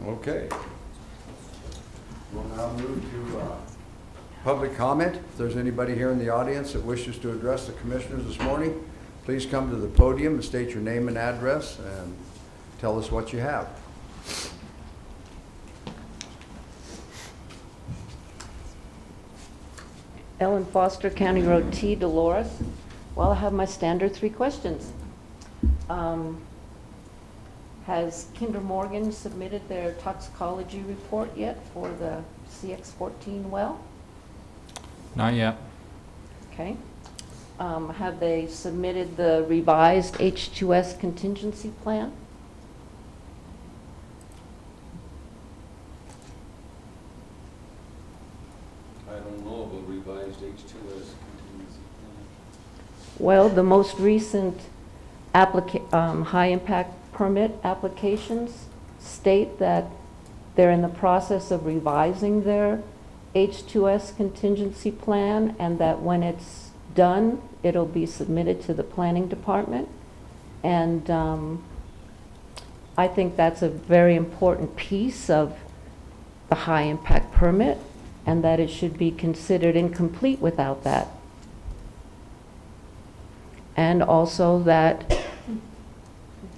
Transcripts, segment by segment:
Okay. We'll now move to public comment. If there's anybody here in the audience that wishes to address the commissioners this morning, please come to the podium and state your name and address and tell us what you have. Ellen Foster, County Road T, Dolores. Well, I have my standard 3 questions. Has Kinder Morgan submitted their toxicology report yet for the CX-14 well? Not yet. Okay. Have they submitted the revised H2S contingency plan? I don't know of a revised H2S contingency plan. Well, the most recent high-impact permit applications state that they're in the process of revising their H2S contingency plan, and that when it's done, it'll be submitted to the planning department. And I think that's a very important piece of the high-impact permit, and that it should be considered incomplete without that. And also that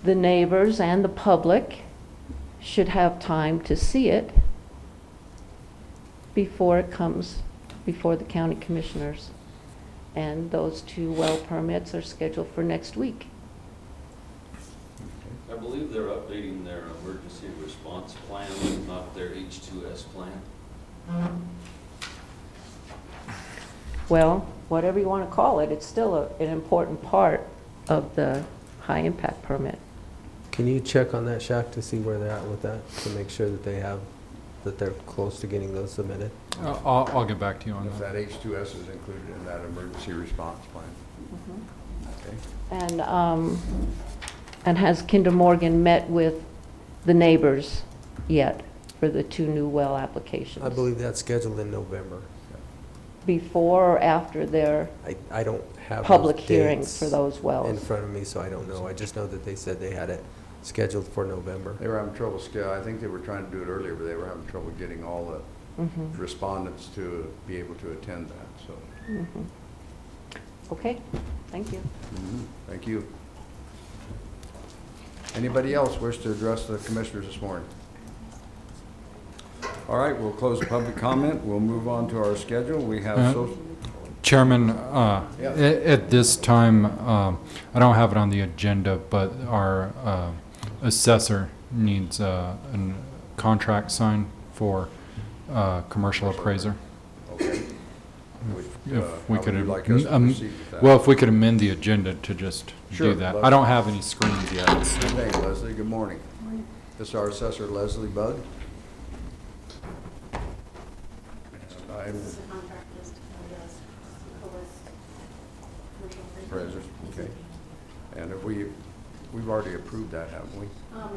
the neighbors and the public should have time to see it before it comes before the county commissioners. And those 2 well permits are scheduled for next week. I believe they're updating their emergency response plan, not their H2S plan. Well, whatever you want to call it, it's still an important part of the high impact permit. Can you check on that, Shaq, to see where they're at with that, to make sure that they're close to getting those submitted? I'll get back to you on If that. that H2S is included in that emergency response plan. Okay. And has Kinder Morgan met with the neighbors yet for the 2 new well applications? I believe that's scheduled in November. Before or after their I don't have public those hearings dates for those wells? in front of me, so I don't know. I just know that they said they had it scheduled for November. They were having trouble, I think they were trying to do it earlier, but they were having trouble getting all the respondents to be able to attend that, so. Okay, thank you. Thank you. Anybody else wish to address the commissioners this morning? All right, we'll close the public comment. We'll move on to our schedule. We have social. Chairman, at this time, I don't have it on the agenda, but our assessor needs a contract signed for commercial appraiser. Okay. If we How could, would you like us to proceed with that? well, if we could amend the agenda to just Sure, do that. but- I don't have any screens yet. Hey, Leslie, good morning. This is our assessor, Leslie Bug. I'm This is a contract list for the lowest commercial appraiser, okay. And have we've already approved that, haven't we?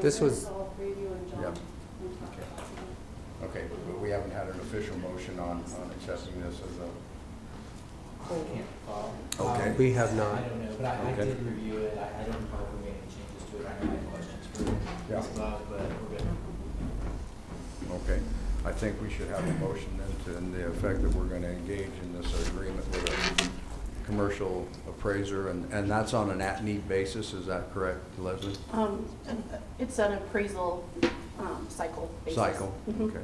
This was- all three of you and John. Yep. We talked about it. Okay, but we haven't had an official motion on accepting this as a, okay. We have not. I don't know, but I Okay. did review it. I don't know if we made any changes to it. I know I had questions for Yeah. Ms. Love, but we're good. Okay, I think we should have a motion then to, in the effect that we're gonna engage in this agreement with a commercial appraiser, and that's on an at-need basis, is that correct, Leslie? It's an appraisal, cycle basis. Cycle, okay.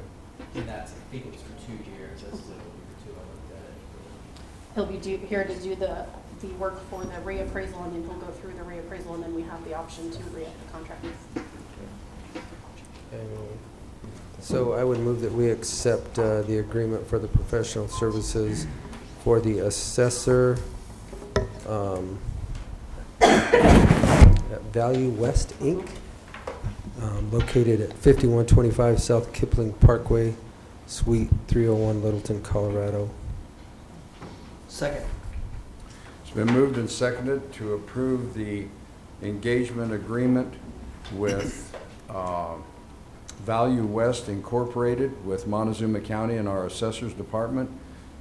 And that's, I think it was for 2 years. That's what it was for 2. I looked at it. He'll be here to do the work for the reappraisal, and then he'll go through the reappraisal, and then we have the option to re-up the contract. So I would move that we accept the agreement for the professional services for the assessor at Value West, Inc., located at 5125 South Kipling Parkway, Suite 301, Littleton, Colorado. Second. It's been moved and seconded to approve the engagement agreement with Value West Incorporated with Montezuma County and our Assessors Department.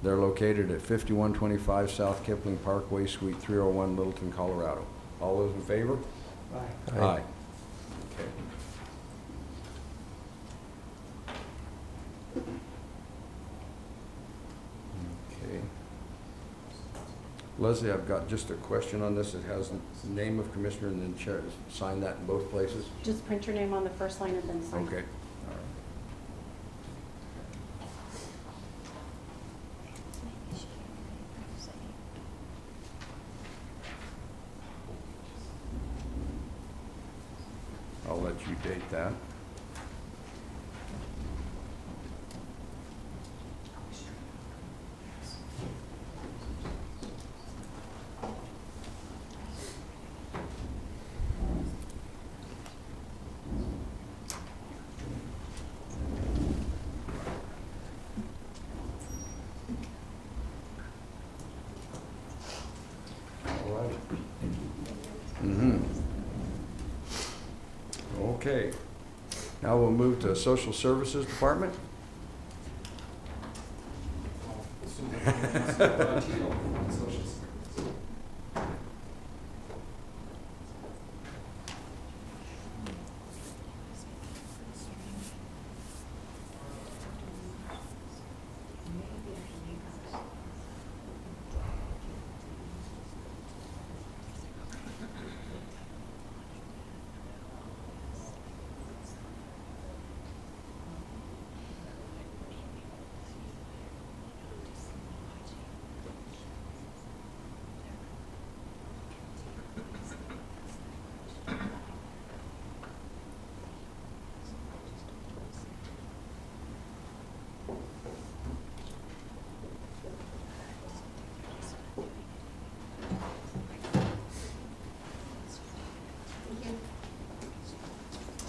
They're located at 5125 South Kipling Parkway, Suite 301, Littleton, Colorado. All those in favor? Aye. Aye. Okay. Leslie, I've got just a question on this. It has the name of commissioner and then chair, sign that in both places? Just print your name on the first line and then sign. Okay. All right. I'll let you date that. All right. Okay. Now we'll move to Social Services Department.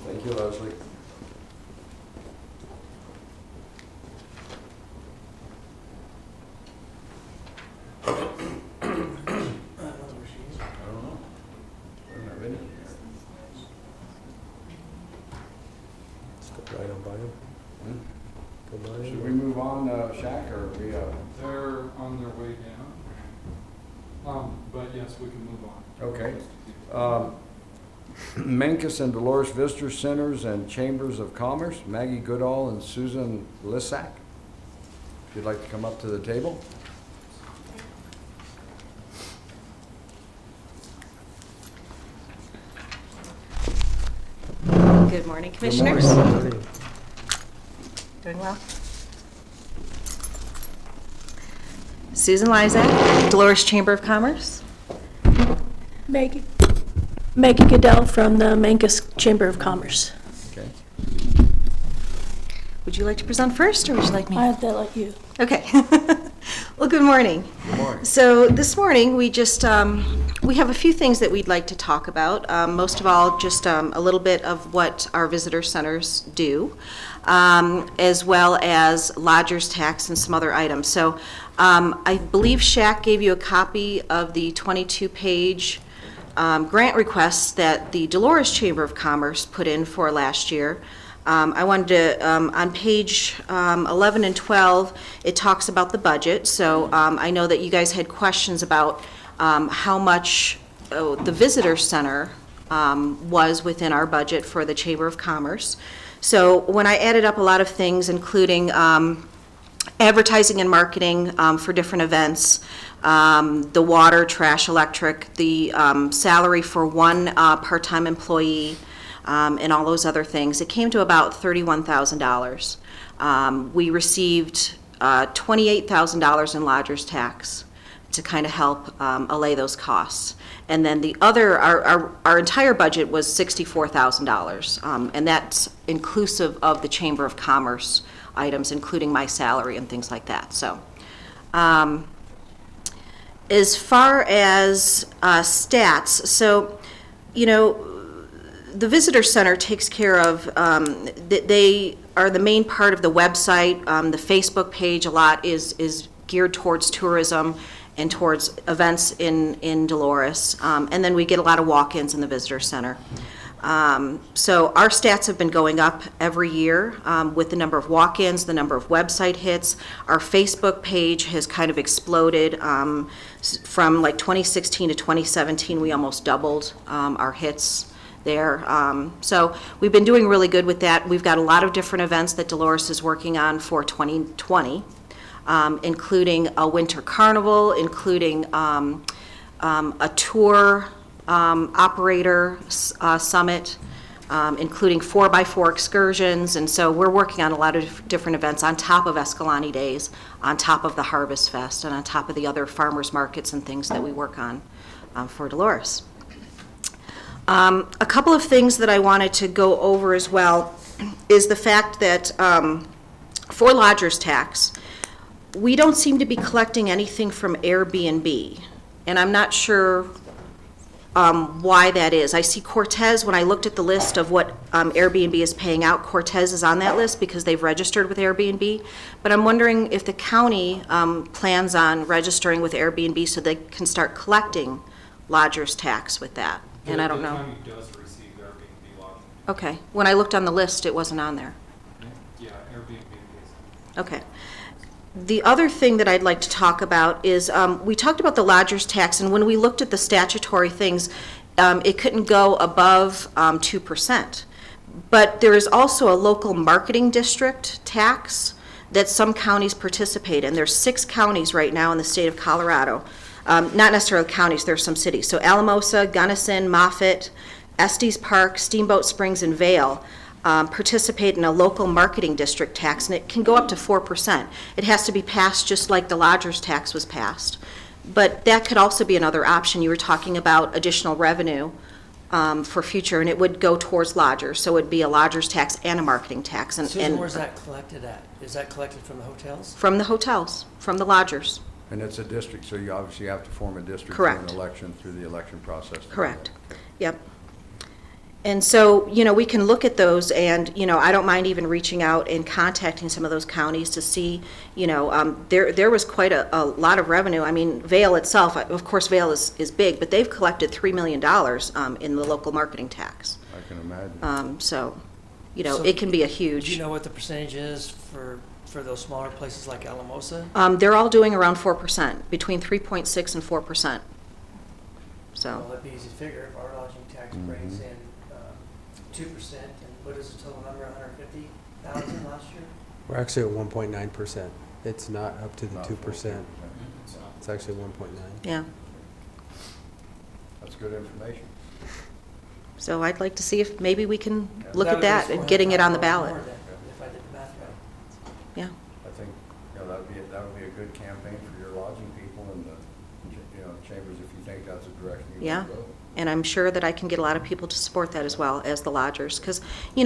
Thank you, Leslie. I don't know. I don't have any. Let's go right on by them. Go by them. Should we move on, Shaq, or are we, They're on their way down. But yes, we can move on. okay. Mancos and Dolores Visitor Centers and Chambers of Commerce, Maggie Goodall and Susan Lisak. If you'd like to come up to the table. Good morning, Commissioners. Good morning. Doing well? Susan Lisak, Dolores Chamber of Commerce. Maggie Goodall from the Mancos Chamber of Commerce. Okay. Would you like to present first, or would you like me? I'll let you. Okay. Well, good morning. Good morning. So this morning, we just, we have a few things that we'd like to talk about. Most of all, just a little bit of what our visitor centers do, as well as lodger's tax and some other items. So I believe Shaq gave you a copy of the 22-page grant requests that the Dolores Chamber of Commerce put in for last year. I wanted to, on page 11 and 12, it talks about the budget. So I know that you guys had questions about how much the visitor center was within our budget for the Chamber of Commerce. So when I added up a lot of things, including advertising and marketing for different events, the water, trash, electric, the salary for one part-time employee, and all those other things, it came to about $31,000. We received $28,000 in lodger's tax to kind of help allay those costs. And then the other, our entire budget was $64,000, and that's inclusive of the Chamber of Commerce items, including my salary and things like that. So as far as stats, so, you know, the visitor center takes care of, they are the main part of the website. The Facebook page a lot is geared towards tourism and towards events in Dolores. And then we get a lot of walk-ins in the visitor center. So our stats have been going up every year with the number of walk-ins, the number of website hits. Our Facebook page has kind of exploded. From like 2016 to 2017, we almost doubled our hits there. So we've been doing really good with that. We've got a lot of different events that Dolores is working on for 2020. including a winter carnival, including a tour operator summit, including 4x4 excursions. And so we're working on a lot of different events on top of Escalante Days, on top of the Harvest Fest, and on top of the other farmers markets and things that we work on for Dolores. A couple of things that I wanted to go over as well is the fact that for lodger's tax, we don't seem to be collecting anything from Airbnb, and I'm not sure why that is. I see Cortez, when I looked at the list of what Airbnb is paying out, Cortez is on that list because they've registered with Airbnb, but I'm wondering if the county plans on registering with Airbnb so they can start collecting lodger's tax with that, and I don't know. The county does receive Airbnb lodging. Okay, when I looked on the list, it wasn't on there. Yeah, Airbnb is. Okay. The other thing that I'd like to talk about is, we talked about the lodger's tax, and when we looked at the statutory things, it couldn't go above 2%. But there is also a local marketing district tax that some counties participate in. There's 6 counties right now in the state of Colorado. Not necessarily counties, there's some cities. So Alamosa, Gunnison, Moffett, Estes Park, Steamboat Springs, and Vail participate in a local marketing district tax, and it can go up to 4%. It has to be passed just like the lodger's tax was passed. But that could also be another option. You were talking about additional revenue for future, and it would go towards lodgers. So it would be a lodger's tax and a marketing tax. Susan, where's that collected at? Is that collected from the hotels? From the hotels, from the lodgers. And it's a district, so you obviously have to form a district for Correct. an election through the election process. Correct. Yep. And so, we can look at those, and, I don't mind even reaching out and contacting some of those counties to see, there was quite a lot of revenue. I mean, Vail itself, of course, Vail is big, but they've collected $3 million in the local marketing tax. I can imagine. So, So it can be a Do huge. you know what the percentage is for those smaller places like Alamosa? They're all doing around 4%, between 3.6 and 4%. So. Well, that'd be easy to figure if our lodging tax brings in 2%, and what is the total number, 150,000 last year? We're actually at 1.9%. It's not up to the Not 2%. It's actually 1.9. Yeah. That's good information. So I'd like to see if maybe we can Yeah. look at that and getting it on the ballot. More than if I did the math right. Yeah. I think, that would be a good campaign for your lodging people and the, chambers, if you think that's the direction you Yeah. want to go. And I'm sure that I can get a lot of people to support that as well as the lodgers. Because, in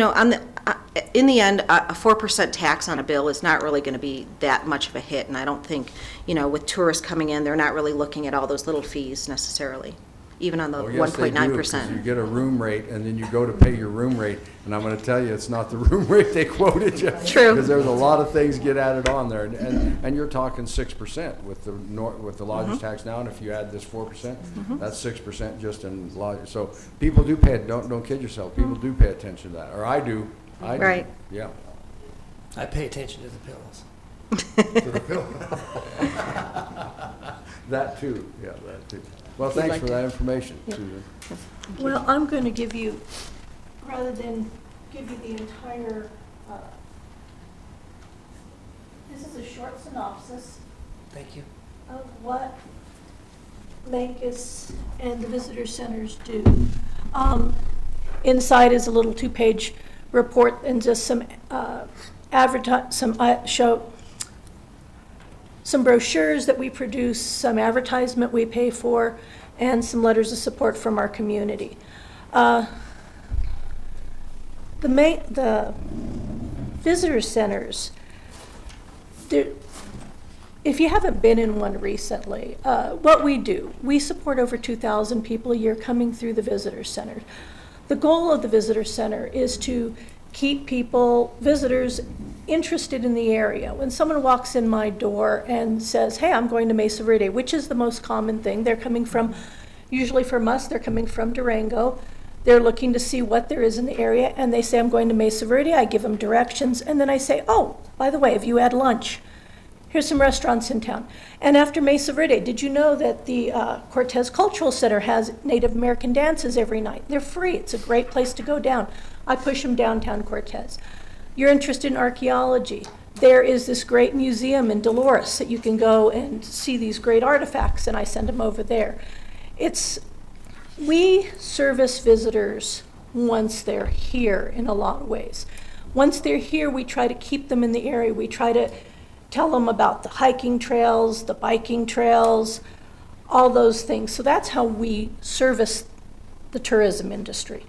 the end, a 4% tax on a bill is not really going to be that much of a hit. And I don't think, with tourists coming in, they're not really looking at all those little fees necessarily, even on the Oh, yes, they do, 'cause you 1.9%. get a room rate, and then you go to pay your room rate, and I'm gonna tell you, it's not the room rate they quoted you. True. Because there's a lot of things get added on there, and you're talking 6% with the lodger's tax now, and if you add this 4%, that's 6% just in lodger. So people do pay, don't kid yourself, people do pay attention to that, or I do. Right. Yeah. I pay attention to the pills. To the bill. That too, yeah, that too. Well, thanks like for to- that information, Yeah. Susan. Well, I'm going to give you, rather than give you the entire, this is a short synopsis Thank you. of what Mancos and the visitor centers do. Inside is a little 2-page report and just some some brochures that we produce, some advertisement we pay for, and some letters of support from our community. The visitor centers, if you haven't been in one recently, what we do, we support over 2,000 people a year coming through the visitor center. The goal of the visitor center is to keep visitors interested in the area. When someone walks in my door and says, hey, I'm going to Mesa Verde, which is the most common thing, they're coming from, usually from us, they're coming from Durango. They're looking to see what there is in the area, and they say, I'm going to Mesa Verde. I give them directions, and then I say, oh, by the way, have you had lunch? Here's some restaurants in town. And after Mesa Verde, did you know that the Cortez Cultural Center has Native American dances every night? They're free. It's a great place to go down. I push them downtown Cortez. You're interested in archaeology. there is this great museum in Dolores that you can go and see these great artifacts, and I send them over there. We service visitors once they're here in a lot of ways. Once they're here, we try to keep them in the area. We try to tell them about the hiking trails, the biking trails, all those things. So that's how we service the tourism industry.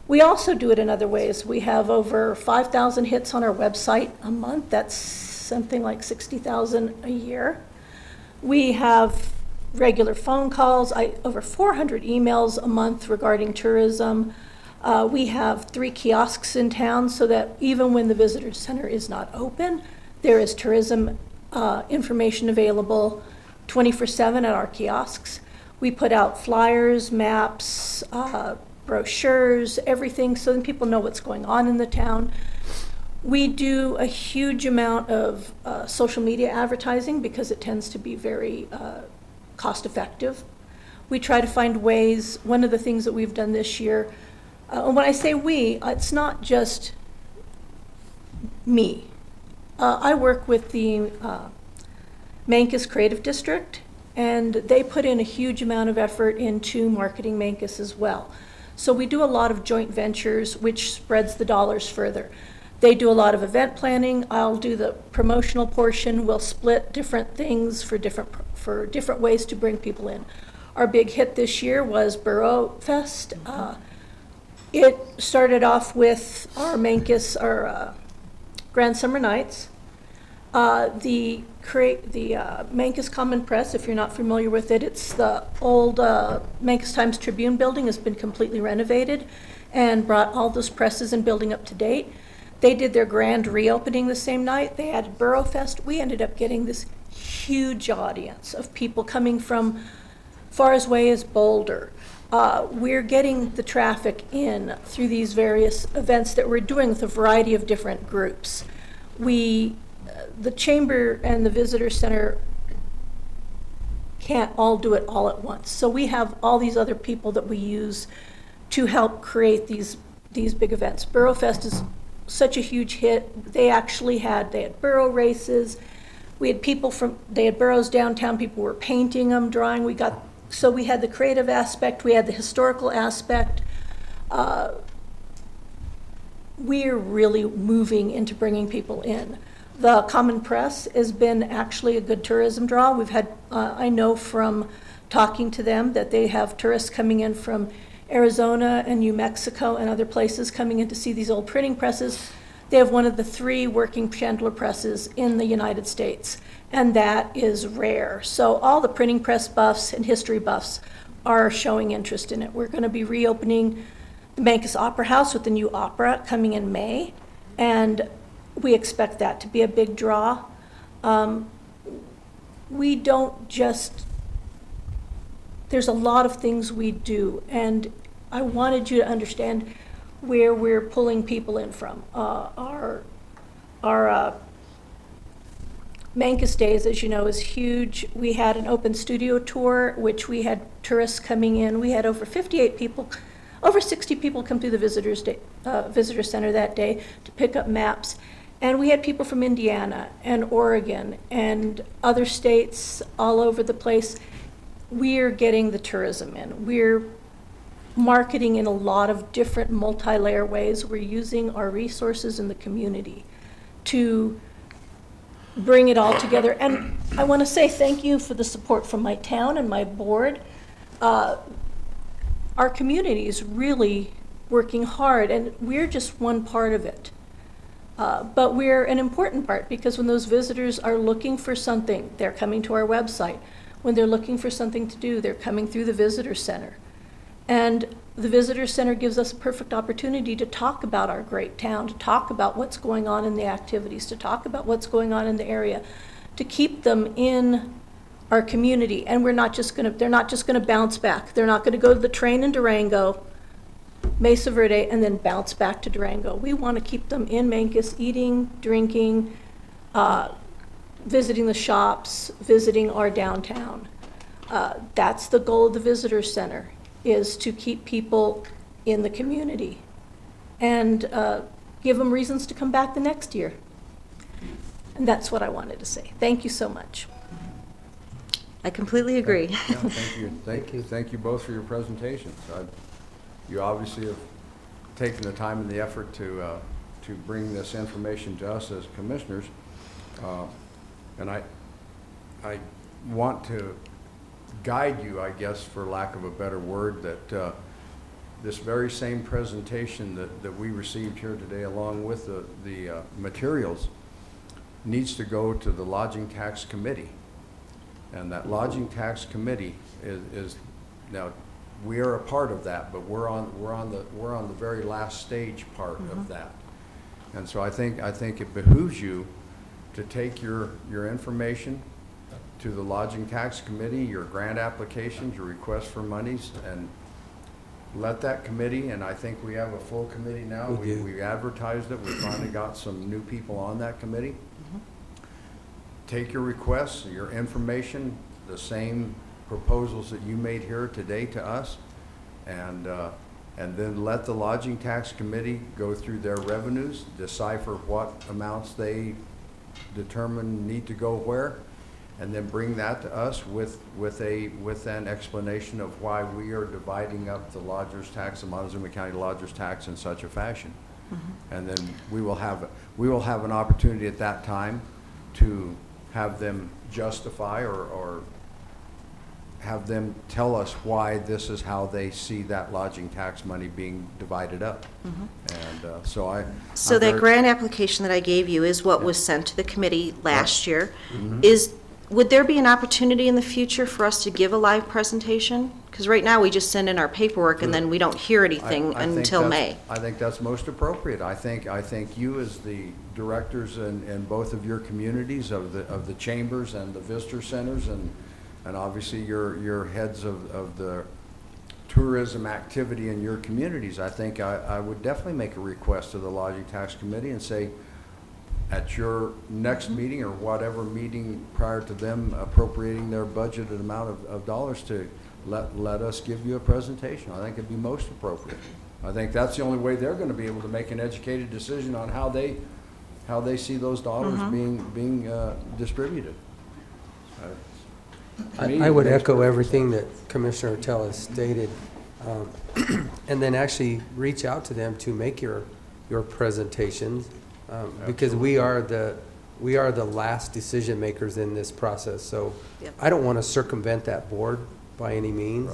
We also do it in other ways. We have over 5,000 hits on our website a month. That's something like 60,000 a year. We have regular phone calls, over 400 emails a month regarding tourism. We have 3 kiosks in town so that even when the visitor center is not open, there is tourism information available 24/7 at our kiosks. We put out flyers, maps, brochures, everything, so that people know what's going on in the town. We do a huge amount of social media advertising because it tends to be very cost effective. We try to find ways. One of the things that we've done this year, and when I say we, it's not just me. I work with the Mancos Creative District, and they put in a huge amount of effort into marketing Mancos as well. So we do a lot of joint ventures, which spreads the dollars further. They do a lot of event planning. I'll do the promotional portion. We'll split different things for different ways to bring people in. Our big hit this year was Borough Fest. It started off with our Mancos, our Grand Summer Nights. The Mancos Common Press, if you're not familiar with it, it's the old Mancos Times Tribune building has been completely renovated and brought all those presses and building up to date. They did their grand reopening the same night. They added Borough Fest. We ended up getting this huge audience of people coming from far as away as Boulder. We're getting the traffic in through these various events that we're doing with a variety of different groups. The Chamber and the Visitor Center can't all do it all at once. So we have all these other people that we use to help create these big events. Borough Fest is such a huge hit. They had borough races. We had they had boroughs downtown, people were painting them, drawing. So we had the creative aspect, we had the historical aspect. We're really moving into bringing people in. The Common Press has been actually a good tourism draw. We've had, I know from talking to them that they have tourists coming in from Arizona and New Mexico and other places coming in to see these old printing presses. They have one of the 3 working Chandler presses in the United States, and that is rare. So all the printing press buffs and history buffs are showing interest in it. We're going to be reopening the Mancos Opera House with the new opera coming in May, and we expect that to be a big draw. We don't just, there's a lot of things we do, and I wanted you to understand where we're pulling people in from. Our Mancos Days, as you know, is huge. We had an open studio tour, which we had tourists coming in. We had over 58 people, over 60 people come through the visitor center that day to pick up maps. And we had people from Indiana and Oregon and other states all over the place. We're getting the tourism in. We're marketing in a lot of different multi-layer ways. We're using our resources in the community to bring it all together. And I want to say thank you for the support from my town and my board. Our community is really working hard, and we're just one part of it. But we're an important part, because when those visitors are looking for something, they're coming to our website. When they're looking for something to do, they're coming through the visitor center. And the visitor center gives us a perfect opportunity to talk about our great town, to talk about what's going on in the activities, to talk about what's going on in the area, to keep them in our community. And they're not just going to bounce back. They're not going to go to the train in Durango, Mesa Verde, and then bounce back to Durango. We want to keep them in Mancos, eating, drinking, visiting the shops, visiting our downtown. That's the goal of the visitor center, is to keep people in the community and give them reasons to come back the next year. And that's what I wanted to say. Thank you so much. I completely agree. Yeah, thank you. Thank you both for your presentations. You obviously have taken the time and the effort to bring this information to us as commissioners. And I want to guide you, I guess, for lack of a better word, that this very same presentation that we received here today, along with the materials, needs to go to the Lodging Tax Committee. And that Lodging Tax Committee is now, we are a part of that, but we're on the very last stage part of that. And so I think it behooves you to take your information to the Lodging Tax Committee, your grant applications, your requests for monies, and let that committee, and I think we have a full committee now. We advertised it. We finally got some new people on that committee. Take your requests, your information, the same proposals that you made here today to us, and then let the Lodging Tax Committee go through their revenues, decipher what amounts they determine need to go where, and then bring that to us with an explanation of why we are dividing up the lodger's tax, the Montezuma County lodger's tax, in such a fashion. And then we will have an opportunity at that time to have them justify or have them tell us why this is how they see that lodging tax money being divided up. And So that grant application that I gave you is what was sent to the committee last year. Would there be an opportunity in the future for us to give a live presentation? Because right now we just send in our paperwork and then we don't hear anything until May. I think that's most appropriate. I think you, as the directors in both of your communities, of the chambers and the visitor centers, and obviously your heads of the tourism activity in your communities, I think I would definitely make a request to the Lodging Tax Committee and say, at your next meeting or whatever meeting prior to them appropriating their budgeted amount of dollars, to let us give you a presentation. I think it'd be most appropriate. I think that's the only way they're going to be able to make an educated decision on how they see those dollars being distributed. I would echo everything that Commissioner Tell has stated, and then actually reach out to them to make your presentations, because we are the last decision makers in this process. So I don't want to circumvent that board by any means.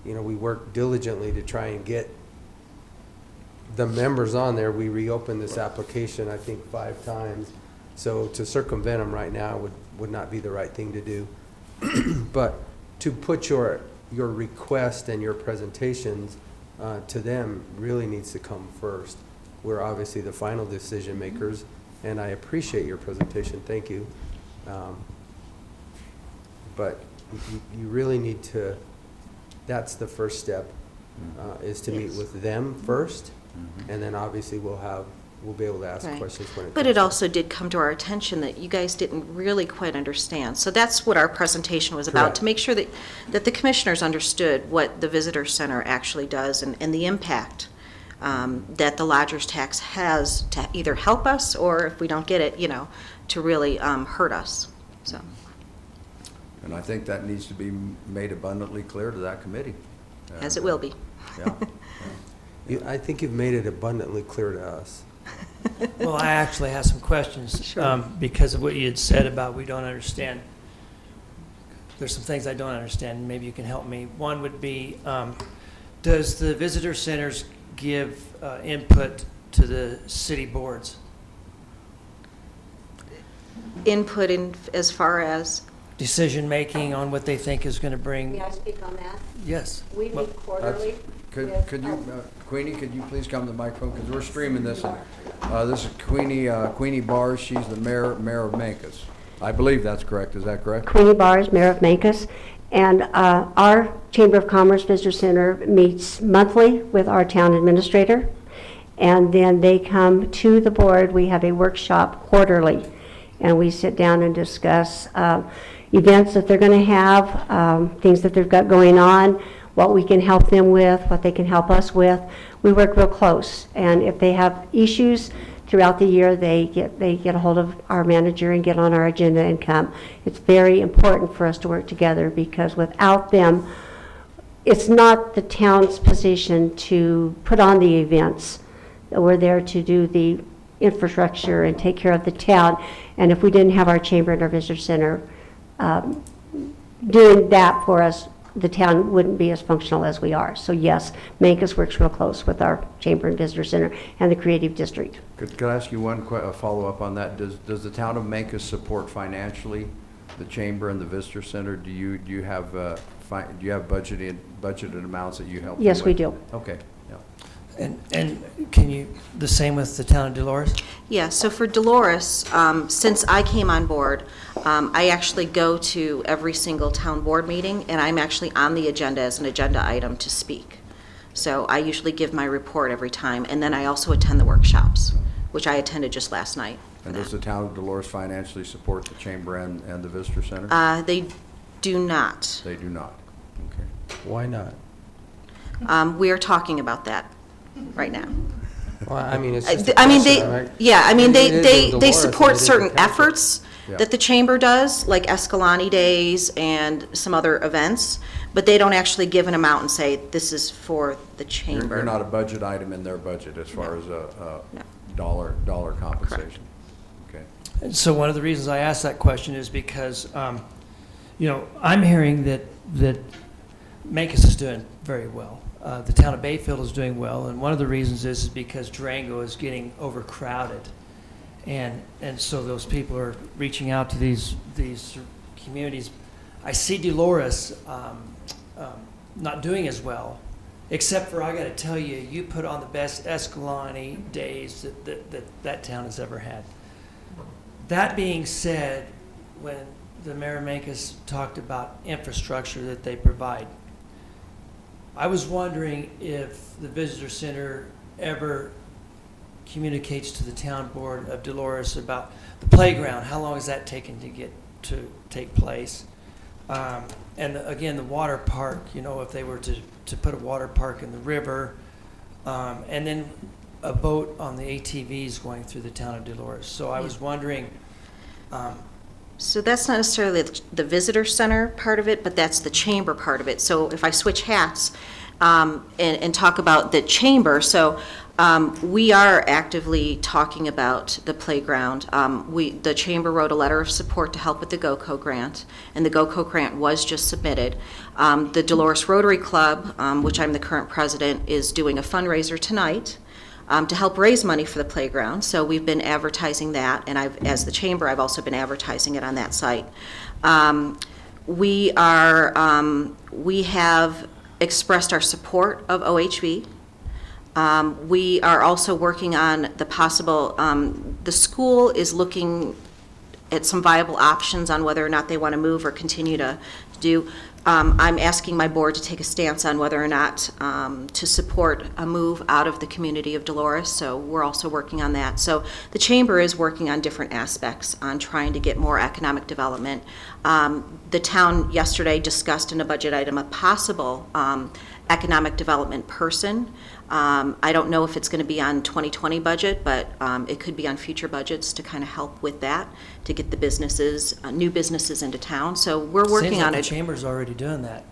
We work diligently to try and get the members on there. We reopened this application, I think, 5 times. So to circumvent them right now would not be the right thing to do. But to put your request and your presentations to them really needs to come first. We're obviously the final decision makers, and I appreciate your presentation. Thank you. But you really need to, that's the first step, is to meet with them first, and then obviously we'll be able to ask questions when it But it also did come to our attention that you guys didn't really quite understand. So that's what our presentation was about, to make sure that the commissioners understood what the visitor center actually does and the impact that the lodger's tax has to either help us, or if we don't get it, to really hurt us. So. And I think that needs to be made abundantly clear to that committee. As it will be. I think you've made it abundantly clear to us. Well, I actually have some questions because of what you had said about we don't understand. There's some things I don't understand. Maybe you can help me. One would be, does the visitor centers give input to the city boards? Input in as far as? Decision-making on what they think is going to bring. May I speak on that? Yes. We meet quarterly. Could you, Queenie, could you please come to the microphone, because we're streaming this. This is Queenie Bars. She's the mayor of Mancos. I believe that's correct. Is that correct? Queenie Bars, mayor of Mancos. And our Chamber of Commerce Visitor Center meets monthly with our town administrator. And then they come to the board. We have a workshop quarterly. And we sit down and discuss events that they're going to have, things that they've got going on, what we can help them with, what they can help us with. We work real close. And if they have issues throughout the year, they get a hold of our manager and get on our agenda and come. It's very important for us to work together, because without them, it's not the town's position to put on the events. We're there to do the infrastructure and take care of the town. And if we didn't have our chamber and our visitor center doing that for us, the town wouldn't be as functional as we are. So yes, Mancos works real close with our chamber and visitor center and the creative district. Could I ask you one follow-up on that? Does the town of Mancos support financially the chamber and the visitor center? Do you have budgeted amounts that you help? Yes, we with? do. Okay. Yeah. And can you, the same with the town of Dolores? Yeah, so for Dolores, since I came on board, I actually go to every single town board meeting, and I'm actually on the agenda as an agenda item to speak. So I usually give my report every time, and then I also attend the workshops, which I attended just last night. And does the town of Dolores financially support the chamber and the visitor center? They do not. They do not. Okay. Why not? We are talking about that right now. Well, I mean, it's just a I mean, question, right? they Dolores, support and it is certain the council. efforts Yeah. that the chamber does, like Escalante Days and some other events, but they don't actually give an amount and say, this is for the chamber. You're not a budget item in their budget as far as a dollar compensation. Okay. And so one of the reasons I asked that question is because, I'm hearing that Mancos is doing very well. The town of Bayfield is doing well, and one of the reasons is because Durango is getting overcrowded. And so those people are reaching out to these communities. I see Dolores not doing as well, except for, I got to tell you, you put on the best Escalante Days that town has ever had. That being said, when the Mayor of Mancos talked about infrastructure that they provide, I was wondering if the visitor center ever communicates to the town board of Dolores about the playground. How long is that taking to take place? And again, the water park, if they were to put a water park in the river, and then a boat on the ATVs going through the town of Dolores. So I was wondering. So that's not necessarily the visitor center part of it, but that's the chamber part of it. So if I switch hats and talk about the chamber, so we are actively talking about the playground. The chamber wrote a letter of support to help with the GOCO grant, and the GOCO grant was just submitted. The Dolores Rotary Club, which I'm the current president, is doing a fundraiser tonight to help raise money for the playground. So we've been advertising that, and as the chamber, I've also been advertising it on that site. We have expressed our support of OHV. We are also working on the possible, the school is looking at some viable options on whether or not they want to move or continue to do. I'm asking my board to take a stance on whether or not to support a move out of the community of Dolores, so we're also working on that. So the chamber is working on different aspects on trying to get more economic development. The town yesterday discussed in a budget item a possible economic development person. I don't know if it's going to be on 2020 budget, but it could be on future budgets to kind of help with that, to get the businesses, new businesses into town. So we're working on The it. chamber's already doing that.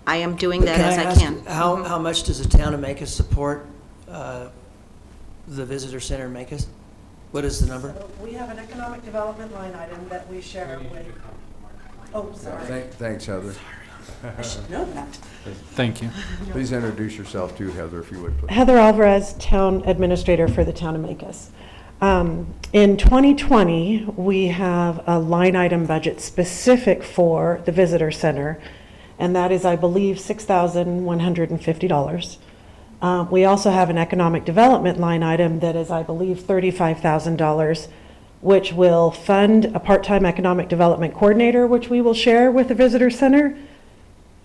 I am doing that as I ask, can. How much does the town of Mancos support the visitor center in Mancos? What is the number? So we have an economic development line item that we share with, oh, sorry. Thanks, Heather. I should know that. Thank you. Please introduce yourself too, Heather, if you would, please. Heather Alvarez, Town Administrator for the Town of Mancos. In 2020, we have a line item budget specific for the Visitor Center, and that is, I believe, $6,150. We also have an economic development line item that is, I believe, $35,000, which will fund a part-time economic development coordinator, which we will share with the Visitor Center.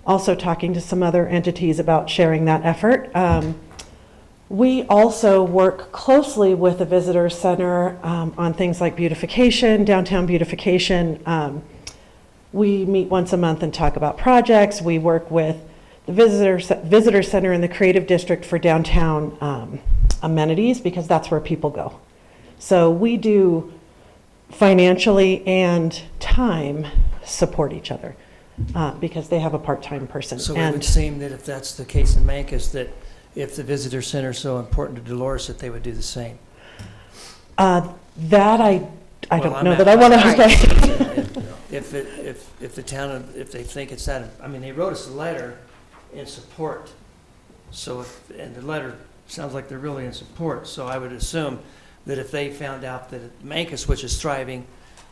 Also talking to some other entities about sharing that effort. We also work closely with the Visitor Center on things like beautification, downtown beautification. We meet once a month and talk about projects. We work with the Visitor Center and the Creative District for downtown amenities because that's where people go. So we do financially and time support each other because they have a part-time person. So it would seem that if that's the case in Mancos, that if the visitor center is so important to Dolores, that they would do the same. That I Well, don't I'm know at- that I want to say. If the town, if they think it's that, I mean, they wrote us a letter in support. So and the letter sounds like they're really in support. So I would assume that if they found out that Mancos, which is thriving,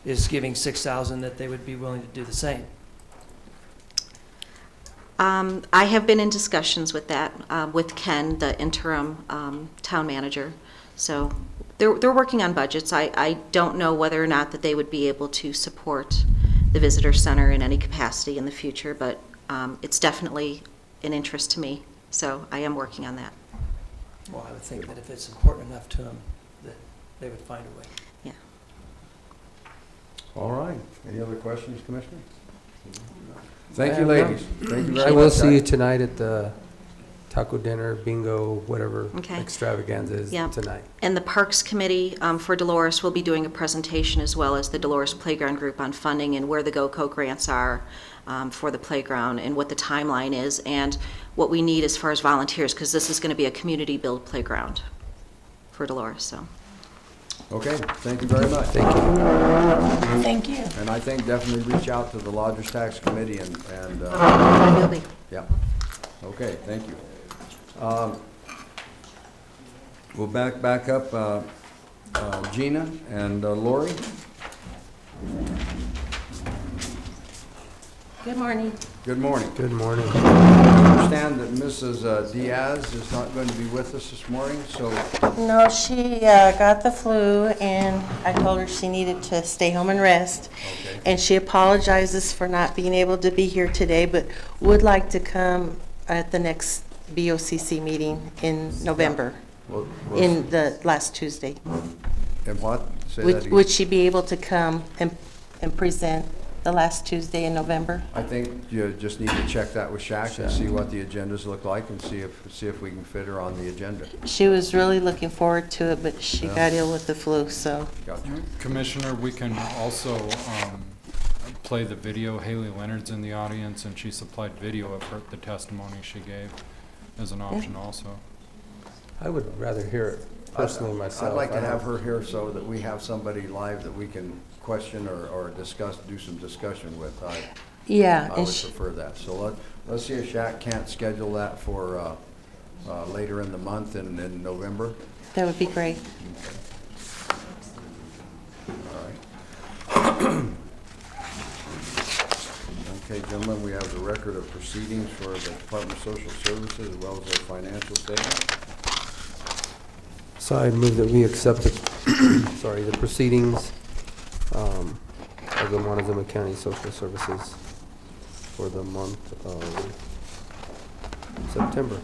is giving 6,000, that they would be willing to do the same. I have been in discussions with that, with Ken, the interim town manager. So they're working on budgets. I don't know whether or not that they would be able to support the visitor center in any capacity in the future, but it's definitely an interest to me. So I am working on that. Well, I would think that if it's important enough to them, that they would find a way. Yeah. All right. Any other questions, Commissioner? Thank you, ladies. Thank you very much. I will see you tonight at the taco dinner, bingo, whatever Okay. extravaganza is Yeah. tonight. And the Parks Committee for Dolores will be doing a presentation, as well as the Dolores Playground Group, on funding and where the GOCO grants are for the playground and what the timeline is and what we need as far as volunteers, because this is going to be a community-built playground for Dolores, so. Okay, thank you very much. Thank you. Thank you. And I think definitely reach out to the Lodgers Tax Committee and Will be. yeah. Okay, thank you. We'll back up Gina and Lori. Good morning. Good morning. Good morning. I understand that Mrs. Diaz is not going to be with us this morning, so No, she got the flu, and I told her she needed to stay home and rest. okay. And she apologizes for not being able to be here today, but would like to come at the next BOCC meeting in November, We'll- in the last Tuesday. And what? Say that again. Would she be able to come and present the last Tuesday in November? I think you just need to check that with Shaq and see what the agendas look like and see if we can fit her on the agenda. She was really looking forward to it, but she Yeah. got ill with the flu, so. Gotcha. Commissioner, we can also play the video. Haley Leonard's in the audience, and she supplied video of the testimony she gave as an option also. I would rather hear it personally myself. I'd like to I don't- have her here so that we have somebody live that we can question or discuss, do some discussion with. Yeah, I and would prefer that. So let's see if Shaq can't schedule that for later in the month in November. that would be great. All right. Okay, gentlemen, we have the record of proceedings for the Department of Social Services as well as their financial statement. So I move that we accept the, sorry, the proceedings of the Montezuma County Social Services for the month of September.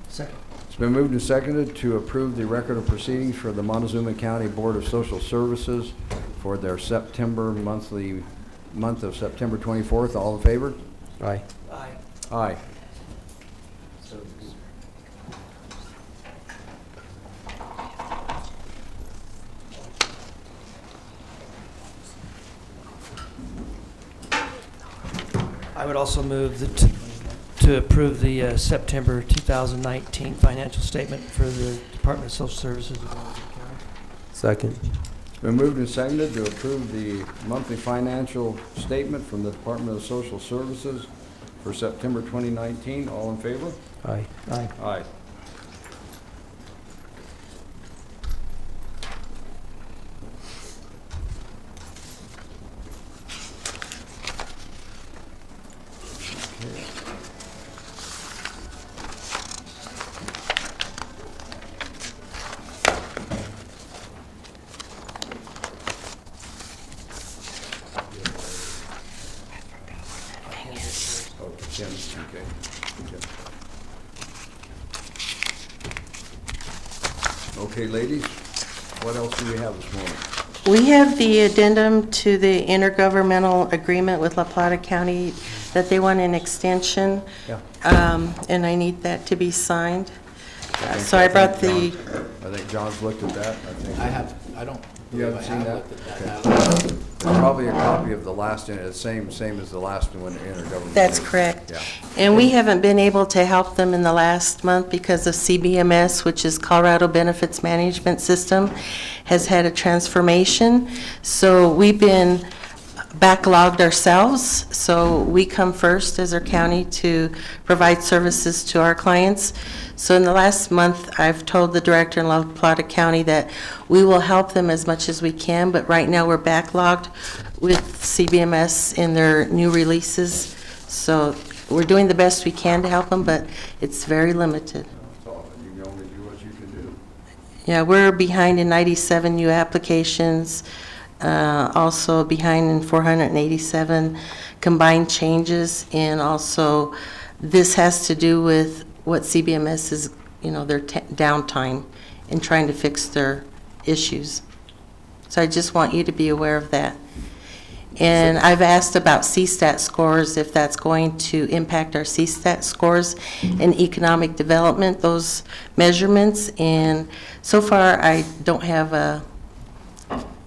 Second. It's been moved and seconded to approve the record of proceedings for the Montezuma County Board of Social Services for their month of September 24th. All in favor? Aye. Aye. Aye. I would also move to approve the September 2019 financial statement for the Department of Social Services of Montezuma County. Second. It's been moved and seconded to approve the monthly financial statement from the Department of Social Services for September 2019. All in favor? Aye. Aye. Aye. Okay. Okay, ladies, what else do we have this morning? We have the addendum to the intergovernmental agreement with La Plata County that they want an extension. Yeah. And I need that to be signed. So I brought the, I think John's looked at that. I don't. You haven't seen that? looked at that. Okay. It's probably a copy of the last, same as the last one, intergovernmental. that's correct. Yeah. And we haven't been able to help them in the last month because of CBMS, which is Colorado Benefits Management System, has had a transformation. So we've been backlogged ourselves, so we come first as our county to provide services to our clients. So in the last month, I've told the director in La Plata County that we will help them as much as we can, but right now we're backlogged with CBMS in their new releases. So we're doing the best we can to help them, but it's very limited. That's all. You can only do what you can do. Yeah, we're behind in 97 new applications, also behind in 487 combined changes, and also this has to do with what CBMS is, their downtime in trying to fix their issues. So I just want you to be aware of that. And I've asked about CSTAT scores, if that's going to impact our CSTAT scores in economic development, those measurements. And so far, I don't have a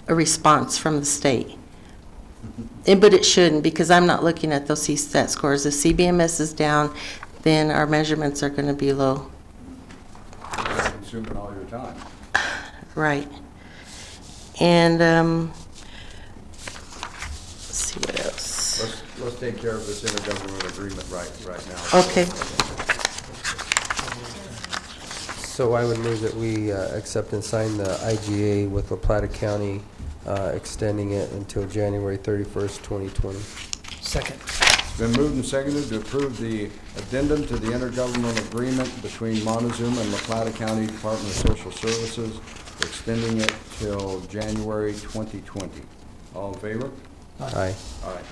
response from the state. But it shouldn't, because I'm not looking at those CSTAT scores. If CBMS is down, then our measurements are going to be low. Consuming all your time. Right. And let's see what else. Let's take care of this intergovernmental agreement right now. Okay. So I would move that we accept and sign the IGA with La Plata County, extending it until January 31st, 2020. Second. It's been moved and seconded to approve the addendum to the intergovernmental agreement between Montezuma and La Plata County Department of Social Services, extending it till January 2020. All in favor? Aye. Aye.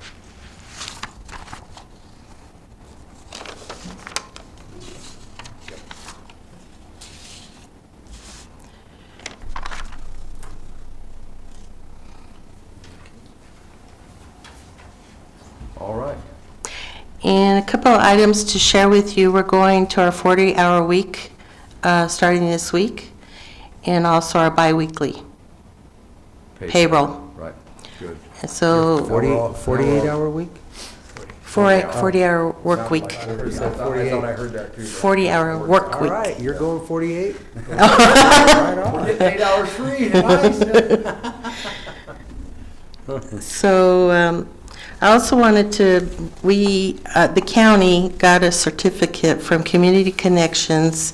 All right. And a couple of items to share with you. We're going to our 40-hour week starting this week, and also our biweekly payroll. Right, good. And so 48-hour week? 40-hour work week. I thought I heard that too. 40-hour work All week. right, you're going 48? We're getting 8 hours free. Nice. So I also wanted to, the county got a certificate from Community Connections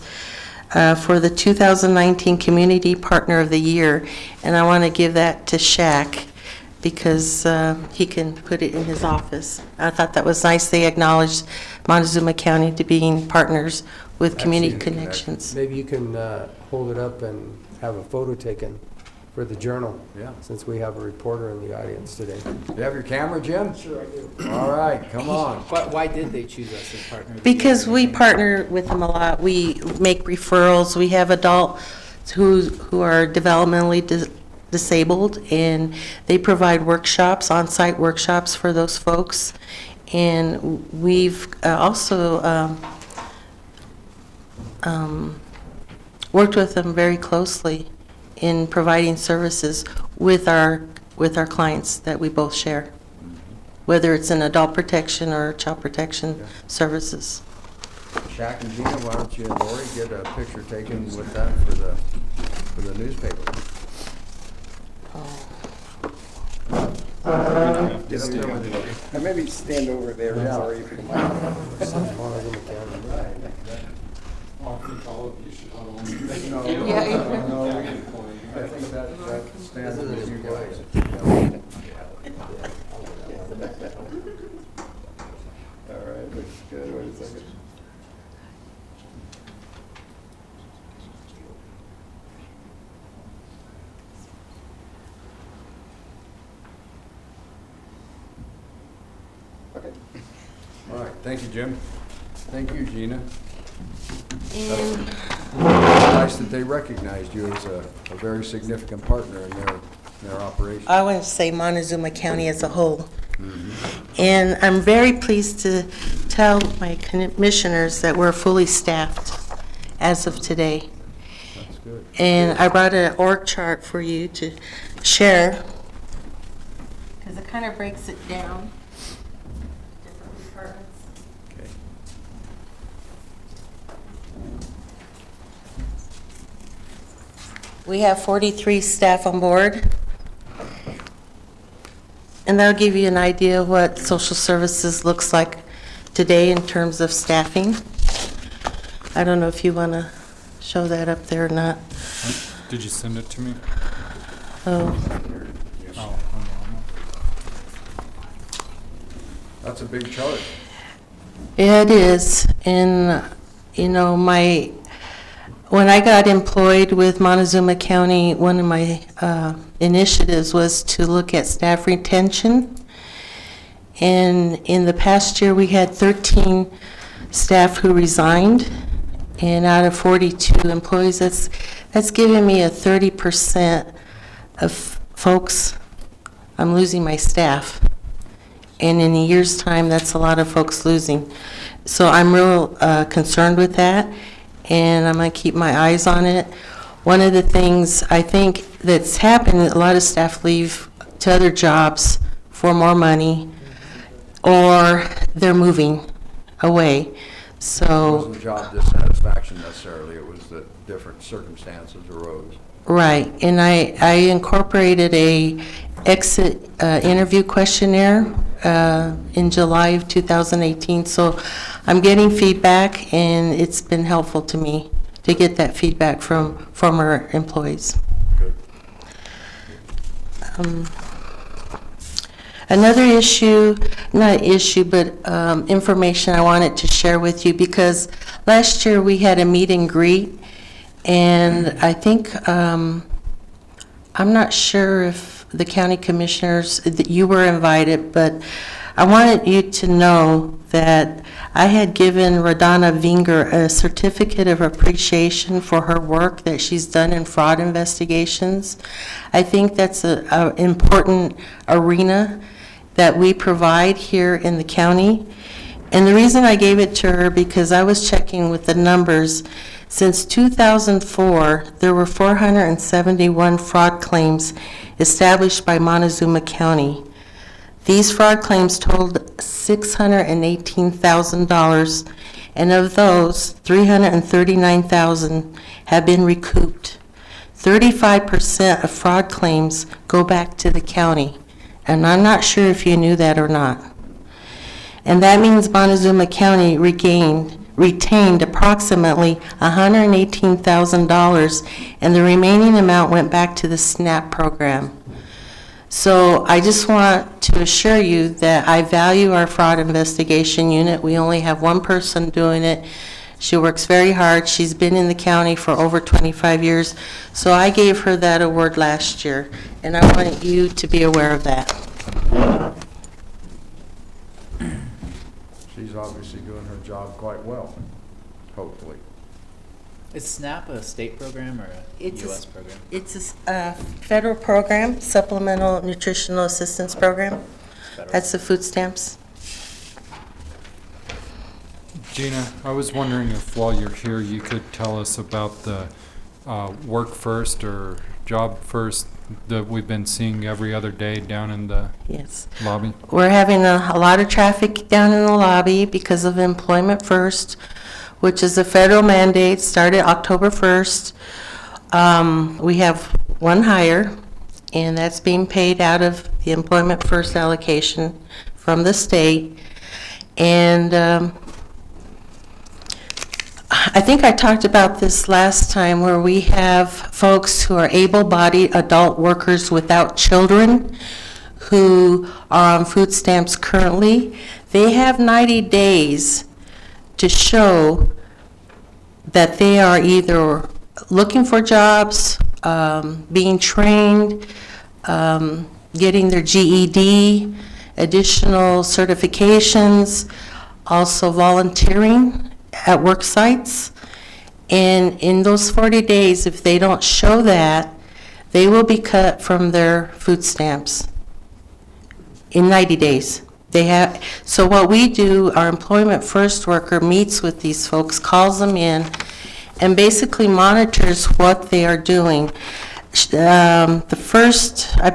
for the 2019 Community Partner of the Year, and I want to give that to Shaq because he can put it in his office. I thought that was nice. They acknowledged Montezuma County to being partners with Community Connections. Maybe you can hold it up and have a photo taken for the Journal. Yeah. Since we have a reporter in the audience today. Do you have your camera, Jim? Sure I do. All right, come on. Why did they choose us as partners? Because we partner with them a lot. We make referrals. We have adults who are developmentally disabled, and they provide workshops, on-site workshops for those folks. And we've also worked with them very closely in providing services with our clients that we both share, whether it's in adult protection or child protection services. Shaq and Gina, why don't you and Lori get a picture taken with that for the newspaper? Get up there with it. And maybe stand over there. Yeah. Sorry. No, Yeah. no, I think that stands with you guys. All right, looks good. Wait a second. Okay. All right, thank you, Jim. Thank you, Gina. And It's nice that they recognized you as a very significant partner in their operation. I want to say Montezuma County as a whole. And I'm very pleased to tell my commissioners that we're fully staffed as of today. That's good. And I brought an org chart for you to share, because it kind of breaks it down. Different departments. Okay. We have 43 staff on board. And that'll give you an idea of what social services looks like today in terms of staffing. I don't know if you want to show that up there or not. Did you send it to me? Oh, Oh, That's a big chart. yeah, it is. And, you know, when I got employed with Montezuma County, one of my initiatives was to look at staff retention. And in the past year, we had 13 staff who resigned. And out of 42 employees, that's giving me a 30% of folks, I'm losing my staff. And in a year's time, that's a lot of folks losing. So I'm real concerned with that, and I'm going to keep my eyes on it. One of the things I think that's happened, a lot of staff leave to other jobs for more money, or they're moving away. It So, wasn't job dissatisfaction necessarily, it was that different circumstances arose. right, and I incorporated a exit interview questionnaire in July of 2018, so I'm getting feedback, and it's been helpful to me to get that feedback from former employees. Good. Another issue, not issue, but information I wanted to share with you, because last year we had a meet and greet, and I think, I'm not sure if the county commissioners, that you were invited, but I wanted you to know that I had given Radonna Vinger a certificate of appreciation for her work that she's done in fraud investigations. I think that's an important arena that we provide here in the county. And the reason I gave it to her, because I was checking with the numbers. Since 2004, there were 471 fraud claims established by Montezuma County. These fraud claims totaled $618,000, and of those, $339,000 have been recouped. 35% of fraud claims go back to the county, and I'm not sure if you knew that or not. And that means Montezuma County retained approximately $118,000, and the remaining amount went back to the SNAP program. So I just want to assure you that I value our fraud investigation unit. We only have one person doing it. She works very hard. She's been in the county for over 25 years. So I gave her that award last year, and I want you to be aware of that. She's obviously doing her job quite well, hopefully. Is SNAP a state program or a It's U.S. program? It's a federal program, Supplemental Nutritional Assistance Program. Federal. That's the food stamps. Gina, I was wondering if while you're here, you could tell us about the work first or job first that we've been seeing every other day down in the Yes. lobby. We're having a lot of traffic down in the lobby because of Employment First, which is a federal mandate, started October 1st. We have one hire, and that's being paid out of the Employment First allocation from the state. And I think I talked about this last time, where we have folks who are able-bodied adult workers without children who are on food stamps currently. They have 90 days to show that they are either looking for jobs, being trained, getting their GED, additional certifications, also volunteering at work sites. And in those 40 days, if they don't show that, they will be cut from their food stamps in 90 days. So what we do, our Employment First worker meets with these folks, calls them in, and basically monitors what they are doing. I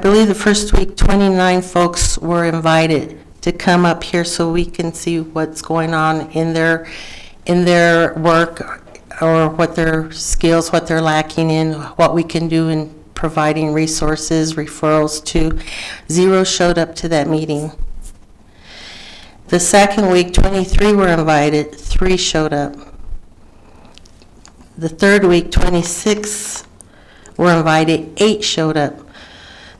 believe the first week, 29 folks were invited to come up here so we can see what's going on in their work, or what their skills, what they're lacking in, what we can do in providing resources, referrals to. 0 showed up to that meeting. The second week, 23 were invited, 3 showed up. The third week, 26 were invited, 8 showed up.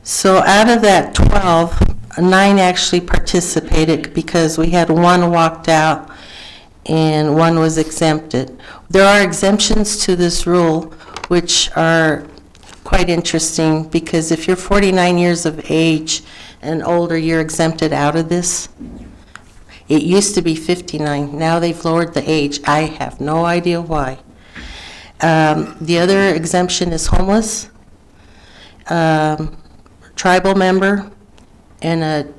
So out of that 12, 9 actually participated because we had 1 walked out and 1 was exempted. There are exemptions to this rule, which are quite interesting, because if you're 49 years of age and older, you're exempted out of this. It used to be 59. Now they've lowered the age. I have no idea why. The other exemption is homeless, tribal member, and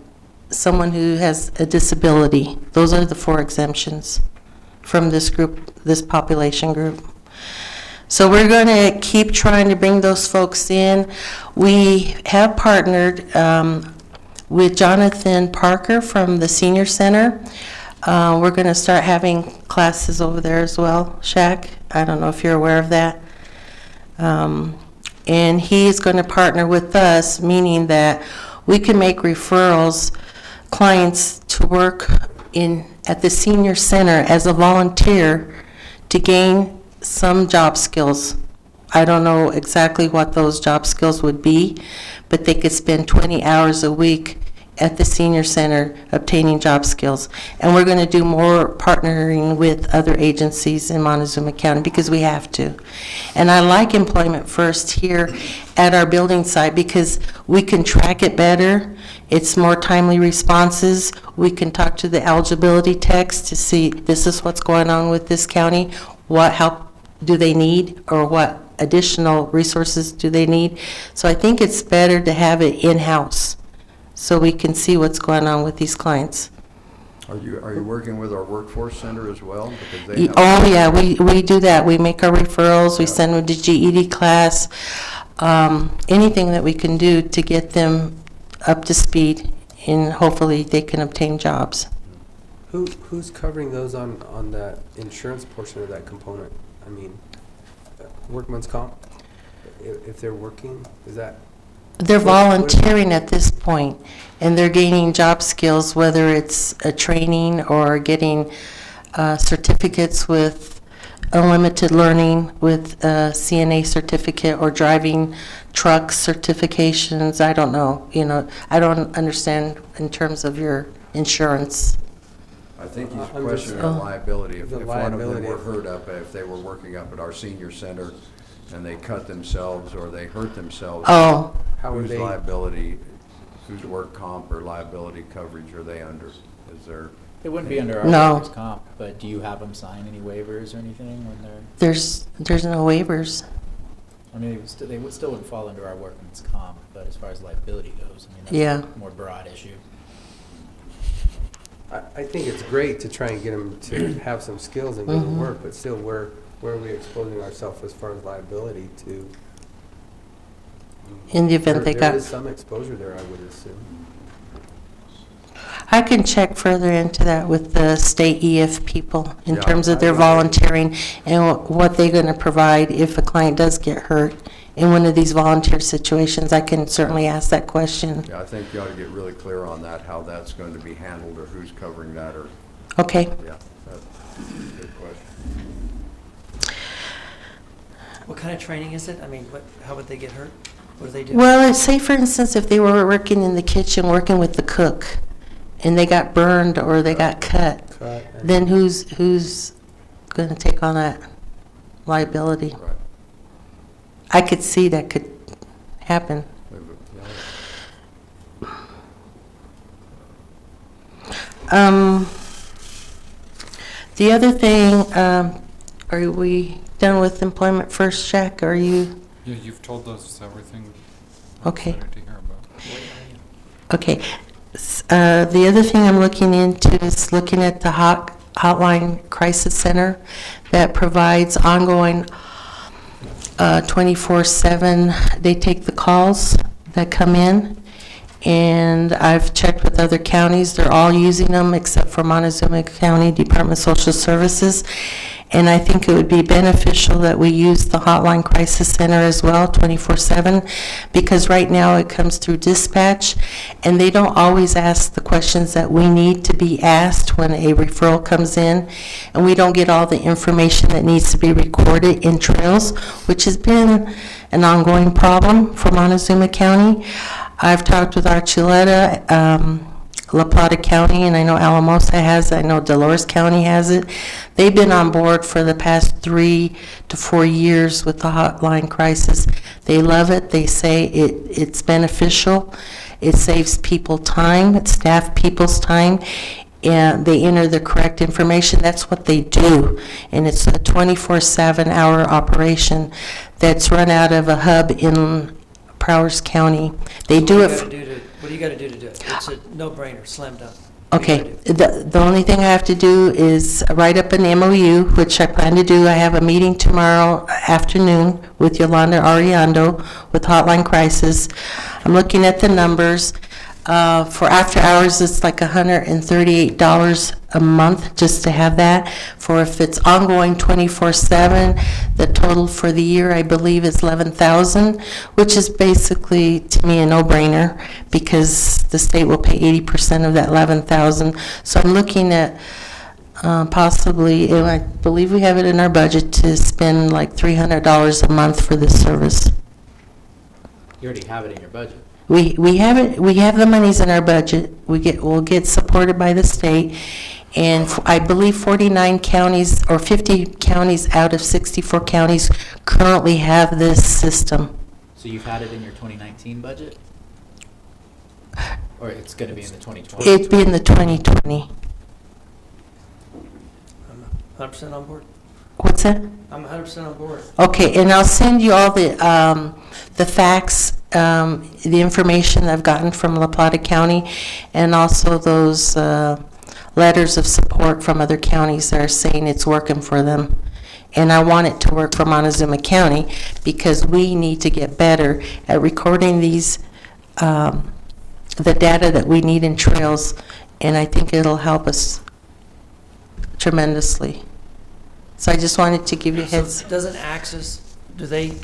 someone who has a disability. Those are the 4 exemptions from this group, this population group. So we're going to keep trying to bring those folks in. We have partnered with Jonathan Parker from the Senior Center. We're going to start having classes over there as well, Shaq. I don't know if you're aware of that. And he's going to partner with us, meaning that we can make referrals, clients to work at the Senior Center as a volunteer to gain some job skills. I don't know exactly what those job skills would be, but they could spend 20 hours a week at the Senior Center obtaining job skills. And we're going to do more partnering with other agencies in Montezuma County because we have to. And I like Employment First here at our building site because we can track it better. It's more timely responses. We can talk to the eligibility techs to see this is what's going on with this county, what help do they need, or what additional resources do they need. So I think it's better to have it in-house so we can see what's going on with these clients. Are you working with our workforce center as well? Because they have Oh yeah, we do that. We make our referrals, we send them to GED class, anything that we can do to get them up to speed, and hopefully they can obtain jobs. Who's covering those on the insurance portion of that component? I mean, workman's comp, if they're working, is that? They're volunteering at this point, and they're gaining job skills, whether it's a training or getting certificates with unlimited learning with a CNA certificate, or driving truck certifications. I don't know. I don't understand in terms of your insurance. I think he's questioning liability. If one of them were hurt up, if they were working up at our senior center and they cut themselves or they hurt themselves, whose liability, whose work comp or liability coverage are they under? Is there? They wouldn't be under our workers' comp, but do you have them sign any waivers or anything when they're? There's no waivers. I mean, they would still wouldn't fall under our workman's comp, but as far as liability goes, I mean, that's a more broad issue. I think it's great to try and get them to have some skills and go to work, but still, where are we exposing ourselves as far as liability to? In the event there is some exposure there, I would assume. I can check further into that with the state EF people in terms of their volunteering and what they're going to provide if a client does get hurt in one of these volunteer situations. I can certainly ask that question. Yeah, I think you ought to get really clear on that, how that's going to be handled or who's covering that. Or okay. Yeah, that's a good question. What kind of training is it? I mean, how would they get hurt? What do they do? Well, say for instance, if they were working in the kitchen, working with the cook, and they got burned or they got cut, then who's going to take on that liability? Right. I could see that could happen. The other thing, are we done with Employment First, Shaq? Are you? Yeah, you've told us everything. Okay. To hear about. Okay. The other thing I'm looking into is looking at the Hotline Crisis Center. that provides ongoing 24/7. They take the calls that come in, and I've checked with other counties. They're all using them except for Montezuma County Department of Social Services. And I think it would be beneficial that we use the Hotline Crisis Center as well, 24/7, because right now it comes through dispatch, and they don't always ask the questions that we need to be asked when a referral comes in, and we don't get all the information that needs to be recorded in trails, which has been an ongoing problem for Montezuma County. I've talked with Archuleta, La Plata County, and I know Alamosa has it, I know Dolores County has it. They've been on board for the past 3 to 4 years with the Hotline Crisis. They love it. They say it's beneficial. It saves people time, it staff people's time, and they enter the correct information. That's what they do, and it's a 24/7 hour operation that's run out of a hub in Prowers County. They do it. What do you got to do to do it? It's a no-brainer, slam dunk. Okay, the only thing I have to do is write up an MOU, which I plan to do. I have a meeting tomorrow afternoon with Yolanda Ariando with Hotline Crisis. I'm looking at the numbers. For after hours, it's like $138 a month just to have that. For if it's ongoing 24/7, the total for the year, I believe, is $11,000, which is basically, to me, a no-brainer because the state will pay 80% of that $11,000. So I'm looking at possibly, and I believe we have it in our budget, to spend like $300 a month for this service. You already have it in your budget. We have it. We have the monies in our budget. We'll get supported by the state, and I believe 49 counties or 50 counties out of 64 counties currently have this system. So you've had it in your 2019 budget, or it's going to be in the 2020? It'd be in the 2020. I'm 100% on board. What's that? I'm 100% on board. Okay, and I'll send you all the facts, the information I've gotten from La Plata County, and also those letters of support from other counties that are saying it's working for them. And I want it to work for Montezuma County because we need to get better at recording these, the data that we need in trails, and I think it'll help us tremendously. So I just wanted to give you a heads. So doesn't Axis, do they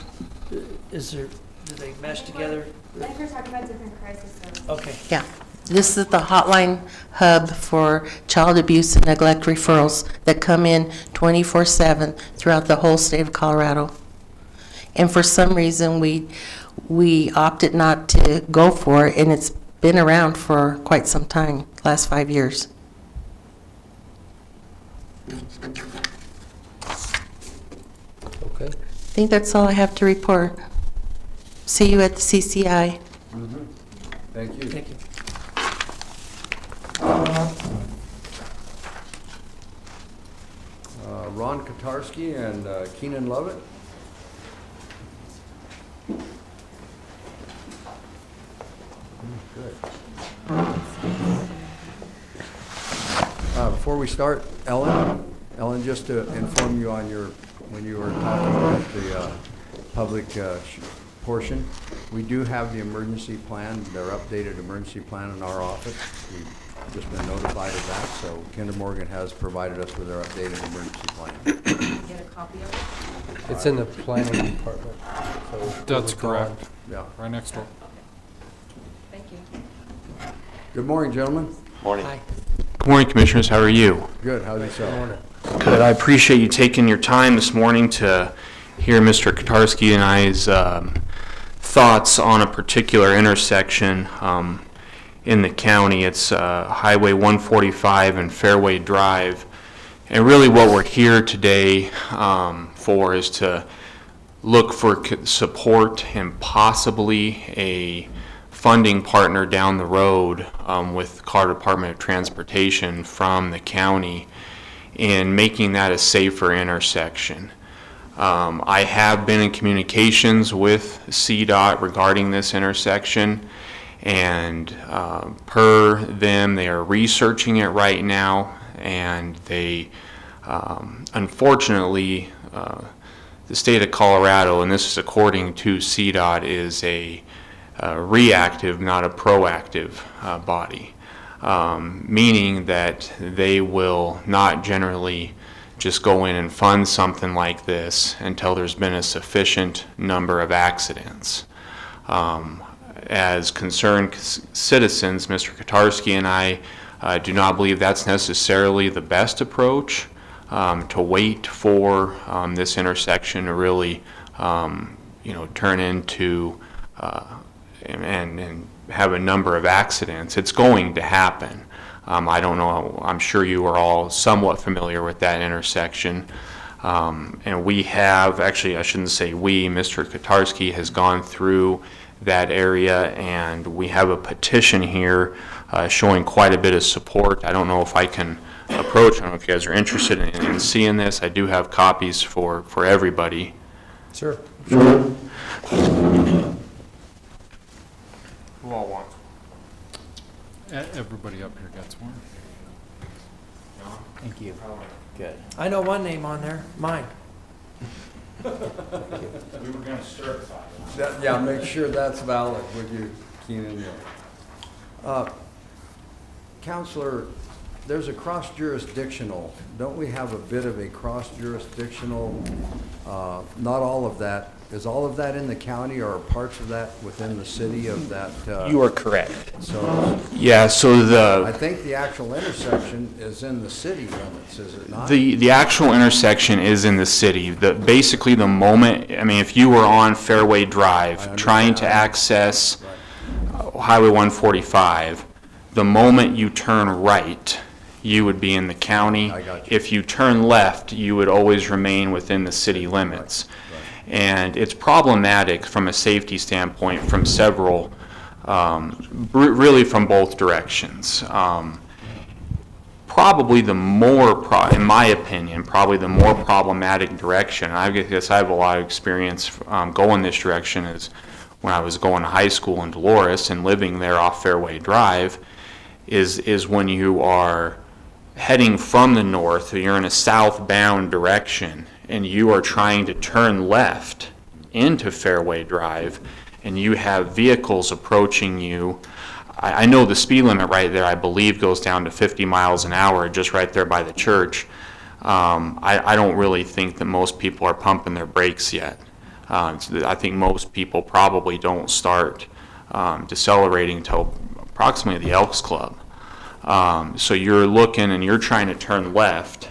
mesh together? I think we're talking about different crisis services. Okay. Yeah. This is the hotline hub for child abuse and neglect referrals that come in 24/7 throughout the whole state of Colorado. And for some reason, we opted not to go for it, and it's been around for quite some time, last 5 years. Okay. I think that's all I have to report. See you at the CCI. Mhm. Thank you. Thank you. Ron Kotarski and Keenan Lovett. Good. Before we start, Ellen, just to inform you on when you were talking about the public portion, we do have the emergency plan, their updated emergency plan in our office. We've just been notified of that, so Kinder Morgan has provided us with their updated emergency plan. Get a copy of it? It's in the planning department. So That's it's gone. correct. Yeah. Right next door. Thank you. Good morning, gentlemen. Morning. Hi. Good morning, Commissioners. How are you? Good, how's yourself? Good. I appreciate you taking your time this morning to hear Mr. Kotarski and I's thoughts on a particular intersection in the county. It's Highway 145 and Fairway Drive. And really what we're here today for is to look for support and possibly a funding partner down the road with Colorado Department of Transportation from the county in making that a safer intersection. I have been in communications with CDOT regarding this intersection, and per them, they are researching it right now, and they Unfortunately, the state of Colorado, and this is according to CDOT, is a reactive, not a proactive body, meaning that they will not generally just go in and fund something like this until there's been a sufficient number of accidents. As concerned citizens, Mr. Kotarski and I do not believe that's necessarily the best approach, to wait for this intersection to really turn into and have a number of accidents. It's going to happen. I don't know, I'm sure you are all somewhat familiar with that intersection. And we have, actually I shouldn't say we, Mr. Kotarski has gone through that area, and we have a petition here showing quite a bit of support. I don't know if I can approach, I don't know if you guys are interested in seeing this. I do have copies for everybody. Sure. Who all wants? Everybody up here gets one. Thank you. Good. I know one name on there, mine. We were going to certify That, yeah, make sure that's valid, would you, Keenan? Counselor, there's a cross-jurisdictional, don't we have a bit of a cross-jurisdictional, not all of that, is all of that in the county, or are parts of that within the city of that? You are correct. So, yeah, so I think the actual intersection is in the city limits, is it not? the actual intersection is in the city. Basically the moment, I mean, if you were on Fairway Drive trying to access Highway 145, the moment you turn right, you would be in the county. If you turn left, you would always remain within the city limits. And it's problematic from a safety standpoint from several, really from both directions. Probably the more, in my opinion, probably the more problematic direction, and I guess I have a lot of experience going this direction, is when I was going to high school in Dolores and living there off Fairway Drive, is when you are heading from the north, you're in a southbound direction, and you are trying to turn left into Fairway Drive, and you have vehicles approaching you. I know the speed limit right there, I believe, goes down to 50 miles an hour just right there by the church. I don't really think that most people are pumping their brakes yet. I think most people probably don't start decelerating until approximately the Elks Club. So you're looking and you're trying to turn left,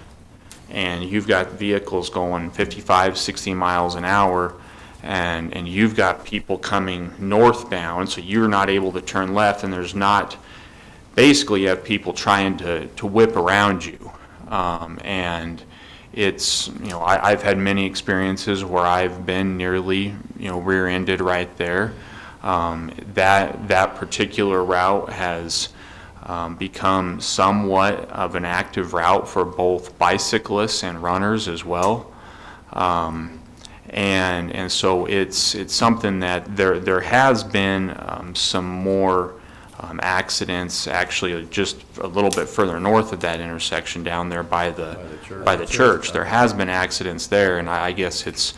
and you've got vehicles going 55, 60 miles an hour, and you've got people coming northbound, so you're not able to turn left, and there's not, basically you have people trying to whip around you. And it's, I've had many experiences where I've been nearly, rear-ended right there. That particular route has become somewhat of an active route for both bicyclists and runners as well. And so it's something that there has been some more accidents actually just a little bit further north of that intersection down there by the church. There has been accidents there, and I guess it's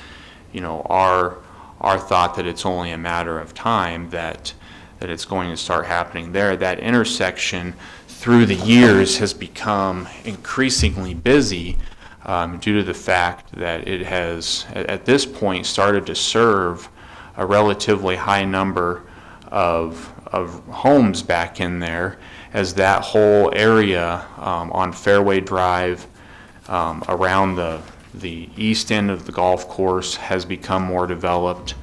our thought that it's only a matter of time that it's going to start happening there. That intersection through the years has become increasingly busy due to the fact that it has, at this point, started to serve a relatively high number of homes back in there, as that whole area on Fairway Drive around the east end of the golf course has become more developed.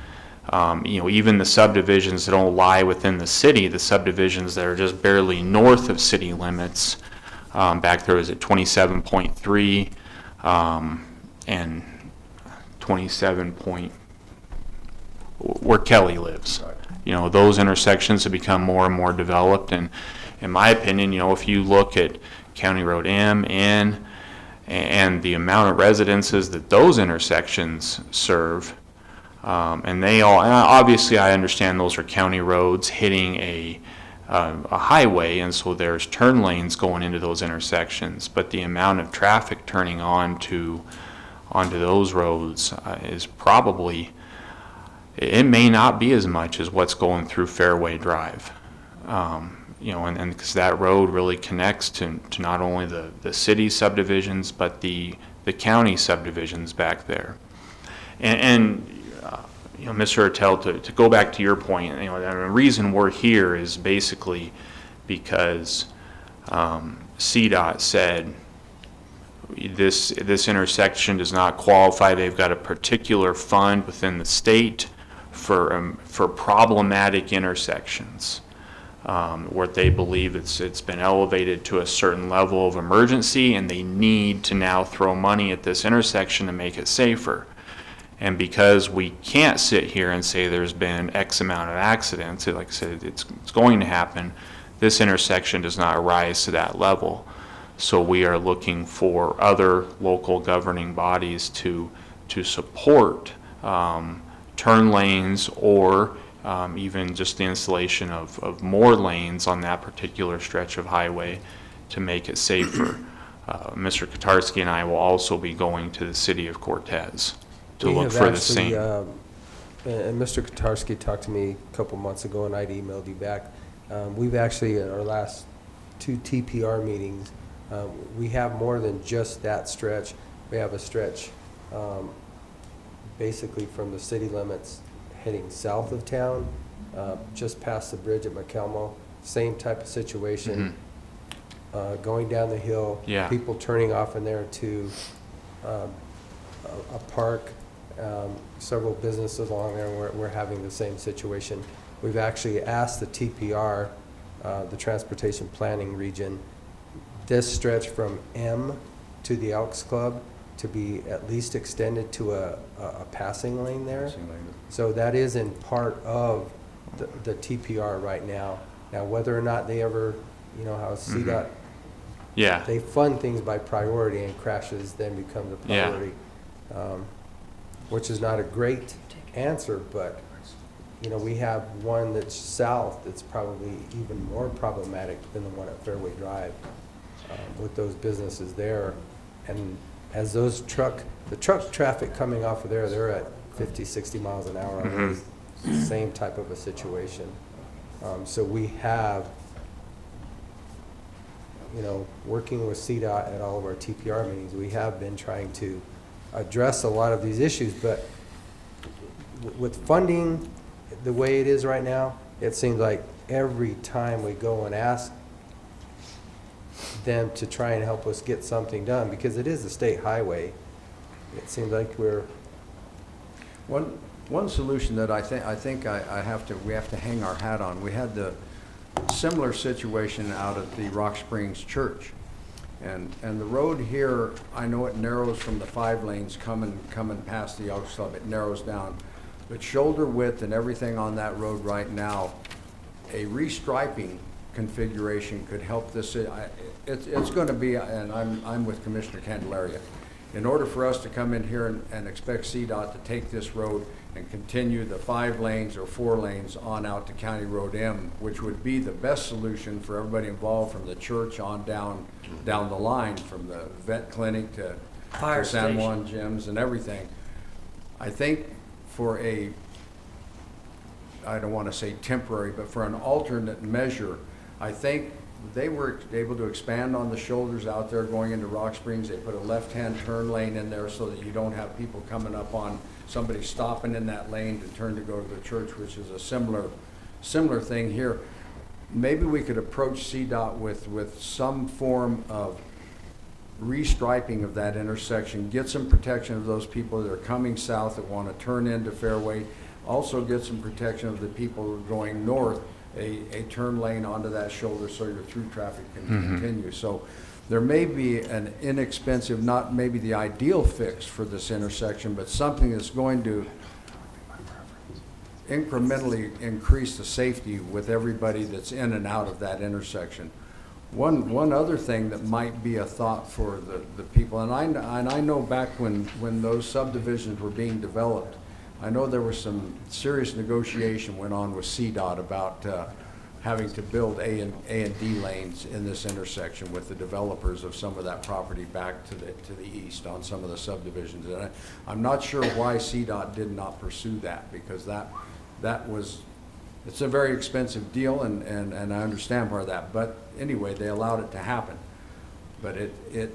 Even the subdivisions that don't lie within the city, the subdivisions that are just barely north of city limits, back there is at 27.3 and 27 point, where Kelly lives. Those intersections have become more and more developed, and in my opinion, if you look at County Road M, N, and the amount of residences that those intersections serve, and they all, and obviously I understand those are county roads hitting a a highway, and so there's turn lanes going into those intersections, but the amount of traffic turning onto those roads is probably, it may not be as much as what's going through Fairway Drive. You know, and because that road really connects to not only the city subdivisions, but the county subdivisions back there. And you know, Mr. Ortel, to go back to your point, you know, the reason we're here is basically because CDOT said this intersection does not qualify. They've got a particular fund within the state for problematic intersections, where they believe it's been elevated to a certain level of emergency, and they need to now throw money at this intersection to make it safer. And because we can't sit here and say there's been X amount of accidents, like I said, it's going to happen, this intersection does not rise to that level. So we are looking for other local governing bodies to support turn lanes, or even just the installation of more lanes on that particular stretch of highway to make it safer. Mr. Kotarski and I will also be going to the city of Cortez to look for the same. And Mr. Kotarski talked to me a couple months ago, and I'd emailed you back. We've actually, in our last 2 TPR meetings, we have more than just that stretch. We have a stretch basically from the city limits heading south of town, just past the bridge at McElmo. Same type of situation. Going down the hill, people turning off in there to a park, several businesses along there, and we're having the same situation. We've actually asked the TPR, the Transportation Planning Region, this stretch from M to the Elks Club to be at least extended to a passing lane there. So that is in part of the TPR right now. Now, whether or not they ever, you know, how CDOT, they fund things by priority, and crashes then become the priority, which is not a great answer, but you know, we have one that's south that's probably even more problematic than the one at Fairway Drive, with those businesses there. And as the truck traffic coming off of there, they're at 50, 60 miles an hour on the same type of a situation. So we have, you know, working with CDOT at all of our TPR meetings, we have been trying to address a lot of these issues, but with funding the way it is right now, it seems like every time we go and ask them to try and help us get something done, because it is a state highway, it seems like we're... One solution that I think we have to hang our hat on. We had the similar situation out at the Rock Springs Church, and the road here, I know it narrows from the 5 lanes coming past the Elks Club. It narrows down, but shoulder width and everything on that road right now, a restriping configuration could help this. It's going to be, and I'm with Commissioner Candelaria. In order for us to come in here and expect CDOT to take this road and continue the 5 lanes or 4 lanes on out to County Road M, which would be the best solution for everybody involved, from the church on down the line, from the vet clinic to San Juan gyms and everything. I think for I don't want to say temporary, but for an alternate measure, I think they were able to expand on the shoulders out there going into Rock Springs. They put a left-hand turn lane in there so that you don't have people coming up on somebody stopping in that lane to turn to go to the church, which is a similar thing here. Maybe we could approach CDOT with some form of restriping of that intersection, get some protection of those people that are coming south that want to turn into Fairway, also get some protection of the people who are going north, a turn lane onto that shoulder so your through traffic can continue. So there may be an inexpensive, not maybe the ideal fix for this intersection, but something that's going to incrementally increase the safety with everybody that's in and out of that intersection. One other thing that might be a thought for the people, and I know back when those subdivisions were being developed, I know there was some serious negotiation went on with CDOT about having to build A and D lanes in this intersection with the developers of some of that property back to the east on some of the subdivisions. And I'm not sure why CDOT did not pursue that, because it's a very expensive deal, and I understand part of that. But anyway, they allowed it to happen. But it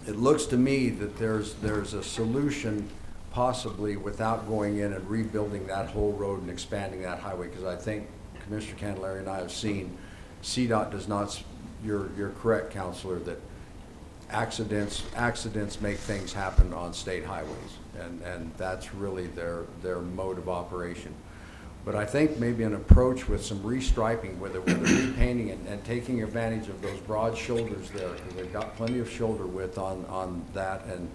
looks to me that there's a solution possibly without going in and rebuilding that whole road and expanding that highway, because I think Commissioner Candelaria and I have seen CDOT does not, you're correct, Counselor, that accidents make things happen on state highways, and that's really their mode of operation. But I think maybe an approach with some restriping, with a repainting and taking advantage of those broad shoulders there, because they've got plenty of shoulder width on that, and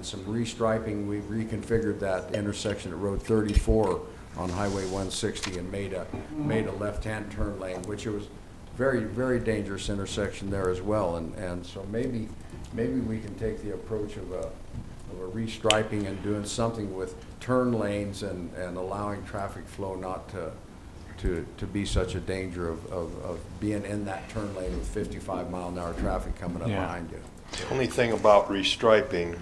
some restriping. We reconfigured that intersection at Road 34 on Highway 160 and made a left-hand turn lane, which it was very, very dangerous intersection there as well. And so maybe we can take the approach of a restriping and doing something with turn lanes and allowing traffic flow not to be such a danger of being in that turn lane with 55-mile-an-hour traffic coming up behind you. The only thing about restriping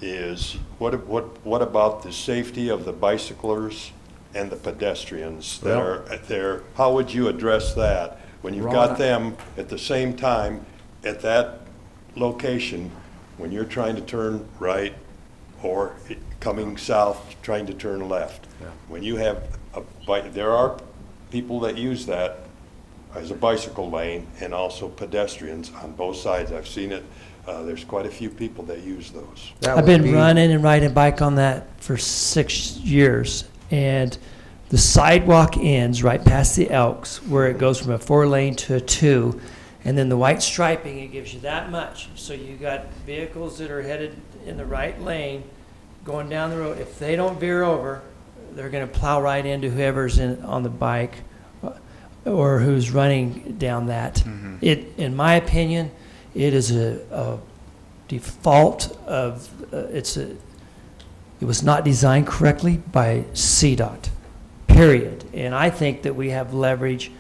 is what about the safety of the bicyclers and the pedestrians that are there? How would you address that when you've got them at the same time at that location when you're trying to turn right or coming south trying to turn left? Yeah. When you have there are people that use that as a bicycle lane and also pedestrians on both sides. I've seen it. There's quite a few people that use those. I've been running and riding a bike on that for 6 years, and the sidewalk ends right past the Elks, where it goes from a 4-lane to a 2, and then the white striping, it gives you that much. So you got vehicles that are headed in the right lane going down the road. If they don't veer over, they're going to plow right into whoever's on the bike or who's running down that. Mm-hmm. In my opinion, it is a default of it was not designed correctly by CDOT, period. And I think that we have leverage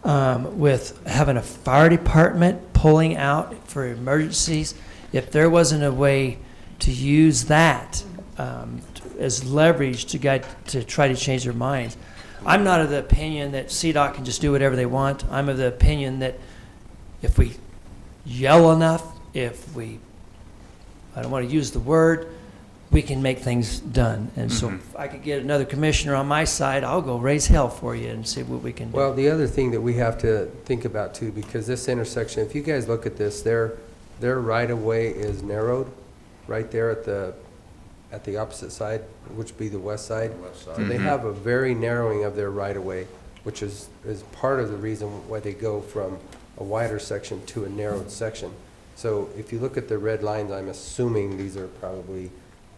with having a fire department pulling out for emergencies. If there wasn't a way to use that as leverage to try to change their minds, I'm not of the opinion that CDOT can just do whatever they want. I'm of the opinion that if we yell enough, I don't want to use the word, we can make things done. And so if I could get another commissioner on my side, I'll go raise hell for you and see what we can do. Well, the other thing that we have to think about too, because this intersection, if you guys look at this, their right-of-way is narrowed right there at the opposite side, which would be the west side. So they have a very narrowing of their right-of-way, which is part of the reason why they go from a wider section to a narrowed section. So if you look at the red lines, I'm assuming these are probably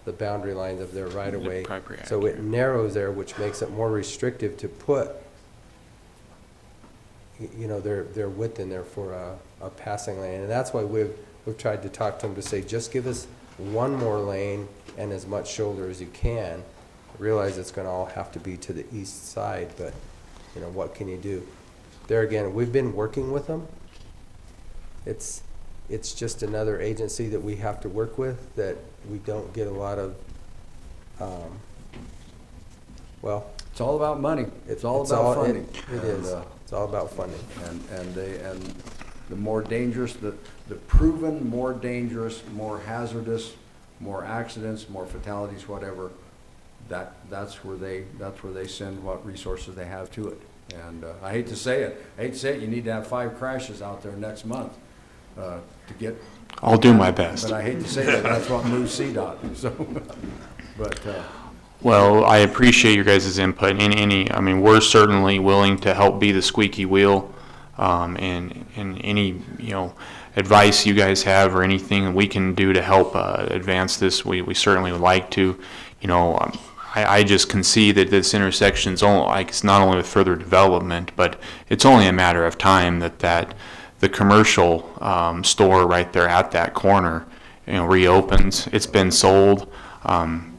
the boundary lines of their right-of-way. So it narrows there, which makes it more restrictive to put, their width in there for a passing lane. And that's why we've tried to talk to them to say, just give us one more lane and as much shoulder as you can. I realize it's going to all have to be to the east side, but what can you do? There again, we've been working with them. It's just another agency that we have to work with that we don't get a lot of, it's all about money. It's all about funding. It is. It's all about funding. And the more dangerous, the proven more dangerous, more hazardous, more accidents, more fatalities, whatever, that's where they send what resources they have to it. And I hate to say it, you need to have 5 crashes out there next month to get. I'll do my best. But I hate to say that, that's what moves CDOT. So, but. Well, I appreciate your guys' input. We're certainly willing to help be the squeaky wheel, and any advice you guys have or anything we can do to help advance this, we certainly would like to. I just concede that this intersection's it's not only with further development, but it's only a matter of time that the commercial store right there at that corner, reopens. It's been sold.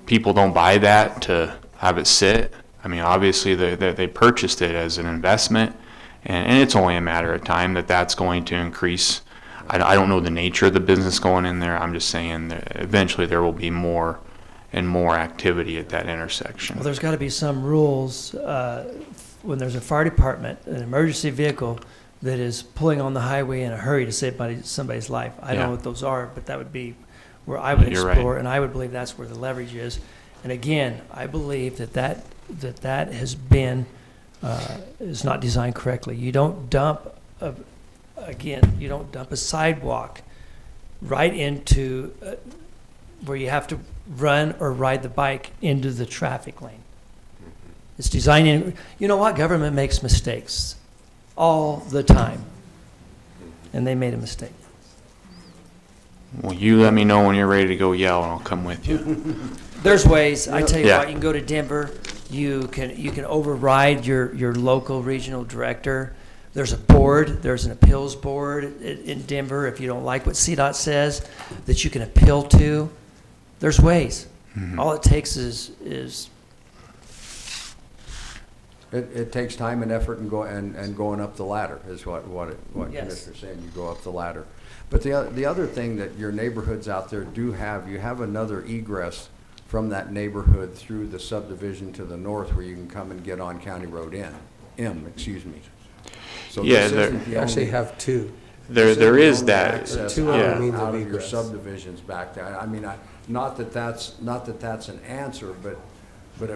People don't buy that to have it sit. Obviously they purchased it as an investment, And it's only a matter of time that that's going to increase. I don't know the nature of the business going in there. I'm just saying that eventually there will be more and more activity at that intersection. Well, there's got to be some rules when there's a fire department, an emergency vehicle that is pulling on the highway in a hurry to save somebody's life. I don't know what those are, but that would be where I would You're explore, right. and I would believe that's where the leverage is. And again, I believe that has been is not designed correctly. You don't dump you don't dump a sidewalk right into where you have to run or ride the bike into the traffic lane. It's designed in, you know what, government makes mistakes all the time. And they made a mistake. Well, you let me know when you're ready to go yell, and I'll come with you. There's ways. I tell you Yeah. what, you can go to Denver. You can override your local regional director. There's a board. There's an appeals board in Denver. If you don't like what CDOT says, that you can appeal to. There's ways. Mm-hmm. All it takes is It takes time and effort and going up the ladder is what Yes. Commissioner's saying, you go up the ladder. But the other thing that your neighborhoods out there do have, you have another egress from that neighborhood through the subdivision to the north where you can come and get on County Road M. So Yeah, this there- isn't the You actually only- have two. There this is isn't the that. only access Two out- other means of out of your egress. subdivisions back there. I mean, not that that's an answer, but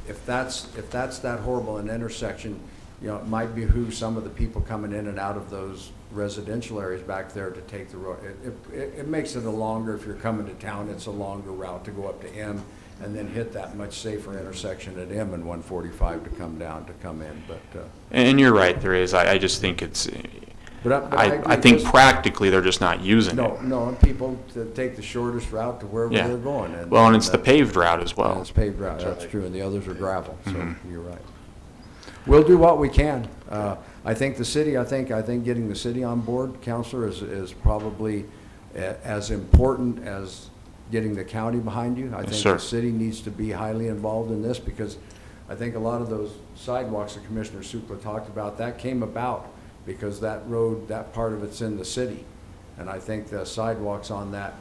if that's that horrible an intersection, you know, it might behoove some of the people coming in and out of those residential areas back there to take the road. It makes it a longer, if you're coming to town, it's a longer route to go up to M and then hit that much safer intersection at M and 145 to come in. But And you're right, there is. I just think it's, but I agree, I think just- practically they're just not using it. No, and people to take the shortest route to wherever Yeah. they're going. Well, and it's the paved route as well. And it's paved route, that's true, and the others are gravel, so Mhm. you're right. We'll do what we can. I think the city, I think getting the city on board, Counselor, is probably as important as getting the county behind you. I Yes, think sir. the city needs to be highly involved in this because I think a lot of those sidewalks that Commissioner Supla talked about, that came about because that road, that part of it's in the city. And I think the sidewalks on that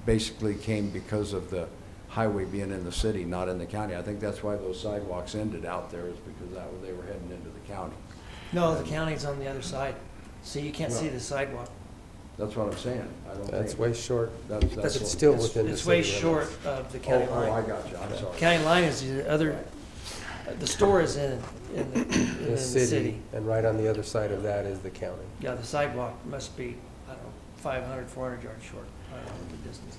basically came because of the highway being in the city, not in the county. I think that's why those sidewalks ended out there, is because they were heading into the county. no, the county's on the other side. So you can't see Well- the sidewalk. That's what I'm saying. I don't That's think. way short. That's It's what- still within the It's city way limits. short of the county Oh, line. I got you, I'm sorry. County line is the other, the store is in The the city, city. and right on the other side of that is the county. Yeah, the sidewalk must be, I don't know, 500, 400 yards short. I don't know what the distance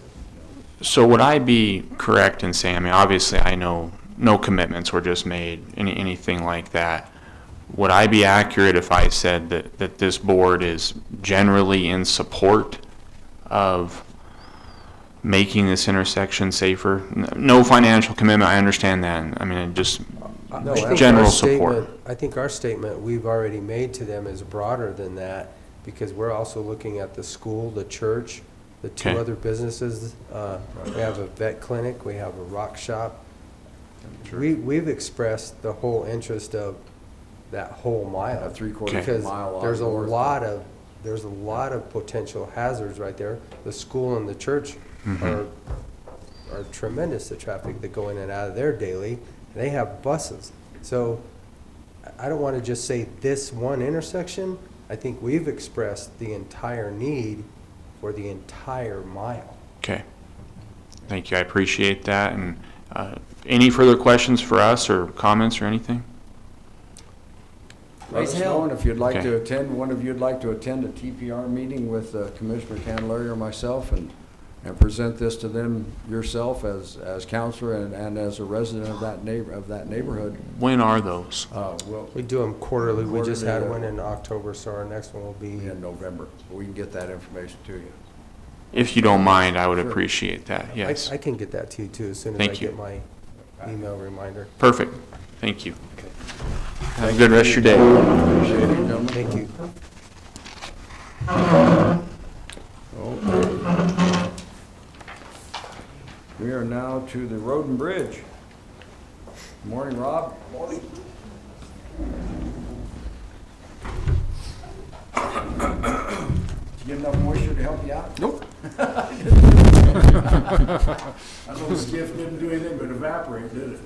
is. So would I be correct in saying, I mean, obviously I know no commitments were just made, anything like that. Would I be accurate if I said that this board is generally in support of making this intersection safer? No financial commitment, I understand that. I mean, just No, I think general our support. statement- I think our statement we've already made to them is broader than that, because we're also looking at the school, the church, the two Okay. other businesses. We have a vet clinic, we have a rock shop. We've expressed the whole interest of that whole mile. A three-quarter Because mile on there's a north. lot of potential hazards right there. The school and the church are tremendous, the traffic that go in and out of there daily. They have buses. So I don't want to just say this one intersection. I think we've expressed the entire need for the entire mile. Okay. Thank you, I appreciate that. And any further questions for us or comments or anything? Let us Raise know, hell. and if you'd like Okay. to attend, one of you'd like to attend a TPR meeting with Commissioner Candelaria or myself and present this to them yourself as counselor and as a resident of that neighborhood. When are those? We do them quarterly. We just had Quarterly, one in October, so our next one will be in November. We can get that information to you. If you don't mind, I would Sure. appreciate that, yes. I can get that to you too, as soon as I Thank you. get my email reminder. Perfect, thank you. Have a good rest of your day. Appreciate it, gentlemen. Thank you. Okay. We are now to the Road and Bridge. Good morning, Rob. Morning. Did you get enough moisture to help you out? Nope. That little skiff didn't do anything but evaporate, did it?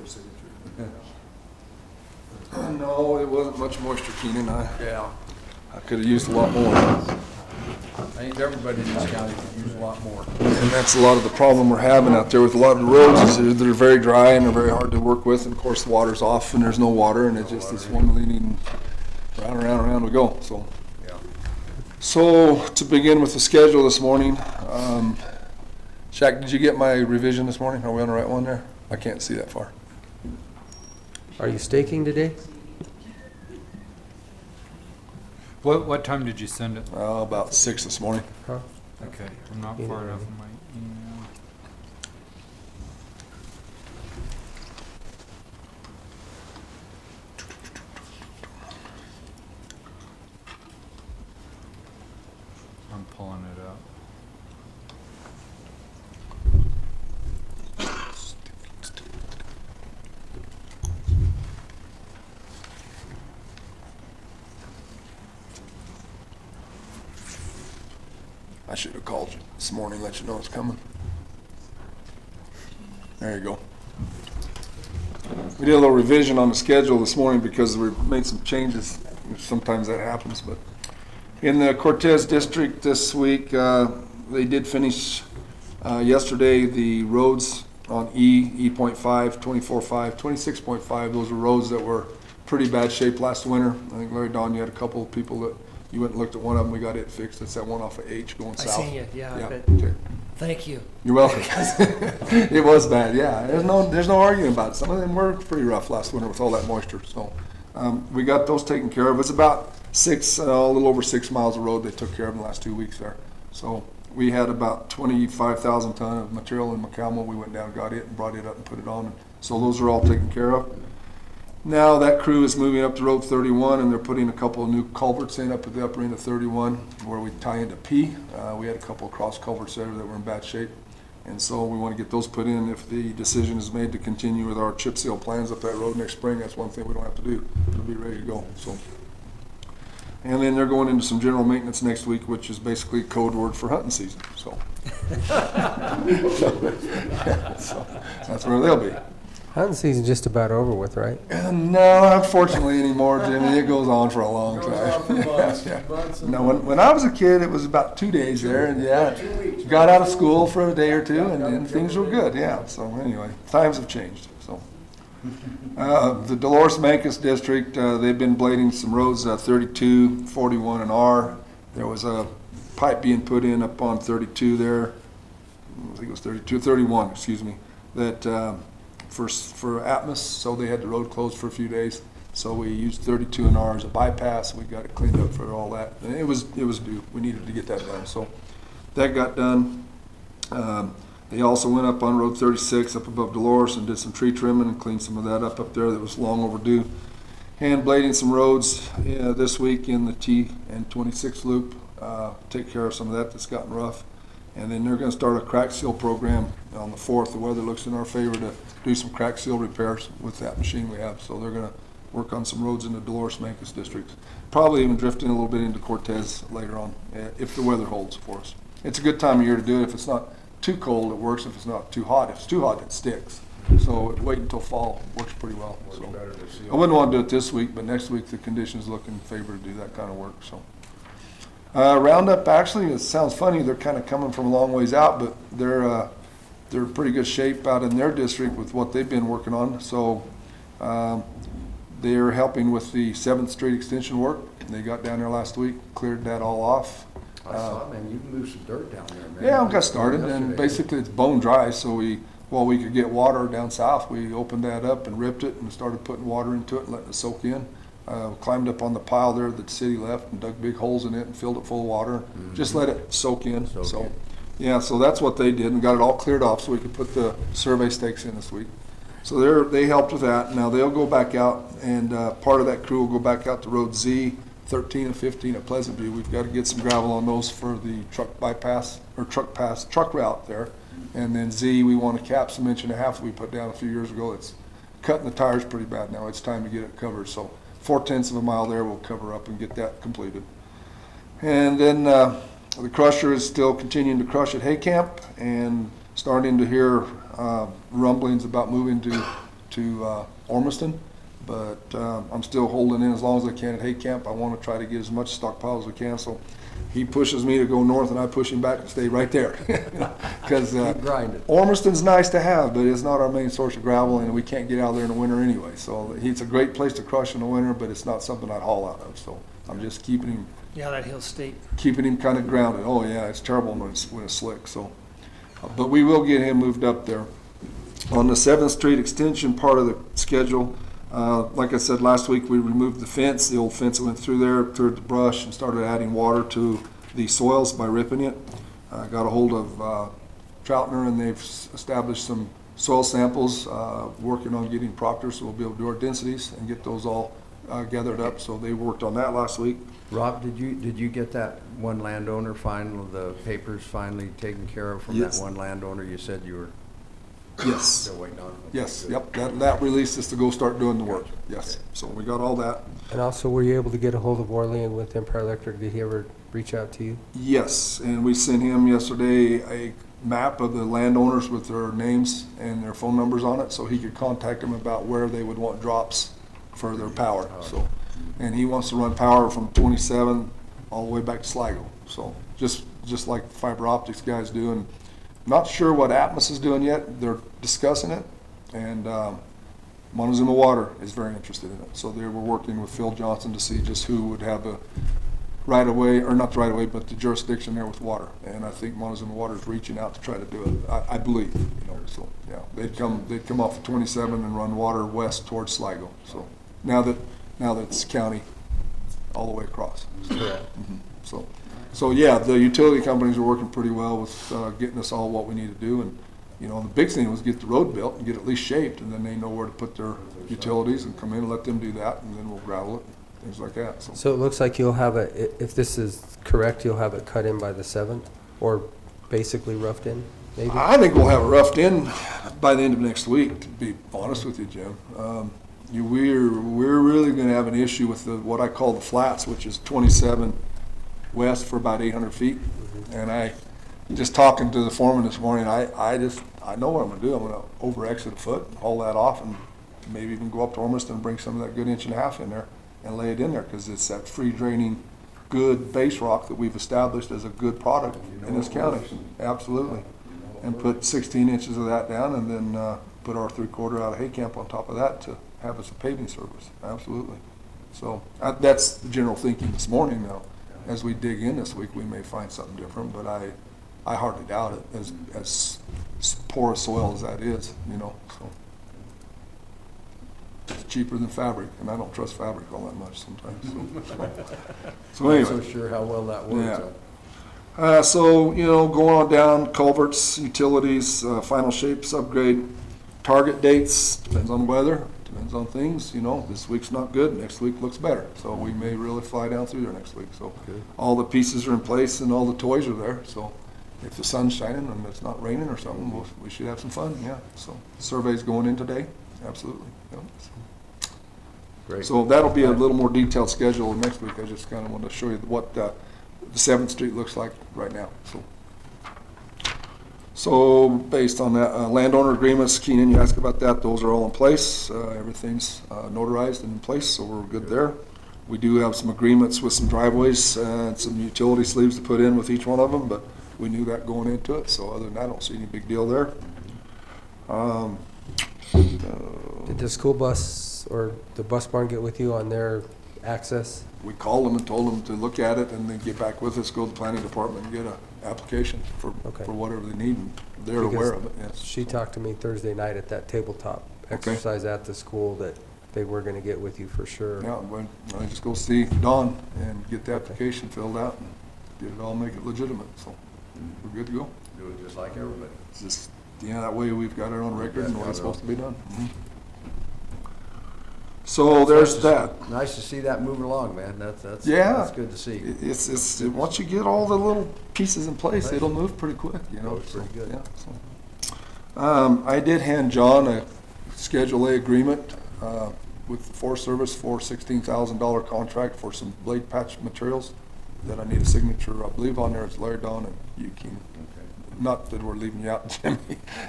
No, it wasn't much moisture, Keenan. Yeah. I could have used a lot more. I think everybody in this county could use a lot more. And that's a lot of the problem we're having out there with a lot of the roads is they're very dry and they're very hard to work with. And of course the water's off and there's no water and it's just this one leaning round and round and round we go. So, Yeah. so to begin with the schedule this morning, Shaq, did you get my revision this morning? Are we on the right one there? I can't see that far. Are you staking today? What time did you send it? About 6 this morning. Huh? Okay, I'm not far enough in my email. I'm pulling it up. I should have called you this morning, let you know it's coming. There you go. We did a little revision on the schedule this morning because we made some changes. Sometimes that happens, but in the Cortez district this week, they did finish yesterday the roads on E.5, 24.5, 26.5. Those are roads that were pretty bad shape last winter. I think Larry Don, you had a couple of people that you went and looked at one of them. We got it fixed. It's that one off of H going south. I seen you, yeah. Yeah. But Okay. thank you. You're welcome. It was bad, yeah. There's no arguing about it. Some of them were pretty rough last winter with all that moisture. So we got those taken care of. It's about a little over 6 miles of road they took care of in the last 2 weeks there. So we had about 25,000 ton of material in McCalmo. We went down, got it, and brought it up and put it on. So those are all taken care of. Now that crew is moving up to Road 31, and they're putting a couple of new culverts in up at the upper end of 31 where we tie into P. We had a couple of cross culverts there that were in bad shape, and so we want to get those put in. If the decision is made to continue with our chip seal plans up that road next spring, that's one thing we don't have to do. It'll be ready to go. So, and then they're going into some general maintenance next week, which is basically code word for hunting season. So, so that's where they'll be. Hunting season's just about over with, right? No, unfortunately anymore, Jimmy. It goes on for a long time. No, when I was a kid, it was about 2 days there, and got out of school for a day or two, and then things were good. Yeah. So anyway, times have changed. So the Dolores Mancos district, they've been blading some roads, 32, 41, and R. There was a pipe being put in up on 32 there. I think it was 32, 31. Excuse me. That. For Atmos, so they had the road closed for a few days. So we used 32 and R as a bypass. We got it cleaned up for all that. And it was due. We needed to get that done. So that got done. They also went up on Road 36 up above Dolores and did some tree trimming and cleaned some of that up there that was long overdue. Hand blading some roads this week in the T and 26 loop. Take care of some of that that's gotten rough. And then they're going to start a crack seal program on the 4th. The weather looks in our favor to do some crack seal repairs with that machine we have. So they're going to work on some roads in the Dolores Mancos districts. Probably even drifting a little bit into Cortez later on if the weather holds for us. It's a good time of year to do it. If it's not too cold, it works. If it's not too hot, if it's too hot, it sticks. So wait until fall works pretty well. So I wouldn't want to do it this week, but next week the conditions look in favor to do that kind of work. So. Roundup, actually, it sounds funny, they're kind of coming from a long ways out, but they're in pretty good shape out in their district with what they've been working on. So they're helping with the 7th Street extension work. They got down there last week, cleared that all off. I saw, man, you moved some dirt down there, man. Yeah, we got started, and basically it's bone dry, so while we could get water down south, we opened that up and ripped it and started putting water into it and letting it soak in. Climbed up on the pile there that the city left and dug big holes in it and filled it full of water. Just let it soak in. Yeah, so that's what they did and got it all cleared off so we could put the survey stakes in this week. So they helped with that. Now they'll go back out and part of that crew will go back out to Road Z, 13 and 15 at Pleasant View. We've got to get some gravel on those for the truck bypass or truck route there. And then Z, we want to cap some 1.5 inches that we put down a few years ago. It's cutting the tires pretty bad now. It's time to get it covered. So 4/10 of a mile there we'll cover up and get that completed. And then the crusher is still continuing to crush at Hay Camp and starting to hear rumblings about moving to Ormiston. But I'm still holding in as long as I can at Hay Camp. I want to try to get as much stockpile as we can. So he pushes me to go north and I push him back to stay right there. Because Ormiston's nice to have, but it's not our main source of gravel and we can't get out there in the winter anyway. So it's a great place to crush in the winter, but it's not something I'd haul out of. So I'm just keeping him. Yeah, that hill steep. Keeping him kind of grounded. Oh yeah, it's terrible when it's slick. So, but we will get him moved up there. On the 7th Street extension part of the schedule, like I said last week, we removed the fence, the old fence that went through there, cleared the brush, and started adding water to the soils by ripping it. Got a hold of Troutner, and they've established some soil samples, working on getting Proctor, so we'll be able to do our densities and get those all gathered up. So they worked on that last week. Rob, did you get that one landowner the papers finally taken care of from Yes. that one landowner you said you were Yes. still waiting on? Yes, yep, that released us to go start doing the work, yes. So we got all that. And also, were you able to get a hold of Orlean with Empire Electric? Did he ever reach out to you? Yes, and we sent him yesterday a map of the landowners with their names and their phone numbers on it, so he could contact them about where they would want drops for their power, so. And he wants to run power from 27 all the way back to Sligo, so just like the fiber optics guys do. And not sure what Atmos is doing yet. They're discussing it, and Montezuma Water is very interested in it. So they were working with Phil Johnson to see just who would have the right of way, or not the right of way, but the jurisdiction there with water. And I think Montezuma Water is reaching out to try to do it. I believe, So yeah, they'd come off of 27 and run water west towards Sligo. So now that it's county all the way across. So yeah, the utility companies are working pretty well with getting us all what we need to do. And the big thing was get the road built and get it at least shaped, and then they know where to put their utilities and come in and let them do that, and then we'll gravel it, things like that. So it looks like you'll have if this is correct, you'll have it cut in by the 7th, or basically roughed in, maybe? I think we'll have it roughed in by the end of next week, to be honest with you, Jim. We're really going to have an issue with what I call the flats, which is 27 west for about 800 feet. And I, just talking to the foreman this morning, I know what I'm going to do. I'm going to over exit a foot, haul that off, and maybe even go up to Ormiston and bring some of that good 1.5 inch in there and lay it in there, because it's that free draining, good base rock that we've established as a good product in this county. Absolutely. And put 16 inches of that down, and then put our 3/4 out of Hay Camp on top of that to have us a paving service. Absolutely. So that's the general thinking this morning. Now, as we dig in this week, we may find something different, but I hardly doubt it, as porous soil as that is, so. It's cheaper than fabric, and I don't trust fabric all that much sometimes. So anyway. I'm not so sure how well that works. Yeah. So, going on down, culverts, utilities, final shapes, upgrade, target dates, depends on weather, depends on things. This week's not good, next week looks better. So we may really fly down through there next week. So all the pieces are in place and all the toys are there. So if the sun's shining and it's not raining or something, we should have some fun, yeah. So survey's going in today, absolutely. Yeah. Great. So that'll be a little more detailed schedule next week. I just kind of wanted to show you what the 7th Street looks like right now. So based on that, landowner agreements, Keenan, you asked about that. Those are all in place. Everything's notarized and in place, so we're good there. We do have some agreements with some driveways and some utility sleeves to put in with each one of them, but we knew that going into it. So other than that, I don't see any big deal there. Did the school bus or the bus barn get with you on their access? We called them and told them to look at it and then get back with us, go to the planning department and get an application for whatever they need. And they're aware of it, yes. She talked to me Thursday night at that tabletop exercise at the school that they were going to get with you for sure. Yeah, I just go see Dawn and get the application filled out and get it all, make it legitimate. So we're good to go. Do it just like everybody. It's just, that way we've got it on record and what's supposed to be done. So there's that. Nice to see that moving along, man. That's good to see. It's once you get all the little pieces in place, it'll move pretty quick. It's pretty good. Yeah. I did hand John a Schedule A agreement with the Forest Service for $16,000 contract for some blade patch materials that I need a signature, I believe on there it's Larry, Don, and you, Keenan. Not that we're leaving you out, Jimmy,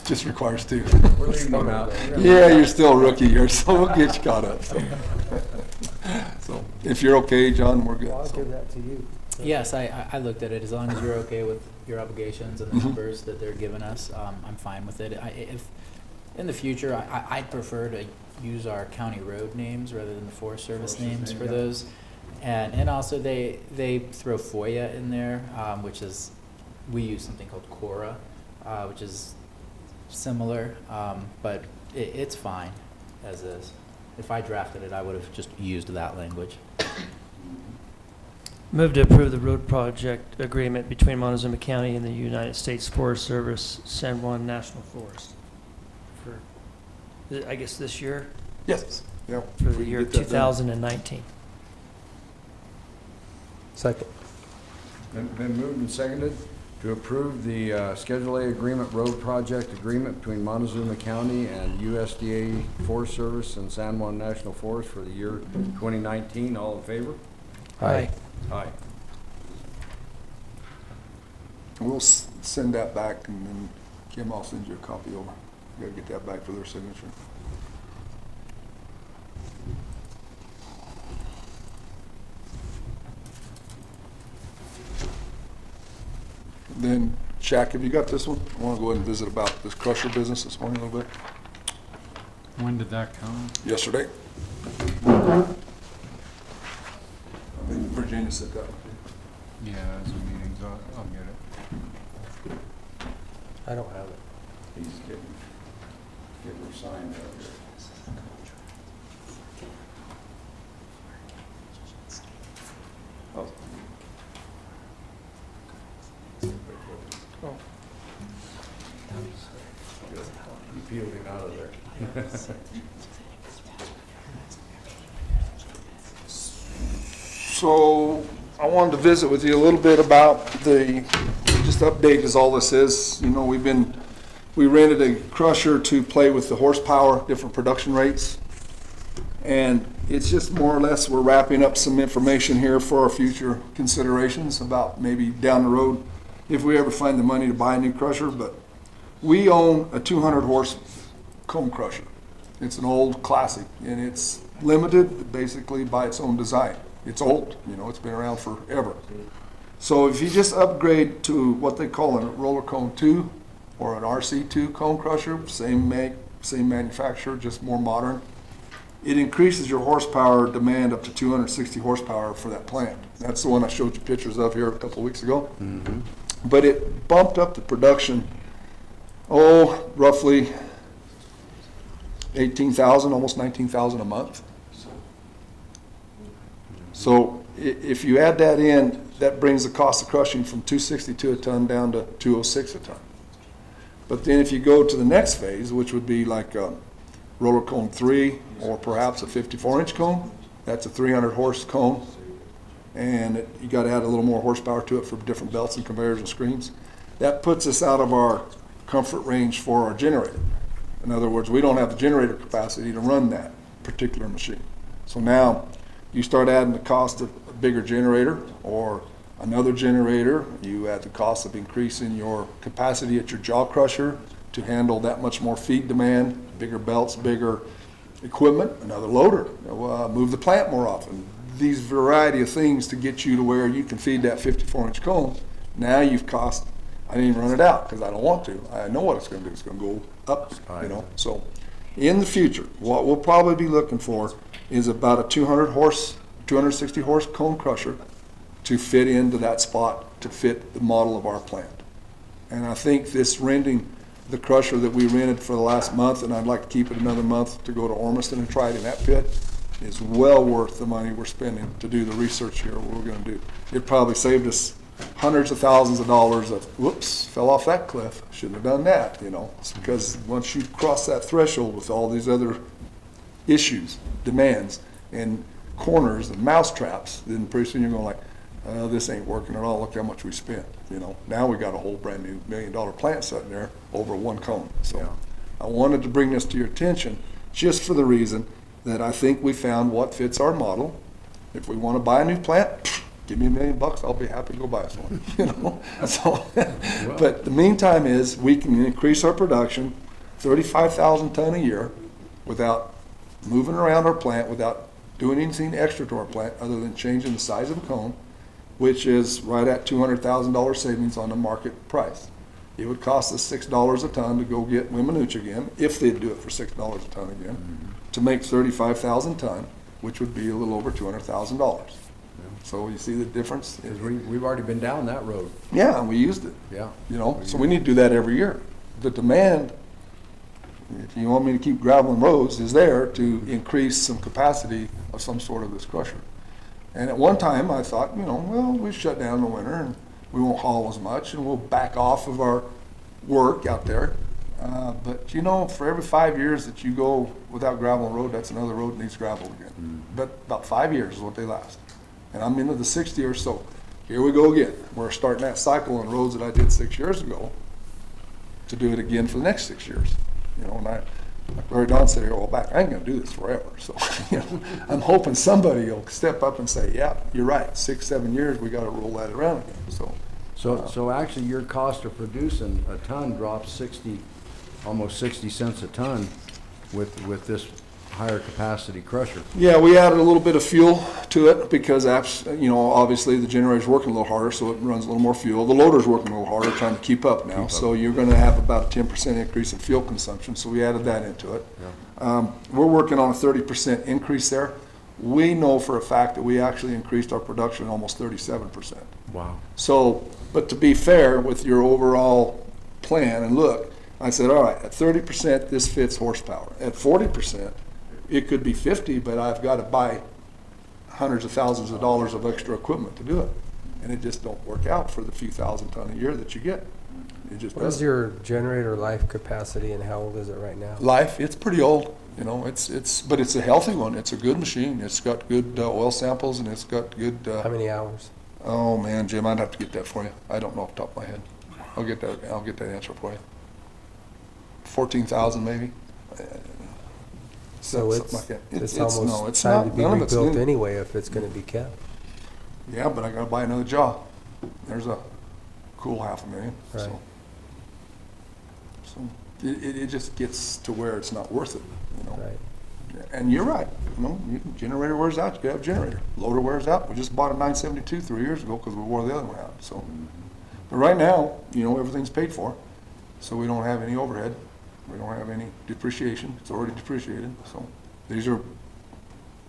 just requires two. We're leaving them out. Yeah, you're still a rookie here, so we'll get you caught up. So if you're okay, John, we're good. Well, I'll So. give that to you. Yes, I looked at it. As long as you're okay with your obligations and the numbers that they're giving us, I'm fine with it. If in the future, I'd prefer to use our county road names rather than the Forest Service names for those. And also they throw FOIA in there, which is, we use something called Cora, which is similar, but it's fine as is. If I drafted it, I would have just used that language. Move to approve the road project agreement between Montezuma County and the United States Forest Service, San Juan National Forest. For, I guess this year? Yes. Yeah. For the year 2019. Second. Been moved and seconded to approve the Schedule A agreement, road project agreement between Montezuma County and USDA Forest Service and San Juan National Forest for the year 2019. All in favor? Aye. Aye. We'll send that back, and then Kim, I'll send you a copy over. You gotta get that back for their signature. Then, Shaq, have you got this one? I wanna go ahead and visit about this crusher business this morning a little bit. When did that come? Yesterday. I think Virginia said that. Yeah, as a meeting, so I'll get it. I don't have it. He's getting her signed out here. Oh. Oh. You peeled him out of there. So I wanted to visit with you a little bit about just update is all this is. You know, we rented a crusher to play with the horsepower, different production rates. And it's just more or less, we're wrapping up some information here for our future considerations about maybe down the road if we ever find the money to buy a new crusher. But we own a 200 horse cone crusher. It's an old classic, and it's limited basically by its own design. It's old, you know, it's been around forever. So if you just upgrade to what they call a roller cone 2 or an RC2 cone crusher, same make, same manufacturer, just more modern, it increases your horsepower demand up to 260 horsepower for that plant. That's the one I showed you pictures of here a couple of weeks ago. Mm-hmm. But it bumped up the production, roughly 18,000, almost 19,000 a month. So if you add that in, that brings the cost of crushing from 262 a ton down to 206 a ton. But then if you go to the next phase, which would be like a roller cone 3 or perhaps a 54-inch cone, that's a 300 horse cone, and you got to add a little more horsepower to it for different belts and conveyors and screens. That puts us out of our comfort range for our generator. In other words, we don't have the generator capacity to run that particular machine. So now you start adding the cost of a bigger generator or another generator. You add the cost of increasing your capacity at your jaw crusher to handle that much more feed demand, bigger belts, bigger equipment, another loader, move the plant more often. These variety of things to get you to where you can feed that 54-inch cone. Now you've cost, I didn't even run it out because I don't want to. I know what it's going to do. It's going to go up, you know. So in the future, what we'll probably be looking for is about a 260 horse cone crusher to fit into that spot to fit the model of our plant. And I think this renting the crusher that we rented for the last month, and I'd like to keep it another month to go to Ormiston and try it in that pit, is well worth the money we're spending to do the research here, what we're going to do. It probably saved us hundreds of thousands of dollars of, whoops, fell off that cliff, shouldn't have done that, you know. It's because once you cross that threshold with all these other issues, demands, and corners and mouse traps, then pretty soon you're going like, this ain't working at all, look how much we spent, you know. Now we got a whole brand new $1 million plant sitting there over one cone. So I wanted to bring this to your attention just for the reason that I think we found what fits our model. If we want to buy a new plant, give me $1 million, I'll be happy to go buy us one, you know? So, but the meantime is, we can increase our production 35,000 ton a year without moving around our plant, without doing anything extra to our plant other than changing the size of the cone, which is right at $200,000 savings on the market price. It would cost us $6 a ton to go get Wiminuche again, if they'd do it for $6 a ton again, to make 35,000 ton, which would be a little over $200,000. So you see the difference? Because we've already been down that road. Yeah, and we used it. Yeah. You know, so we need to do that every year. The demand, if you want me to keep graveling roads, is there to increase some capacity of some sort of this crusher. And at one time, I thought, you know, well, we shut down in the winter and we won't haul as much and we'll back off of our work out there. But you know, for every 5 years that you go without gravel on the road, that's another road that needs gravel again. But about 5 years is what they last. And I'm into the 60 or so. Here we go again. We're starting that cycle on roads that I did 6 years ago to do it again for the next 6 years. You know, and like Larry Don said here a while back, I ain't gonna do this forever. So, you know, I'm hoping somebody will step up and say, yeah, you're right, 6, 7 years, we gotta roll that around again, So actually, your cost of producing a ton drops almost 60 cents a ton with this higher capacity crusher. Yeah, we added a little bit of fuel to it because, you know, obviously the generator's working a little harder, so it runs a little more fuel. The loader's working a little harder, trying to keep up now. So you're going to have about a 10% increase in fuel consumption, so we added that into it. Yeah. We're working on a 30% increase there. We know for a fact that we actually increased our production almost 37%. Wow. So, but to be fair with your overall plan and look, I said, all right, at 30%, this fits horsepower. At 40%, it could be 50, but I've got to buy hundreds of thousands of dollars of extra equipment to do it. And it just don't work out for the few thousand ton a year that you get. It just What is your generator life capacity and how old is it right now? Life, it's pretty old. You know, but it's a healthy one. It's a good machine. It's got good oil samples and it's got good. How many hours? Oh man, Jim, I'd have to get that for you. I don't know off the top of my head. I'll get that answer for you. 14,000 maybe. So it's like that. It's almost time to be rebuilt anyway if it's going to be kept. Yeah, but I got to buy another jaw. There's a cool $500,000. Right. So it just gets to where it's not worth it. You know. Right. And you're right. You know, generator wears out, you have a generator. Loader wears out. We just bought a 972 3 years ago because we wore the other one out. So, but right now, you know, everything's paid for, so we don't have any overhead. We don't have any depreciation. It's already depreciated. So these are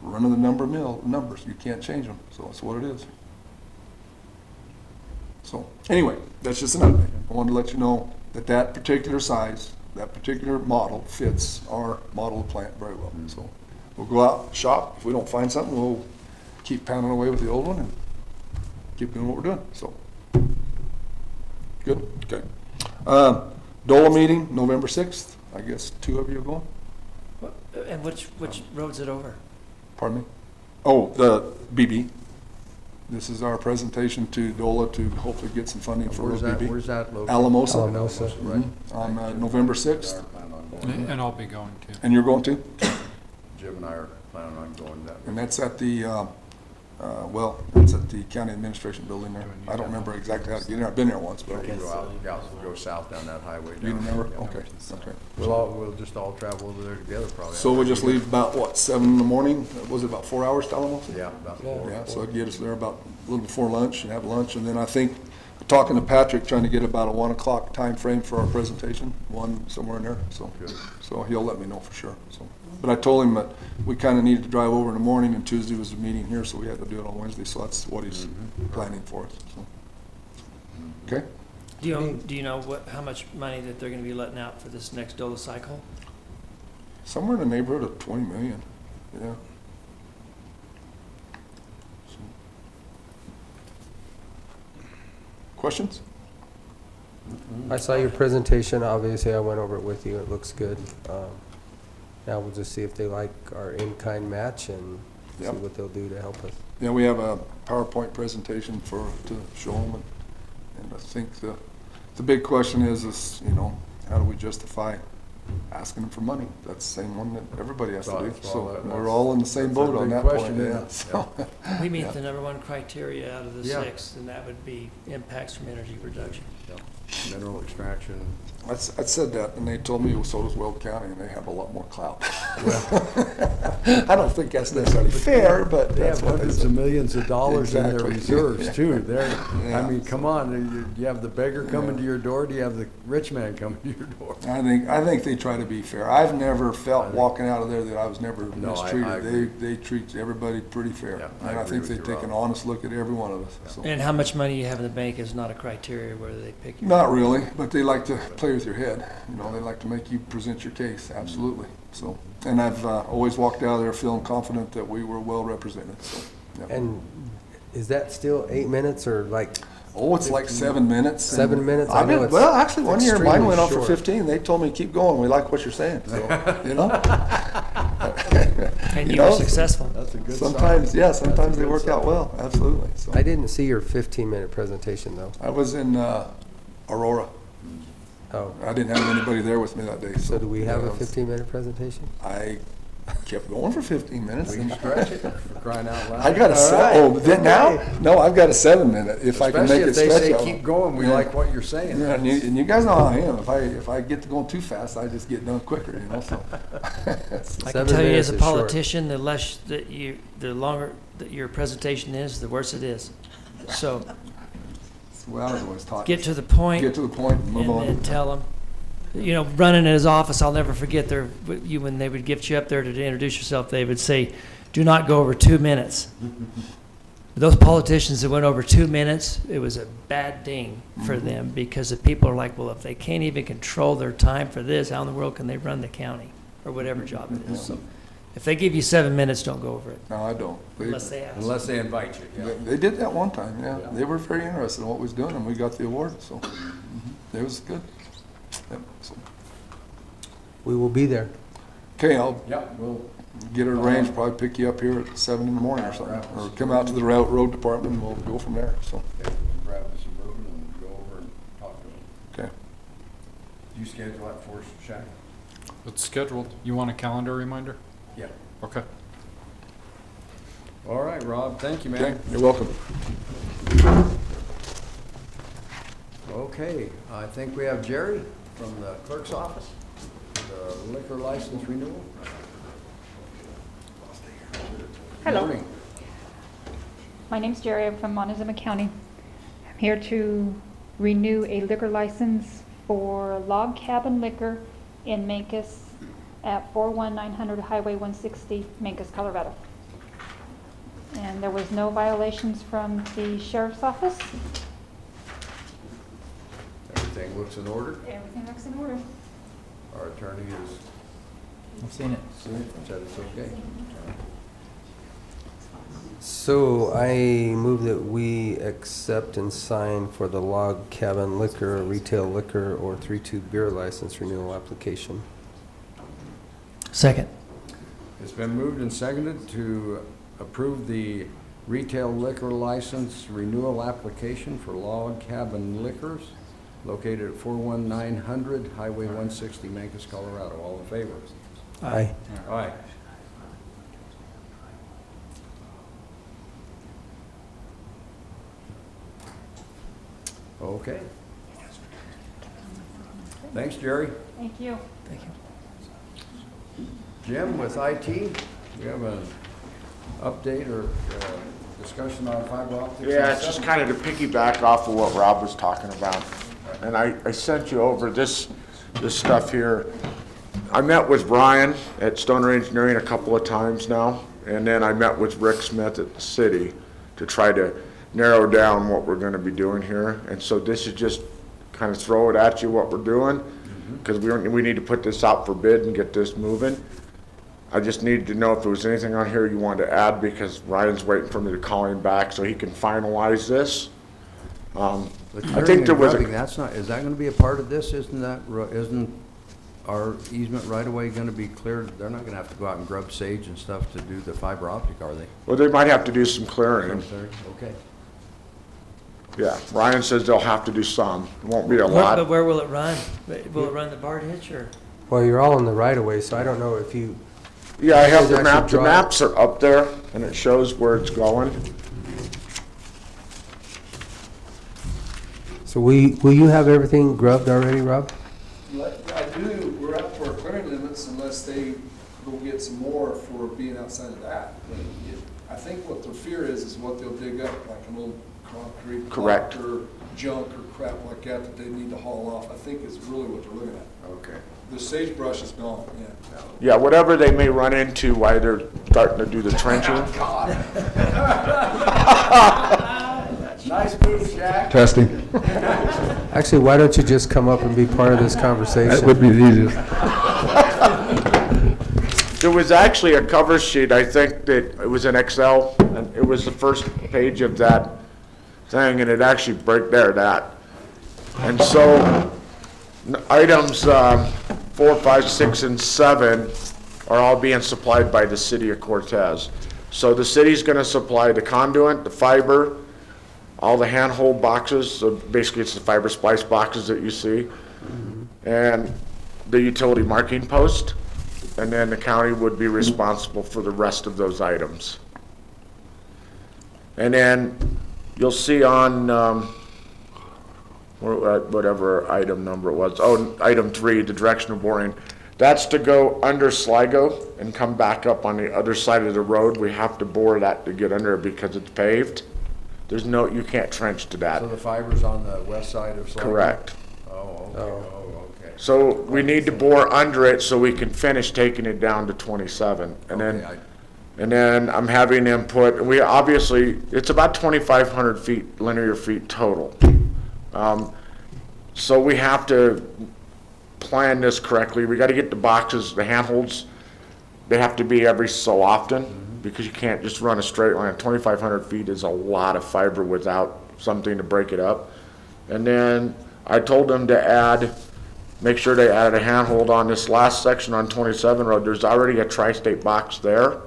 run-of-the-number numbers. You can't change them. So that's what it is. So anyway, that's just an update. I wanted to let you know that that particular size, that particular model fits our model of plant very well. So we'll go out, shop. If we don't find something, we'll keep pounding away with the old one and keep doing what we're doing. So good. Okay. DOLA meeting, November 6th. I guess 2 of you are going. And which road's it over? Pardon me? Oh, the BB. This is our presentation to DOLA to hopefully get some funding for BB. Where's that located? Alamosa. Alamosa. Right. On November 6th. And I'll be going too. And you're going to? Jim and I are planning on going that way. And that's at the, it's at the county administration building there. I don't remember exactly how to get there. I've been there once, but. Go south down that highway. You remember? Okay, okay. We'll just all travel over there together probably. So we'll just leave about, what, 7 in the morning? Was it about 4 hours to Alamosa? Yeah, about 4. Yeah, so it'd get us there about a little before lunch and have lunch. And then I think, talking to Patrick, trying to get about a 1 o'clock time frame for our presentation, somewhere in there. So, so he'll let me know for sure. So, but I told him that we kind of needed to drive over in the morning, and Tuesday was the meeting here, so we had to do it on Wednesday. So that's what he's planning for us. So. Okay. Do you know how much money that they're going to be letting out for this next DOLA cycle? Somewhere in the neighborhood of 20 million. Yeah. So. Questions? I saw your presentation. Obviously, I went over it with you. It looks good. Now we'll just see if they like our in-kind match and see what they'll do to help us. Yeah, we have a PowerPoint presentation to show them, and I think the big question is, you know, how do we justify asking them for money. That's the same one that everybody has to do. That's all So that- we're all in the same that's a boat on big that question, point, isn't yeah. it? So, We meet yeah. the number one criteria out of the Yeah. 6, and that would be impacts from energy production. Mineral extraction. I said that, and they told me so does Weld County, and they have a lot more clout. I don't think that's necessarily fair, but They that's have what they hundreds said. of millions of dollars in their Exactly. reserves too. They're, Yeah. I mean, come on, you have the beggar coming to your door, do you have the rich man coming to your door? I think they try to be fair. I've never felt walking out of there that I was never No, I mistreated. agree. They treat everybody pretty fair. Yeah, I And I agree think with they you, take Rob. an honest look at every one of us, so. And how much money you have in the bank is not a criteria whether they pick you. Not really, but they like to play with your head. You know, they like to make you present your case, absolutely. So, and I've always walked out of there feeling confident that we were well represented, so. yeah. And is that still 8 minutes or like? Oh, it's like 7 minutes. 7 minutes? I I know did, it's well, actually, one year mine went on for extremely short. 15. They told me, keep going, we like what you're saying, so, you know? And you were successful. That's a good Sometimes, sign. yeah, sometimes That's a they good work out sign. well, absolutely. So. I didn't see your 15-minute presentation, though. I was in Aurora. Oh, I didn't have anybody there with me that day. so do we have a yeah, 15-minute presentation? I kept going for 15 minutes. We can stretch it for crying out loud. I got a now? No, I've got a 7-minute if I can make it Especially if they stretch. say keep going, we Yeah. like what you're saying. Yeah, and you guys know how I am. If I get to going too fast, I just get done quicker, you know, so. I 7 can tell you minutes as a is short. politician, the longer that your presentation is, the worse it is. So Well, I was always taught. get to the point. Get to the point and move on. And tell them, you know, running in his office, I'll never forget when they would gift you up there to introduce yourself, they would say, do not go over 2 minutes. Those politicians that went over 2 minutes, it was a bad ding for them because the people are like, well, if they can't even control their time for this, how in the world can they run the county or whatever job it is? So if they give you 7 minutes, don't go over it No, I don't. unless they ask. Unless they invite you, yeah. They did that one time, yeah. They were very interested in what we was doing, and we got the award, so it was good. Yep, so. We will be there. Okay, I'll Yep, we'll, get it arranged, probably pick you up here at 7 in the morning or something, or come out to the road department, and we'll go from there, so. grab the Suburban and go over and talk to them. Okay. Do you schedule that for us, Shaq? It's scheduled. You want a calendar reminder? Yeah. Okay. All right, Rob, thank you, Okay, man. you're welcome. Okay, I think we have Jerry from the clerk's office, the liquor license renewal. Hello. Morning. My name's Jerry. I'm from Montezuma County. I'm here to renew a liquor license for Log Cabin Liquor in Mancos at 41900 Highway 160, Mancos, Colorado. And there was no violations from the sheriff's office. Everything looks in order. Everything looks in order. Our attorney has I've seen it. seen it, said it's okay. So I move that we accept and sign for the Log Cabin Liquor, retail liquor, or 3-2 beer license renewal application. Second. It's been moved and seconded to approve the retail liquor license renewal application for Log Cabin Liquors located at 41900 Highway 160, Mancos, Colorado. All in favor? Aye. Aye. Okay. Thanks, Jerry. Thank you. Thank you. Jim, with IT, we have an update or discussion on fiber optics? Yeah, it's just kind of to piggyback off of what Rob was talking about. And I sent you over this stuff here. I met with Brian at Stoner Engineering a couple of times now, and then I met with Rick Smith at the city to try to narrow down what we're gonna be doing here. And so this is just kind of throw it at you what we're doing, because we need to put this out for bid and get this moving. I just needed to know if there was anything on here you wanted to add, because Ryan's waiting for me to call him back so he can finalize this. I think there was That's not, is that gonna be a part of this? Isn't our easement right away gonna be cleared? They're not gonna have to go out and grub sage and stuff to do the fiber optic, are they? Well, they might have to do some clearing. Okay. Yeah, Ryan says they'll have to do some. It won't be a lot. But where will it run? Will it run the bar ditch or? Well, you're all in the right of way, so I don't know if you. Yeah, I have the Actually map. The draw- maps are up there, and it shows where it's going. So will you have everything grubbed already, Rob? I do, we're up to our clearing limits unless they go get some more for being outside of that. But I think what their fear is what they'll dig up, like an old concrete Correct. block or junk or crap like that that they need to haul off, I think is really what they're looking at. Okay. The sagebrush is gone, yeah. Yeah, whatever they may run into while they're starting to do the trenching. Nice move, Jack. Testing. Actually, why don't you just come up and be part of this conversation? That would be the easiest. There was actually a cover sheet, I think that it was in Excel, and it was the first page of that thing, and it actually broke there, that. And so, items 4, 5, 6, and 7 are all being supplied by the city of Cortez. So the city's gonna supply the conduit, the fiber, all the handhold boxes, so basically it's the fiber splice boxes that you see, and the utility marking post, and then the county would be responsible for the rest of those items. And then you'll see on whatever item number it was, item 3, the directional boring, that's to go under Sligo and come back up on the other side of the road. We have to bore that to get under because it's paved. There's no, you can't trench to that. So the fiber's on the west side of Sligo? Correct. Oh, okay, okay. So we need to bore under it so we can finish taking it down to 27. And then I'm having them put, we obviously, it's about 2,500 feet, linear feet total. So we have to plan this correctly. We got to get the boxes, the handholds, they have to be every so often because you can't just run a straight line. 2,500 feet is a lot of fiber without something to break it up. And then I told them to make sure they added a handhold on this last section on 27 Road. There's already a tri-state box there,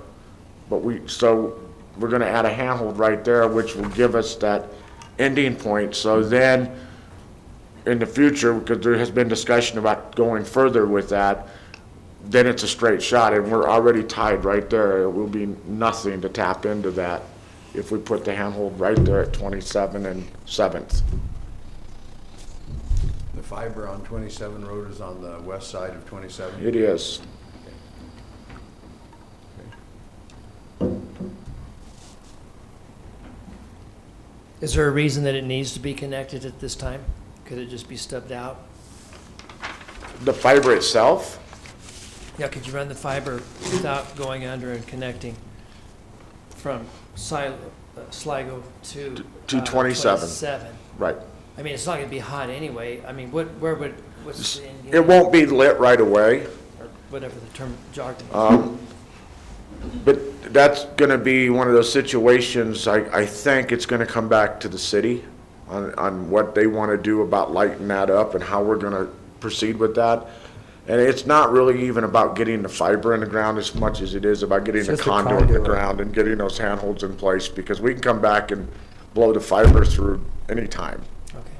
but so we're going to add a handhold right there, which will give us that ending point. So then in the future, because there has been discussion about going further with that, then it's a straight shot, and we're already tied right there. It will be nothing to tap into that if we put the handhold right there at 27 and 7th. The fiber on 27 Road is on the west side of 27? It is. Is there a reason that it needs to be connected at this time? Could it just be stubbed out? The fiber itself? Yeah, could you run the fiber without going under and connecting from Sligo to 27. 27? Right. I mean, it's not going to be hot anyway. I mean, what's the end game? It won't be lit right away. Or whatever the term jargon is. But that's going to be one of those situations, I think it's going to come back to the city on what they want to do about lighting that up and how we're going to proceed with that. And it's not really even about getting the fiber in the ground as much as it is about getting the conduit in the ground and getting those handholds in place, because we can come back and blow the fiber through anytime. Okay.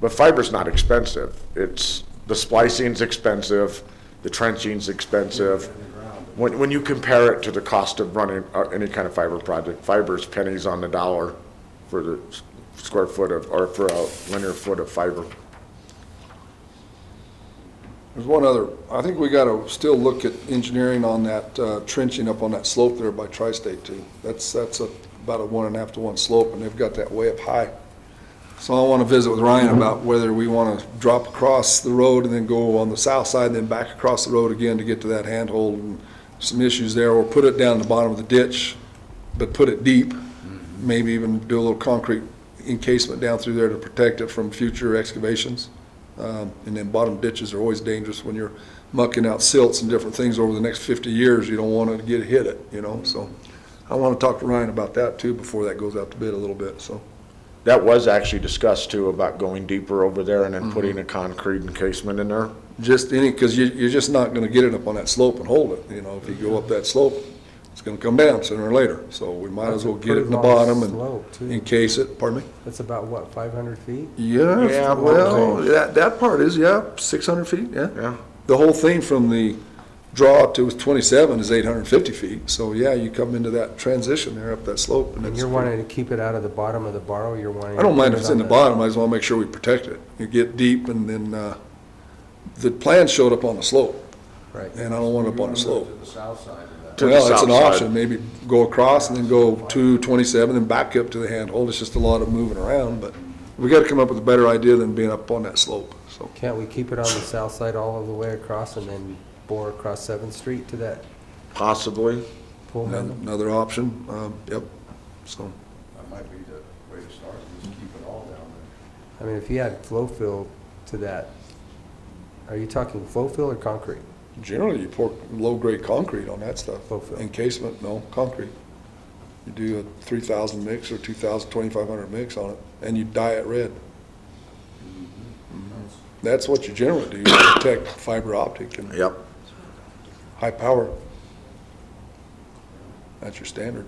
But fiber's not expensive. It's, the splicing's expensive, the trenching's expensive. When you compare it to the cost of running any kind of fiber project, fiber's pennies on the dollar for the square foot of, or for a linear foot of fiber. There's one other, I think we gotta still look at engineering on that trenching up on that slope there by Tri-State too. That's about a 1.5 to 1 slope, and they've got that way up high. So I wanna visit with Ryan about whether we wanna drop across the road and then go on the south side and then back across the road again to get to that handhold, and some issues there, or put it down the bottom of the ditch, but put it deep. Maybe even do a little concrete encasement down through there to protect it from future excavations. And then bottom ditches are always dangerous when you're mucking out silts and different things over the next 50 years. You don't want to hit it, you know. So I want to talk to Ryan about that too before that goes out to bid a little bit. So that was actually discussed too, about going deeper over there and then putting a concrete encasement in there. Just because you're just not going to get it up on that slope and hold it. You know, if you go up that slope, it's going to come down sooner or later. So we might as well get it in the bottom and encase it. Pardon me? That's about what, 500 feet? Yeah, well, that part is, 600 feet, yeah. the whole thing from the draw to 27 is 850 feet. So yeah, you come into that transition there up that slope. And it's you're wanting to keep it out of the bottom of the borough, you're wanting. I don't to mind put if it's it in on the bottom, I just want to make sure we protect it. You get deep and then, the plan showed up on the slope. Right. And I don't want it up on the slope. To the south side of that. To the Well, it's south an side. option, maybe go across and then go to 27 and back up to the handhold. It's just a lot of moving around, but we gotta come up with a better idea than being up on that slope, so. Can't we keep it on the south side all the way across and then bore across 7th Street to that Possibly. pull handle? Another option, yep, so. That might be the way to start, just keep it all down there. I mean, if you had flow fill to that, are you talking flow fill or concrete? Generally, you pour low-grade concrete on that stuff. Flow fill. Encasement, no, concrete. You do a 3,000 mix or 2,000, 2,500 mix on it, and you dye it red. That's what you generally do, you protect fiber optic and Yep. high power. That's your standard.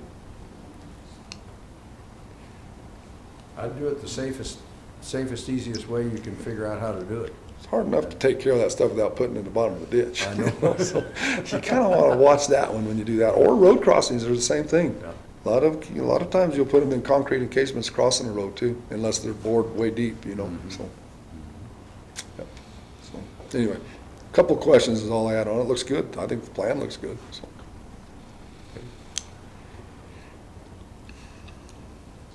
I'd do it the safest, easiest way you can figure out how to do it. It's hard enough to take care of that stuff without putting it in the bottom of the ditch. I know. So you kind of want to watch that one when you do that. Or road crossings are the same thing. Yeah. A lot of times you'll put them in concrete encasements crossing the road too, unless they're bored way deep, you know, so. Yep. So, anyway, a couple of questions is all I had on it. Looks good. I think the plan looks good, so.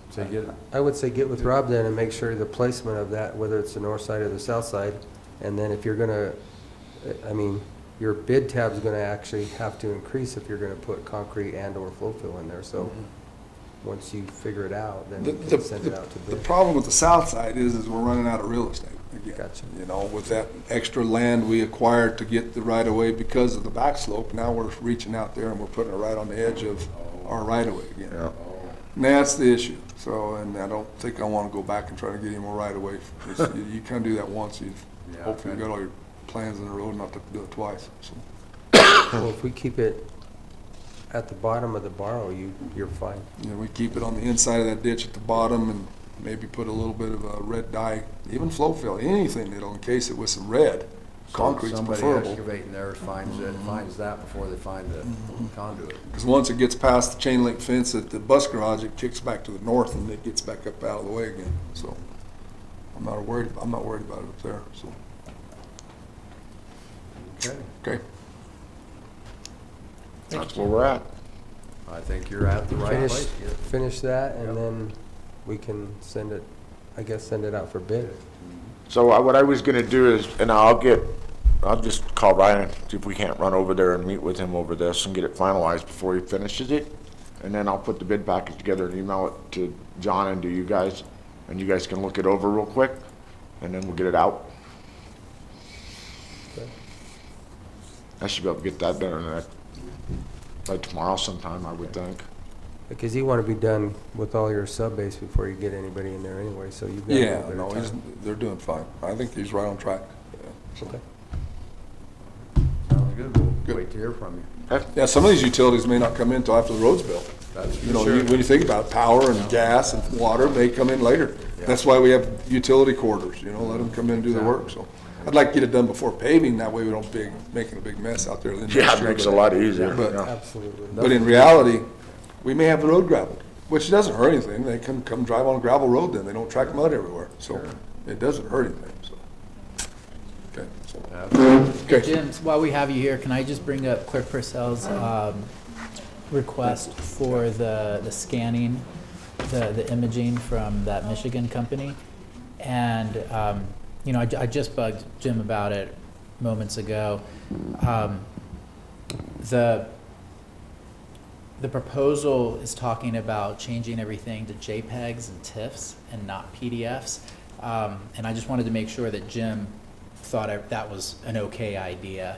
So you get it. I would say get with Rob then and make sure the placement of that, whether it's the north side or the south side. And then if you're gonna, I mean, your bid tab's gonna actually have to increase if you're gonna put concrete and or flow fill in there. So once you figure it out, then you can send it out to The bid. problem with the south side is we're running out of real estate again. Gotcha. You know, with that extra land we acquired to get the right of way because of the back slope, now we're reaching out there and we're putting it right on the edge of our right of way again. Yeah. And that's the issue. So, and I don't think I want to go back and try to get any more right of way. You kind of do that once, you Yeah, hopefully okay. you've got all your plans in a row not to do it twice, so. Well, if we keep it at the bottom of the borough, you're fine. You know, we keep it on the inside of that ditch at the bottom and maybe put a little bit of a red dye, even flow fill, anything that'll encase it with some red. Concrete's Somebody preferable. excavating there finds that before they find the conduit. Because once it gets past the chain link fence at the bus garage, it kicks back to the north and it gets back up out of the way again. So I'm not worried about it up there, so. Okay. Okay. That's where we're at. I think you're at the right place. Finish that and Yep. then we can send it out for bid. So what I was gonna do is, and I'll just call Ryan, see if we can't run over there and meet with him over this and get it finalized before he finishes it. And then I'll put the bid package together and email it to John and to you guys, and you guys can look it over real quick, and then we'll get it out. Okay. I should be able to get that done by tomorrow sometime, I would think. Because you want to be done with all your sub-base before you get anybody in there anyway, so you've got a Yeah, little bit no, of time. they're doing fine. I think he's right on track. Yeah, so. Okay. Sounds good. We'll Good. wait to hear from you. Yeah, some of these utilities may not come in until after the road's built. That's You know, sure. when you think about it, power and gas and water, they come in later. That's why we have utility corridors, you know, let them come in and do the work, so. I'd like to get it done before paving, that way we don't making a big mess out there. then Yeah, next it year, makes it but- a lot easier. But- yeah. Absolutely. But in reality, we may have the road gravelled, which doesn't hurt anything. They can come drive on a gravel road then. They don't track mud everywhere. So it doesn't hurt anything, so. Okay, so. Okay. Jim, while we have you here, can I just bring up Clerk Purcell's request for the scanning, the imaging from that Michigan company? And, you know, I just bugged Jim about it moments ago. The proposal is talking about changing everything to JPEGs and TIFFs and not PDFs. And I just wanted to make sure that Jim thought that was an okay idea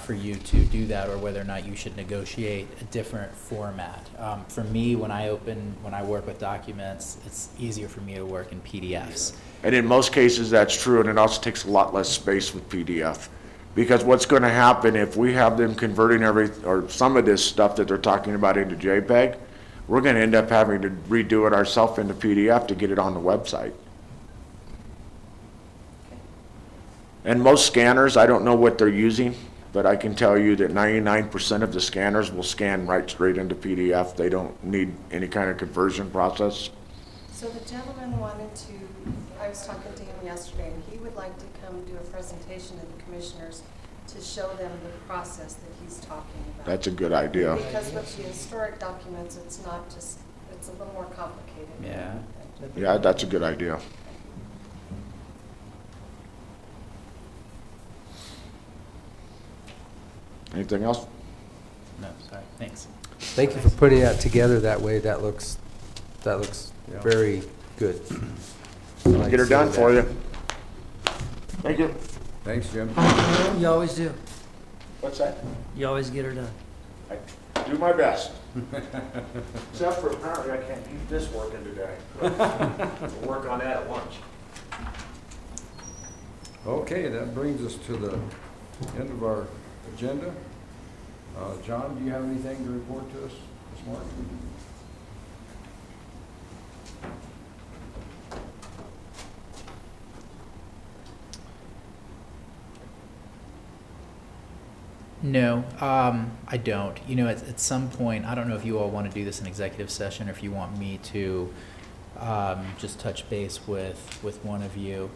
for you to do that, or whether or not you should negotiate a different format. For me, when I work with documents, it's easier for me to work in PDFs. And in most cases, that's true, and it also takes a lot less space with PDF. Because what's gonna happen if we have them converting or some of this stuff that they're talking about into JPEG, we're gonna end up having to redo it ourselves into PDF to get it on the website. And most scanners, I don't know what they're using, but I can tell you that 99% of the scanners will scan right straight into PDF. They don't need any kind of conversion process. So the gentleman wanted to, I was talking to him yesterday, and he would like to come do a presentation to the commissioners to show them the process that he's talking about. That's a good idea. Because with the historic documents, it's not just, it's a little more complicated. Yeah. Yeah, that's a good idea. Anything else? No, sorry, thanks. Thank you for putting that together that way. That looks Yeah. very good. Get her done for you. Thank you. Thanks, Jim. You always do. What's that? You always get her done. I do my best. Except for apparently I can't keep this working today. We'll work on that at lunch. Okay, that brings us to the end of our agenda. John, do you have anything to report to us this morning? No, I don't. You know, at some point, I don't know if you all want to do this in executive session or if you want me to just touch base with one of you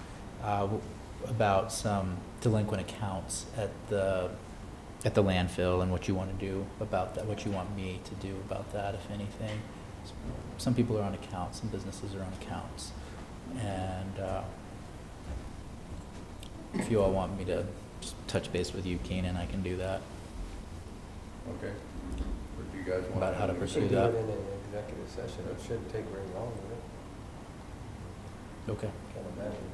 about some delinquent accounts at the landfill and what you want to do about that, what you want me to do about that, if anything. Some people are on accounts, some businesses are on accounts. And if you all want me to just touch base with you, Keenan, I can do that. Okay. Or do you guys want About how to pursue We can that. do it in an executive session. It shouldn't take very long, will it? Okay. Can't imagine.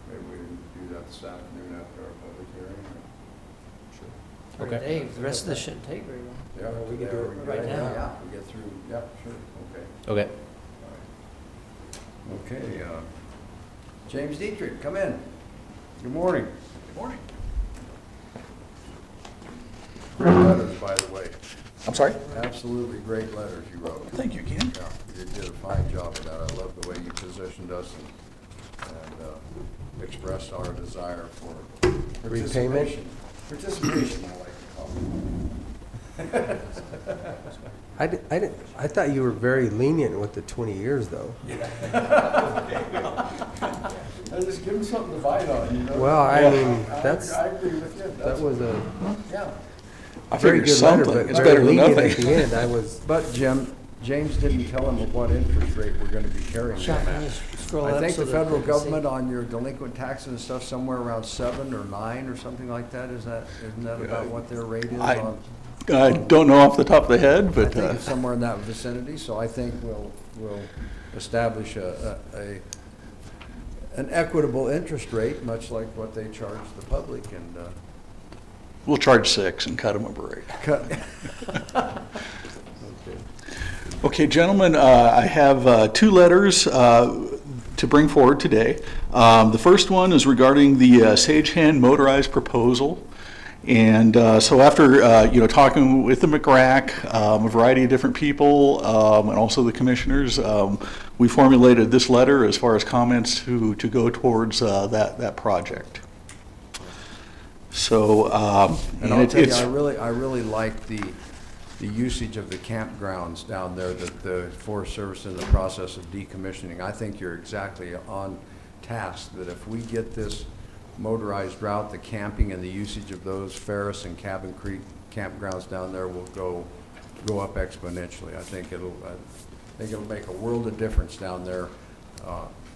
Maybe we can do that this afternoon after our public hearing. Sure. Okay. Dave, the rest of this shouldn't take very long. Yeah, we can do it right now. Yeah, we get through, yeah, sure, okay. Okay. Okay, James Dietrich, come in. Good morning. Good morning. Great letters, by the way. I'm sorry? Absolutely great letters you wrote. Thank you, Ken. Yeah, you did a fine job of that. I love the way you positioned us and expressed our desire for Repayment? Participation, I like to call it. I thought you were very lenient with the 20 years, though. I just give them something to bite on, you know? Well, I mean, that's, I agree with you. that was a Yeah. I very figured good letter, something. but It's very better than lenient nothing. at the end. I was, But James didn't tell him at what interest rate we're gonna be carrying Chuck, them can you at. scroll I up think so the that federal they can see? government on your delinquent taxes and stuff, somewhere around 7 or 9 or something like that, isn't that about what their rate is I on? I don't know off the top of the head, I but think it's somewhere in that vicinity, so I think we'll establish an equitable interest rate, much like what they charge the public, and we'll charge 6 and cut them a break. Okay, gentlemen, I have 2 letters to bring forward today. The first one is regarding the Sagehand motorized proposal. And so after talking with the McRack, a variety of different people, and also the commissioners, we formulated this letter as far as comments to go towards that project. So, and I'll tell you, I really like the usage of the campgrounds down there that the Forest Service is in the process of decommissioning. I think you're exactly on task, that if we get this motorized route, the camping and the usage of those Ferris and Cabin Creek campgrounds down there will go up exponentially. I think it'll make a world of difference down there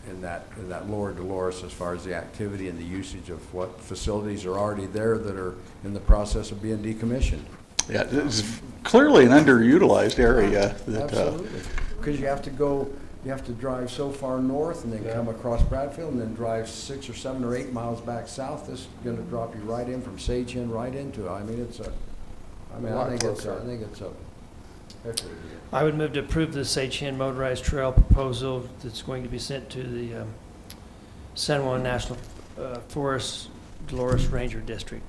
in that lower Dolores, as far as the activity and the usage of what facilities are already there that are in the process of being decommissioned. Yeah, it's clearly an underutilized area. Absolutely, because you have to drive so far north and then come across Bradfield and then drive 6 or 7 or 8 miles back south. This is going to drop you right in from Sagehand right into it. I mean, I think it's a heck of a deal. I would move to approve the Sagehand motorized trail proposal that's going to be sent to the San Juan National Forest Dolores Ranger District.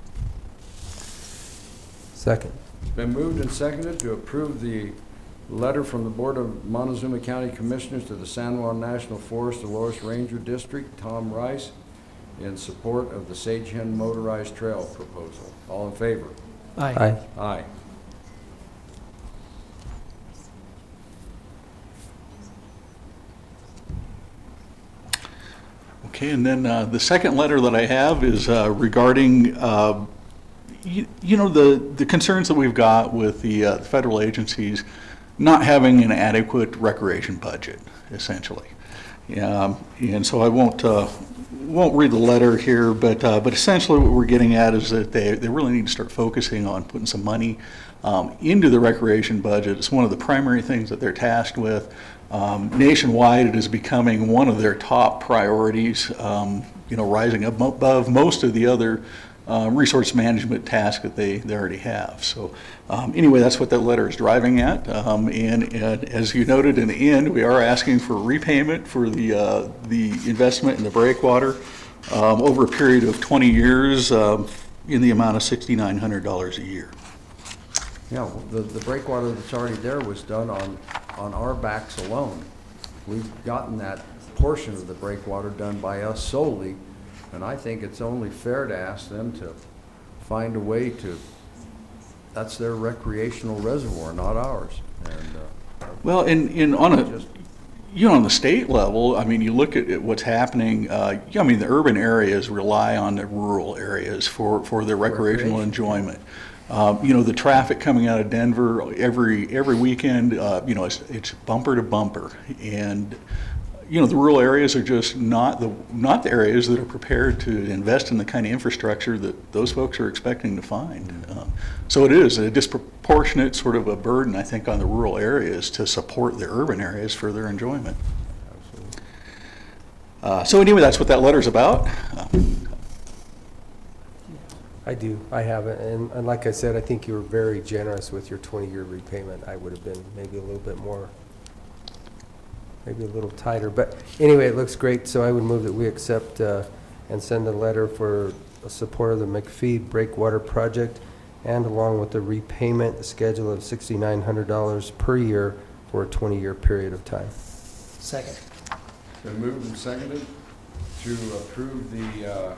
second. It's been moved and seconded to approve the letter from the Board of Montezuma County Commissioners to the San Juan National Forest Dolores Ranger District. Tom Rice, in support of the Sage Hen Motorized Trail proposal. All in favor? Aye. Aye. Okay, and then the second letter that I have is regarding, you know, the concerns that we've got with the federal agencies not having an adequate recreation budget, essentially. And so I won't read the letter here, but essentially what we're getting at is that they really need to start focusing on putting some money into the recreation budget. It's one of the primary things that they're tasked with. Nationwide, it is becoming one of their top priorities, you know, rising above most of the other resource management tasks that they already have. So anyway, that's what that letter is driving at. And as you noted in the end, we are asking for repayment for the investment in the breakwater over a period of 20 years in the amount of $6,900 a year. Yeah, well, the breakwater that's already there was done on our backs alone. We've gotten that portion of the breakwater done by us solely, and I think it's only fair to ask them to find a way to, that's their recreational reservoir, not ours. And well, on the state level, I mean, you look at what's happening. I mean, the urban areas rely on the rural areas for their recreational enjoyment. You know, the traffic coming out of Denver every weekend, you know, it's bumper to bumper, and you know, the rural areas are just not the areas that are prepared to invest in the kind of infrastructure that those folks are expecting to find. So it is a disproportionate sort of a burden, I think, on the rural areas to support the urban areas for their enjoyment. So anyway, that's what that letter's about. I do. I have it. And like I said, I think you were very generous with your 20-year repayment. I would have been maybe a little bit more, maybe a little tighter. But anyway, it looks great. So I would move that we accept and send a letter for support of the McPhee Breakwater project, and along with the repayment schedule of $6,900 per year for a 20-year period of time. Second. been moved and seconded to approve the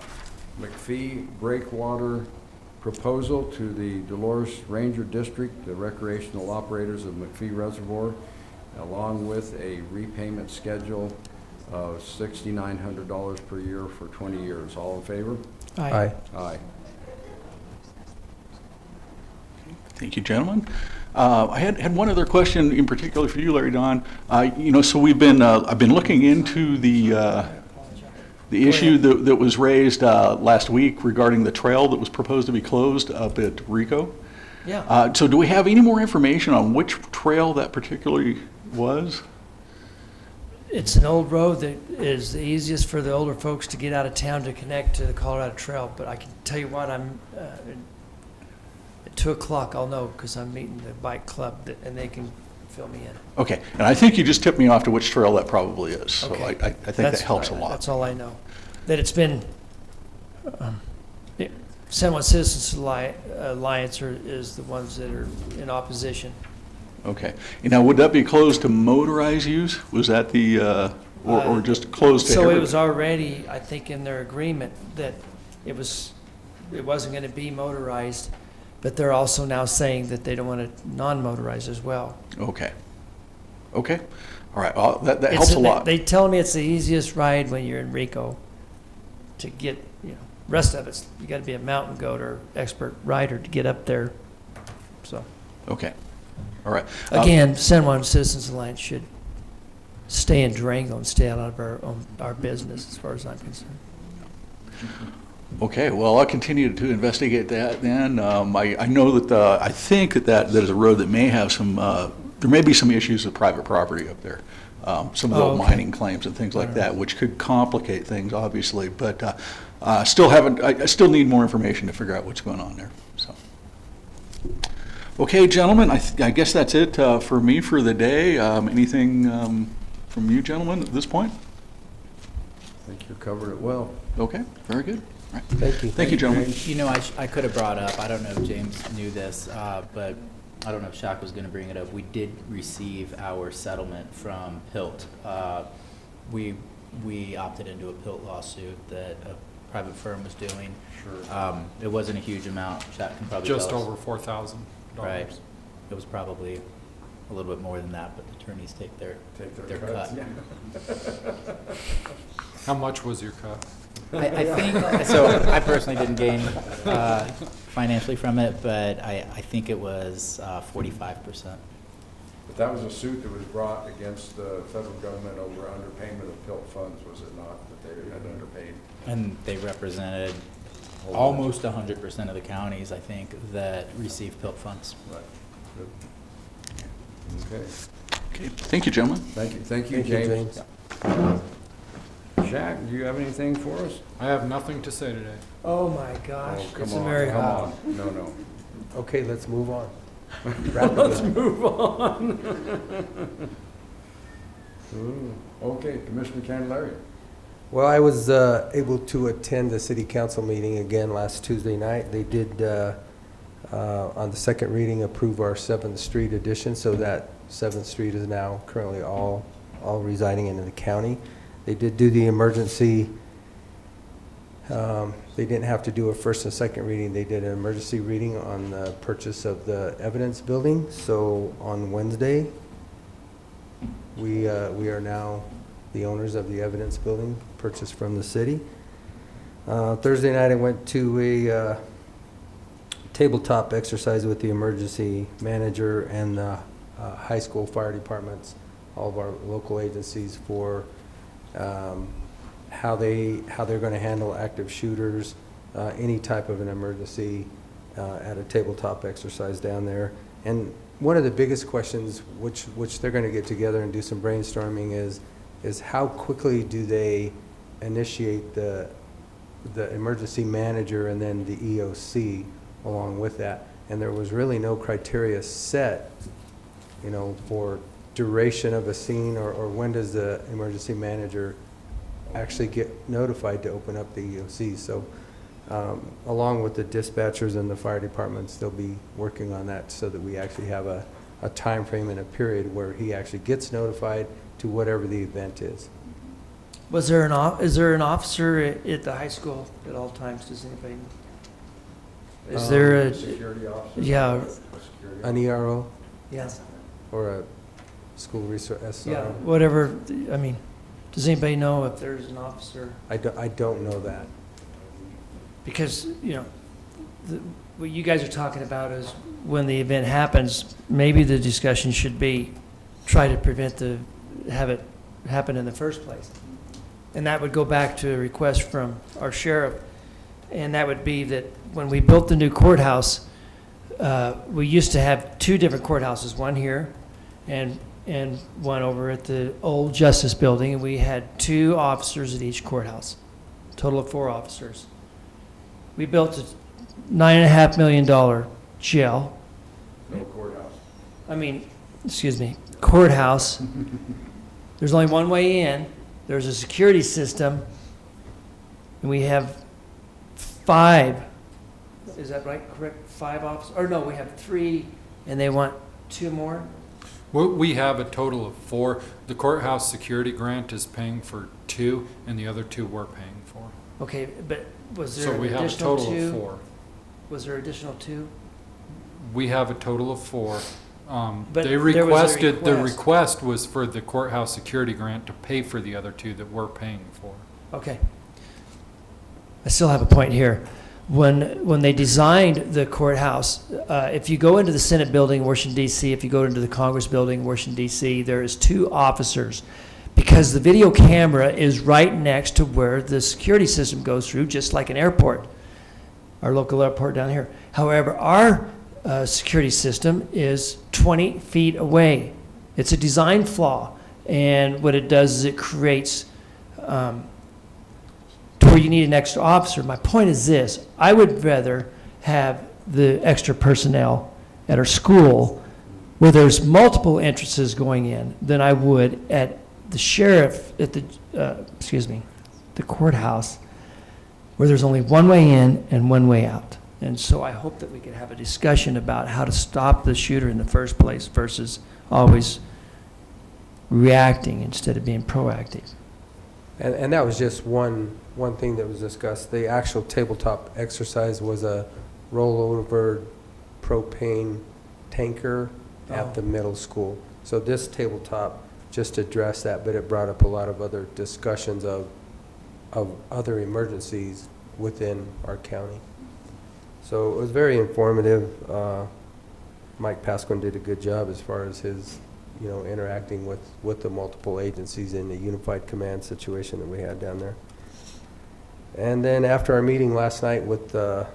McPhee Breakwater proposal to the Dolores Ranger District, the recreational operators of McPhee Reservoir, along with a repayment schedule of $6,900 per year for 20 years. All in favor? Aye. Aye. Thank you, gentlemen. I had one other question in particular for you, Larry Don. So we've been I've been looking into the issue that was raised last week regarding the trail that was proposed to be closed up at Rico. Yeah. So do we have any more information on which trail that particularly was? It's an old road that is the easiest for the older folks to get out of town to connect to the Colorado Trail. But I can tell you what, I'm at 2 o'clock. I'll know because I'm meeting the bike club, and they can fill me in. Okay, and I think you just tipped me off to which trail that probably is. So Okay. I think that helps a lot. That's all I know. That it's been San Juan Citizens Alliance is the ones that are in opposition. Okay. And now, would that be closed to motorized use? Was that the, or just closed to So everybody? it was already, I think, in their agreement that it wasn't going to be motorized, but they're also now saying that they don't want it non-motorized as well. Okay. Okay. All right. Well, that helps a lot. They tell me it's the easiest ride when you're in Rico to get, rest of it's, you got to be a mountain goat or expert rider to get up there. So. Okay. All right. Again, San Juan Citizens Alliance should stay in Durango and stay out of our business, as far as I'm concerned. Okay. Well, I'll continue to investigate that then. I know that I think that is a road that may have some, there may be some issues with private property up there. Some of the mining claims and things like that, which could complicate things, obviously. But I still need more information to figure out what's going on there. So. Okay, gentlemen, I guess that's it for me for the day. Anything from you, gentlemen, at this point? I think you covered it well. Okay, very good. All right. Thank you. Thank you, gentlemen. I could have brought up, I don't know if James knew this, but I don't know if Shaq was going to bring it up. We did receive our settlement from PILT. We opted into a PILT lawsuit that private firm was doing. Sure. It wasn't a huge amount. Chat can probably Just tell us. over $4,000. Right. It was probably a little bit more than that, but attorneys take their cuts, cut. yeah. How much was your cut? I think, so I personally didn't gain financially from it, but I think it was 45%. But that was a suit that was brought against the federal government over underpayment of PILT funds, was it not, that they had underpaid? And they represented almost 100% of the counties, I think, that receive PILT funds. Right. Good. Okay. Okay, thank you, gentlemen. Thank you. Thank you, Thank you, James. James. Jack, do you have anything for us? I have nothing to say today. Oh, my gosh. Oh, It's come a on, Mary come Hall. on. No, no. Okay, let's move on. Let's move on. Ooh, okay, Commissioner Candelaria. Well, I was able to attend the city council meeting again last Tuesday night. They did, on the second reading, approve our 7th Street addition, so that 7th Street is now currently all residing in the county. They did do the emergency, they didn't have to do a first and second reading. They did an emergency reading on the purchase of the evidence building. So on Wednesday, we are now the owners of the evidence building purchased from the city. Thursday night I went to a tabletop exercise with the emergency manager and the high school fire departments, all of our local agencies, for how they're going to handle active shooters, any type of an emergency at a tabletop exercise down there. And one of the biggest questions, which they're going to get together and do some brainstorming, is how quickly do they initiate the emergency manager and then the EOC along with that. And there was really no criteria set, for duration of a scene or when does the emergency manager actually get notified to open up the EOC. So along with the dispatchers and the fire departments, they'll be working on that so that we actually have a time frame and a period where he actually gets notified to whatever the event is. Is there an officer at the high school at all times? Does anybody know? Is there a security officer? Yeah. An ERO? Yes. Or a school resource SRO? Yeah, whatever. I mean, does anybody know if there's an officer? I don't know that. Because, what you guys are talking about is when the event happens, maybe the discussion should be try to have it happen in the first place. And that would go back to a request from our sheriff. And that would be that when we built the new courthouse, we used to have 2 different courthouses, one here and one over at the old Justice Building. And we had 2 officers at each courthouse, total of 4 officers. We built a $9.5 million jail. No courthouse. Courthouse. There's only one way in. There's a security system. And we have 5, is that right? Correct? 5 officers? Or no, we have 3 and they want 2 more? We have a total of 4. The courthouse security grant is paying for 2, and the other 2 we're paying for. Okay, but was there So an we have a additional total 2? of 4. Was there additional 2? We have a total of 4. But They there was a requested, the request. request was for the courthouse security grant to pay for the other 2 that we're paying for. Okay. I still have a point here. When they designed the courthouse, if you go into the Senate building in Washington, D.C., if you go into the Congress building in Washington, D.C., there is 2 officers because the video camera is right next to where the security system goes through, just like an airport, our local airport down here. However, our security system is 20 feet away. It's a design flaw. And what it does is it creates to where you need an extra officer. My point is this: I would rather have the extra personnel at our school where there's multiple entrances going in than I would at the sheriff, at the courthouse, where there's only one way in and one way out. And so I hope that we could have a discussion about how to stop the shooter in the first place versus always reacting instead of being proactive. And that was just one thing that was discussed. The actual tabletop exercise was a rollover propane tanker at the middle school. So this tabletop just addressed that, but it brought up a lot of other discussions of other emergencies within our county. So it was very informative. Mike Pasquin did a good job as far as his, interacting with the multiple agencies in the unified command situation that we had down there. And then after our meeting last night with the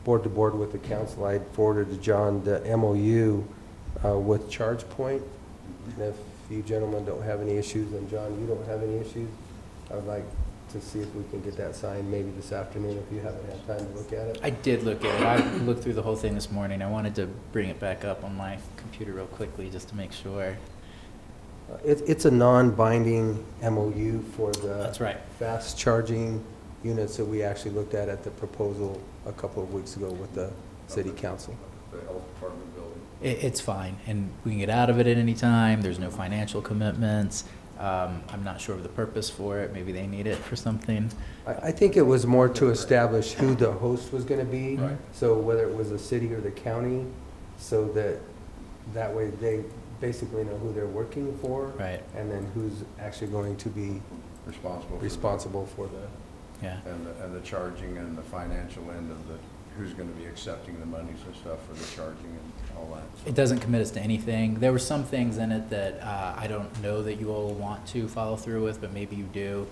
board to board with the council, I forwarded to John the MOU with ChargePoint. And if you gentlemen don't have any issues, and John, you don't have any issues, I would like to see if we can get that signed maybe this afternoon if you haven't had time to look at it. I did look at it. I looked through the whole thing this morning. I wanted to bring it back up on my computer real quickly just to make sure. It's a non-binding MOU for the That's right. fast charging units that we actually looked at the proposal a couple of weeks ago with the city council. The health department building. It's fine, and we can get out of it at any time. There's no financial commitments. I'm not sure of the purpose for it. Maybe they need it for something. I think it was more to establish who the host was going to be. Right. So whether it was the city or the county, so that way they basically know who they're working for. Right. And then who's actually going to be responsible for the. Yeah. And the charging and the financial end of who's going to be accepting the monies and stuff for the charging and all that. So. It doesn't commit us to anything. There were some things in it that I don't know that you all want to follow through with, but maybe you do.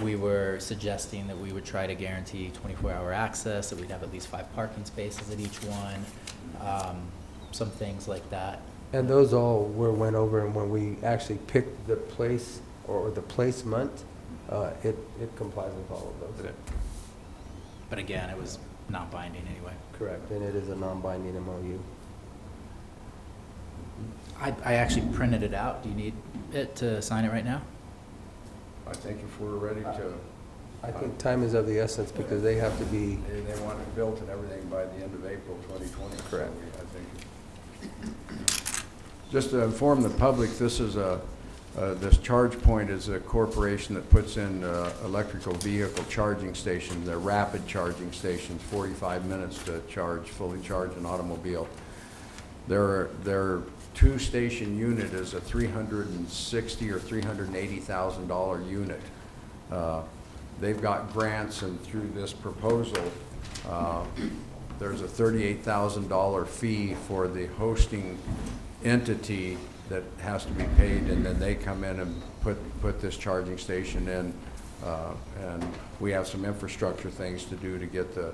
We were suggesting that we would try to guarantee 24-hour access, that we'd have at least 5 parking spaces at each one, some things like that. And those all went over, and when we actually picked the place or the placement, it complies with all of those. Okay. But again, it was non-binding anyway. Correct, and it is a non-binding MOU. I actually printed it out. Do you need it to sign it right now? I think if we're ready to. I think time is of the essence because they have to be. They want it built and everything by the end of April 2020. Correct. So I think. Just to inform the public, this is this ChargePoint is a corporation that puts in electrical vehicle charging stations. They're rapid charging stations, 45 minutes to fully charge an automobile. Their 2-station unit is a $360,000 or $380,000 unit. They've got grants, and through this proposal, there's a $38,000 fee for the hosting entity that has to be paid, and then they come in and put this charging station in, and we have some infrastructure things to do to get the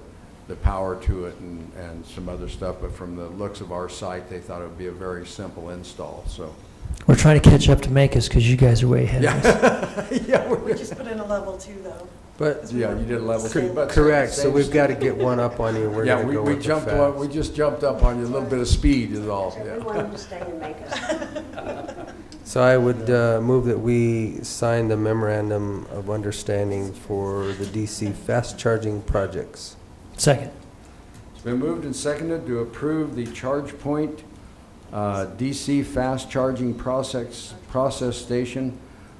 power to it and some other stuff, but from the looks of our site, they thought it would be a very simple install, so. We're trying to catch up to Mancos because you guys are way ahead of us. Yeah, We just put in a level 2 though. But yeah, you did a level 2. But correct, so we've got to get one up on you. We're yeah, gonna go we with the jumped fast. up, we just jumped up on you, a little bit of speed is all. We want them to stay and make us. So I would move that we sign the memorandum of understanding for the DC fast charging projects. Second. It's been moved and seconded to approve the ChargePoint DC fast charging process station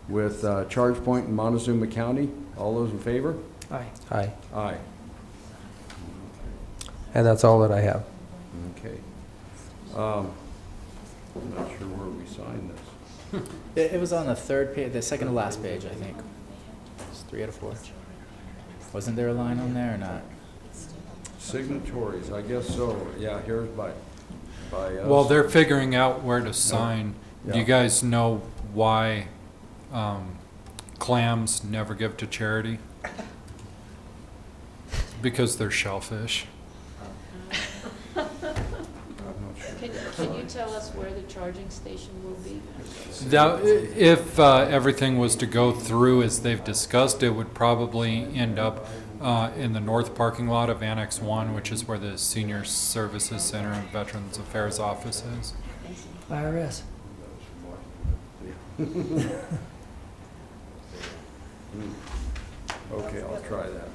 with ChargePoint in Montezuma County. All those in favor? Aye. Aye. Aye. And that's all that I have. Okay. I'm not sure where we sign this. It was on the 3rd page, the second to last page, I think. It's 3 out of 4. Wasn't there a line on there or not? Signatories, I guess so. Yeah, here's by us. Well, they're figuring out where to sign. Yeah. Do you guys know why clams never give to charity? Because they're shellfish. Can you tell us where the charging station will be? That, if everything was to go through as they've discussed, it would probably end up in the north parking lot of Annex 1, which is where the Senior Services Center and Veterans Affairs Office is. IRS. Okay, I'll try that.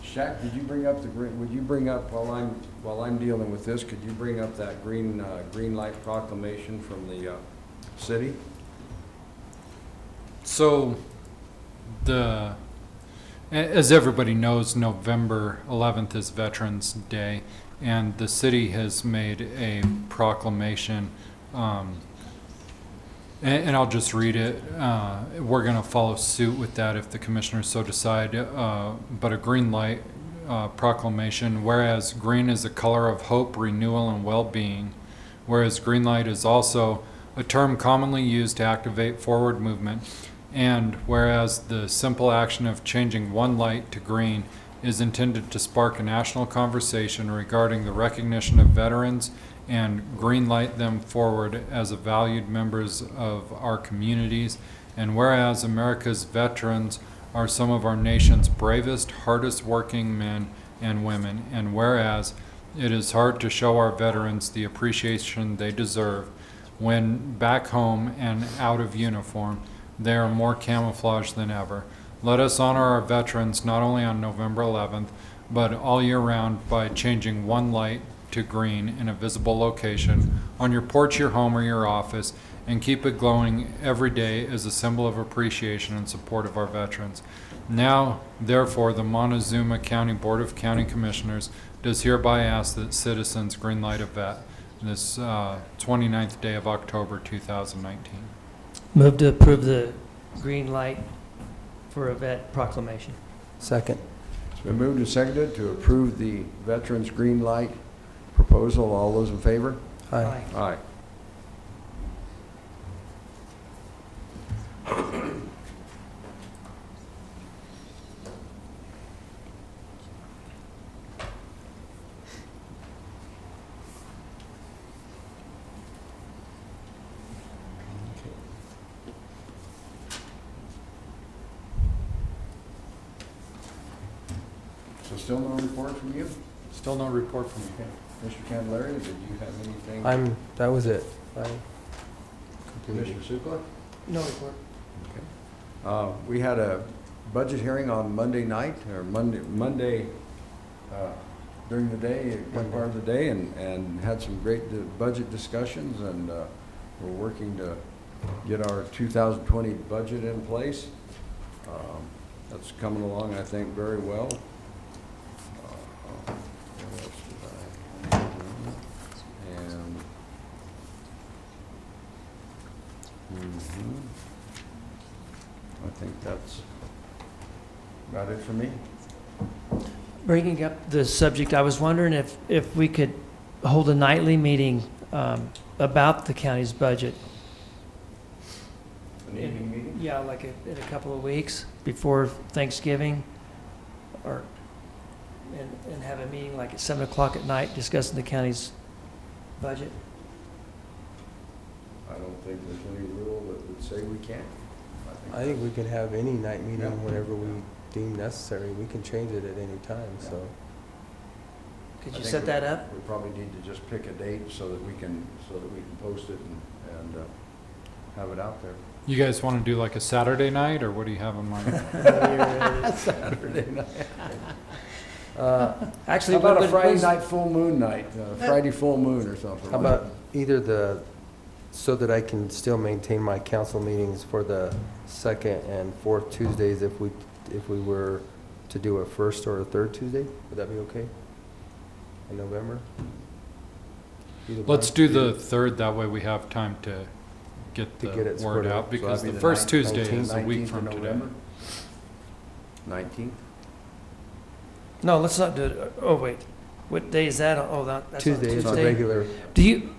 Shaq, did you bring up the green? Would you bring up while I'm dealing with this? Could you bring up that green light proclamation from the city? So, as everybody knows, November 11th is Veterans Day, and the city has made a proclamation, and I'll just read it. We're going to follow suit with that if the commissioners so decide, but a green light proclamation, whereas green is a color of hope, renewal, and well-being, whereas green light is also a term commonly used to activate forward movement, and whereas the simple action of changing one light to green is intended to spark a national conversation regarding the recognition of veterans and green light them forward as valued members of our communities, and whereas America's veterans are some of our nation's bravest, hardest working men and women, and whereas it is hard to show our veterans the appreciation they deserve when back home and out of uniform, they are more camouflaged than ever. Let us honor our veterans not only on November 11th, but all year round by changing one light to green in a visible location on your porch, your home, or your office, and keep it glowing every day as a symbol of appreciation and support of our veterans. Now, therefore, the Montezuma County Board of County Commissioners does hereby ask that citizens green light a vet this 29th day of October 2019. Move to approve the green light for a vet proclamation. Second. It's been moved and seconded to approve the Veterans Green Light proposal. All those in favor? Aye. Aye. So still no report from you? Still no report from you. Mr. Candelaria, did you have anything? That was it. Commissioner Sukla? No report. Okay. We had a budget hearing on Monday night, or Monday during the day, one part of the day, and had some great budget discussions, and we're working to get our 2020 budget in place. That's coming along, I think, very well. What else did I have? And I think that's about it for me. Bringing up the subject, I was wondering if we could hold a nightly meeting about the county's budget. An evening meeting? Yeah, like in a couple of weeks before Thanksgiving, and have a meeting like at 7 o'clock at night discussing the county's budget. I don't think there's any rule that would say we can't. I think we can have any night meeting whenever we deem necessary. We can change it at any time, so. Could you set that up? We probably need to just pick a date so that we can post it and have it out there. You guys want to do like a Saturday night, or what do you have in mind? Saturday night. Actually, how about a Friday night full moon night, Friday full moon or something? How about either so that I can still maintain my council meetings for the second and fourth Tuesdays if we were to do a first or a third Tuesday? Would that be okay? In November? Let's do the third, that way we have time to get the word out, because the first Tuesday is a week from today. 19th? No, let's not do it. Oh, wait. What day is that? Oh, that's Tuesday. It's a regular.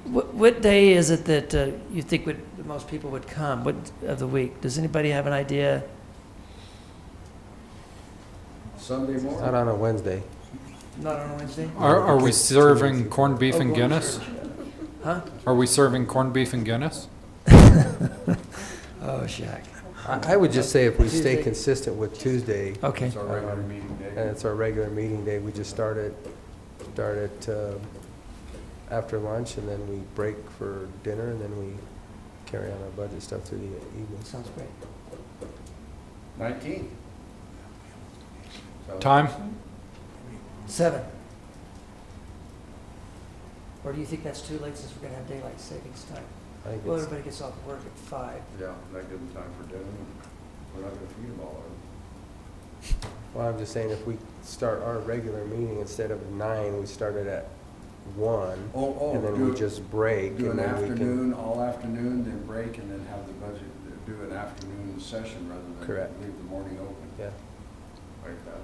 What day is it that you think the most people would come? What of the week? Does anybody have an idea? Sunday morning? Not on a Wednesday. Not on a Wednesday? Are we serving corned beef and Guinness? Huh? Are we serving corned beef and Guinness? Oh, Shaq. I would just say if we stay consistent with Tuesday. Okay. It's our regular meeting day. And it's our regular meeting day. We just start it after lunch, and then we break for dinner, and then we carry on our budget stuff through the evening. Sounds great. 19th. Time? 7. Or do you think that's too late since we're going to have daylight savings time? I think Well, it's, everybody gets off work at 5. Yeah, that gives them time for dinner. We're not gonna feed them all, Well, I'm just saying if we start our regular meeting instead of 9, we started at 1. Oh, And then we just break. do an and then we can- afternoon, all afternoon, then break, and then have the budget, do an afternoon session rather than Correct. leave the morning open. Yeah. Like that.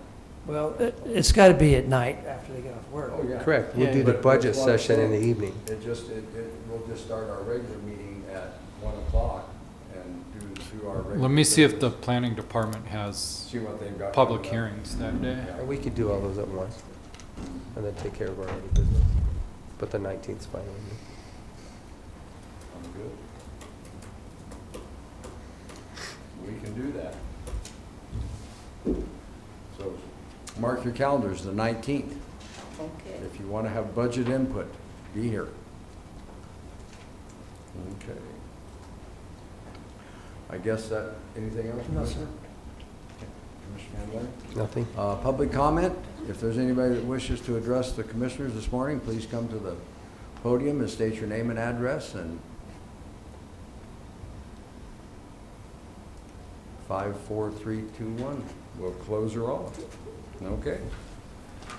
Well, it's got to be at night after they get off work. Oh, yeah. Correct. We'll Yeah, do the But budget that's what I'm session in the saying. evening. We'll just start our regular meeting at 1 o'clock and do our regular. Let me see if the business. planning department has See what they've got. public coming up. hearings that day. And we could do all those at once and then take care of our other business. But the 19th's fine with me. I'm good. We can do that. So, mark your calendars, the 19th. Okay. If you want to have budget input, be here. Okay. I guess that, anything else? No, sir. Commissioner Handler? Nothing? Public comment, if there's anybody that wishes to address the commissioners this morning, please come to the podium and state your name and address, and 5, 4, 3, 2, 1. We'll close her off. Okay.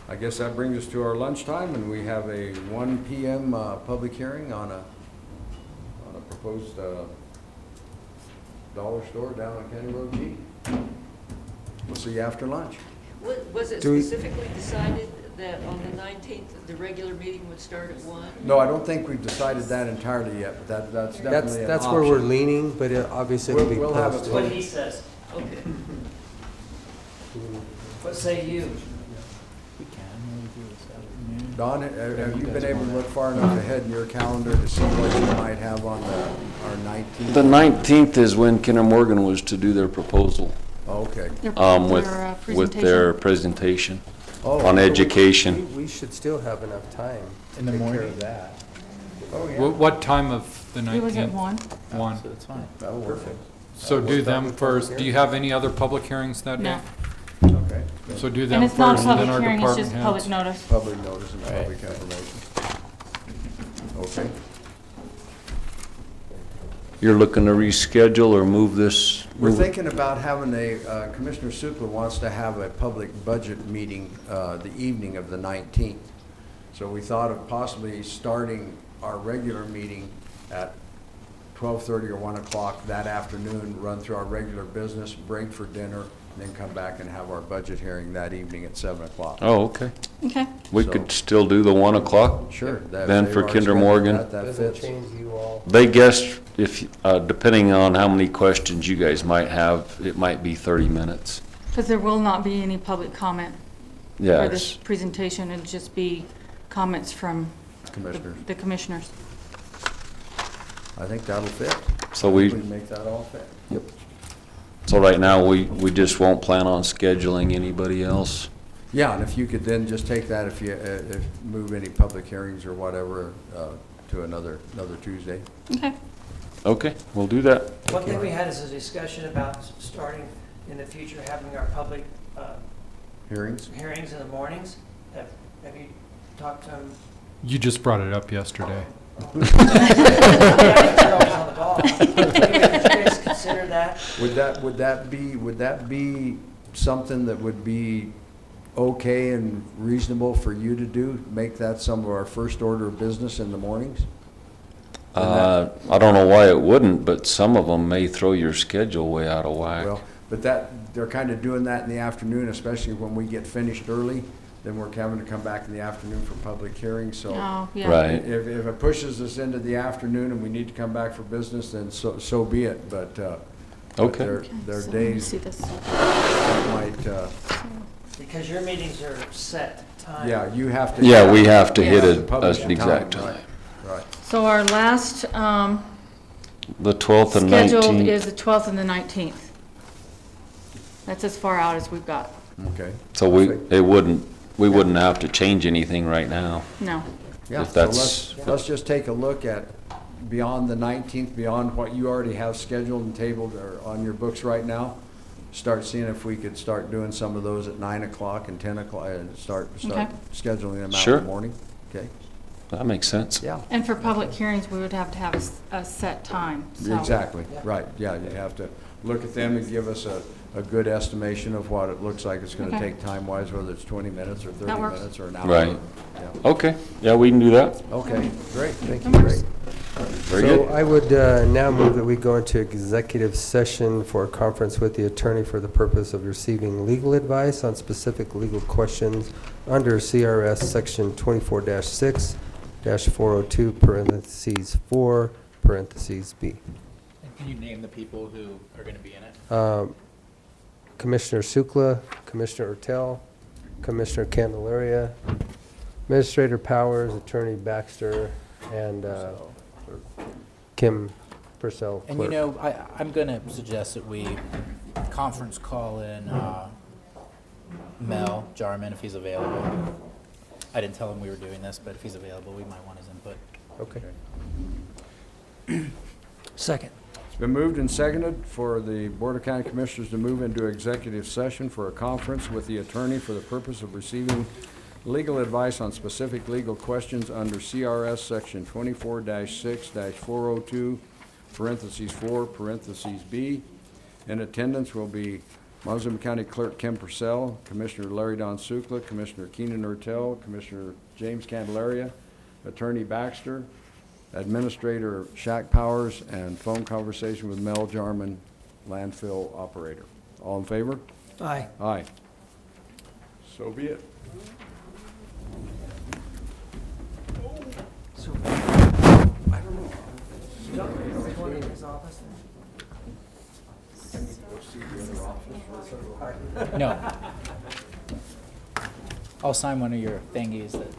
I guess that brings us to our lunchtime, and we have a 1 p.m. Public hearing on a proposed dollar store down on County Road G. We'll see you after lunch. Was it Do we- specifically decided that on the 19th, the regular meeting would start at 1? No, I don't think we've decided that entirely yet, but that's definitely an That's where we're option. leaning, but it obviously it'll be We'll have it posted. What he says. Okay. What say you? We can, maybe do this afternoon. Don, have you been able to look far enough ahead in your calendar to see what you might have on our 19th? The 19th is when Kinder Morgan was to do their proposal, Okay. with their presentation Oh, on so education. We should still have enough time In to the take care morning? of that. Oh, yeah. What time of the 19th? It was at 1. 1. So it's fine. That'll work. So do them first. Do you have any other public hearings that day? No. Okay. So do And them it's not first, a and then public our hearing, it's department just public heads. notice. Public notice and Right. public information. Okay. You're looking to reschedule or move this? We're thinking about having Commissioner Supla wants to have a public budget meeting the evening of the 19th. So we thought of possibly starting our regular meeting at 12:30 or 1 o'clock that afternoon, run through our regular business, break for dinner, and then come back and have our budget hearing that evening at 7 o'clock. Oh, okay. Okay. We So- could still do the 1 o'clock? Sure. Then for Kinder Morgan? That Doesn't fits. change you all. They guessed if, depending on how many questions you guys might have, it might be 30 minutes. Because there will not be any public comment Yeah, for this it's- presentation. It'll just be comments from Commissioners. the commissioners. I think that'll fit. So We we, can make that all fit. Yep. So right now, we just won't plan on scheduling anybody else? Yeah, and if you could then just take that, if you move any public hearings or whatever to another Tuesday. Okay. Okay, we'll do that. One thing we had is a discussion about starting in the future, having our public Hearings? hearings in the mornings. Have you talked to them? You just brought it up yesterday. Consider that. Would that be something that would be okay and reasonable for you to do? Make that some of our first order of business in the mornings? I don't know why it wouldn't, but some of them may throw your schedule way out of whack. Well, but they're kind of doing that in the afternoon, especially when we get finished early. Then we're having to come back in the afternoon for public hearings, so. Oh, yeah. Right. If it pushes us into the afternoon and we need to come back for business, then so be it, but. Okay. There are So let me days see this. that might, Because your meetings are set time. yeah, you have to. Yeah, we have to hit Yeah. a- Publish an exact right, time. Right. So our last The 12th and scheduled 19th. is the 12th and the 19th. That's as far out as we've got. Okay. So we wouldn't have to change anything right now. No. Yeah, If so that's- let's just take a look at beyond the 19th, beyond what you already have scheduled and tabled or on your books right now. Start seeing if we could start doing some of those at 9 o'clock and 10 o'clock, and start Okay. scheduling them out in Sure. the morning. Okay? That makes sense. Yeah. And for public hearings, we would have to have a set time, so. Exactly, right, yeah, you have to look at them and give us a good estimation of what it looks like it's gonna Okay. take time-wise, whether it's 20 minutes or 30 That works. minutes or an hour. Right. Yeah. Okay, yeah, we can do that. Okay, great, thank you. That works. Very So good. I would now move that we go into executive session for a conference with the attorney for the purpose of receiving legal advice on specific legal questions under CRS Section 24-6-402, parentheses 4, parentheses B. And can you name the people who are going to be in it? Commissioner Sukla, Commissioner Ortel, Commissioner Candelaria, Administrator Powers, Attorney Baxter, and Kim Purcell, And you clerk. know, I'm going to suggest that we conference call in Mel Jarman if he's available. I didn't tell him we were doing this, but if he's available, we might want his input. Okay. Second. It's been moved and seconded for the Board of County Commissioners to move into executive session for a conference with the attorney for the purpose of receiving legal advice on specific legal questions under CRS Section 24-6-402, parentheses 4, parentheses B. In attendance will be Montezuma County Clerk Kim Purcell, Commissioner Larry Don Sukla, Commissioner Keenan Ertel, Commissioner James Candelaria, Attorney Baxter, Administrator Shaq Powers, and phone conversation with Mel Jarman, landfill operator. All in favor? Aye. Aye. So be it. No. I'll sign one of your thingies that.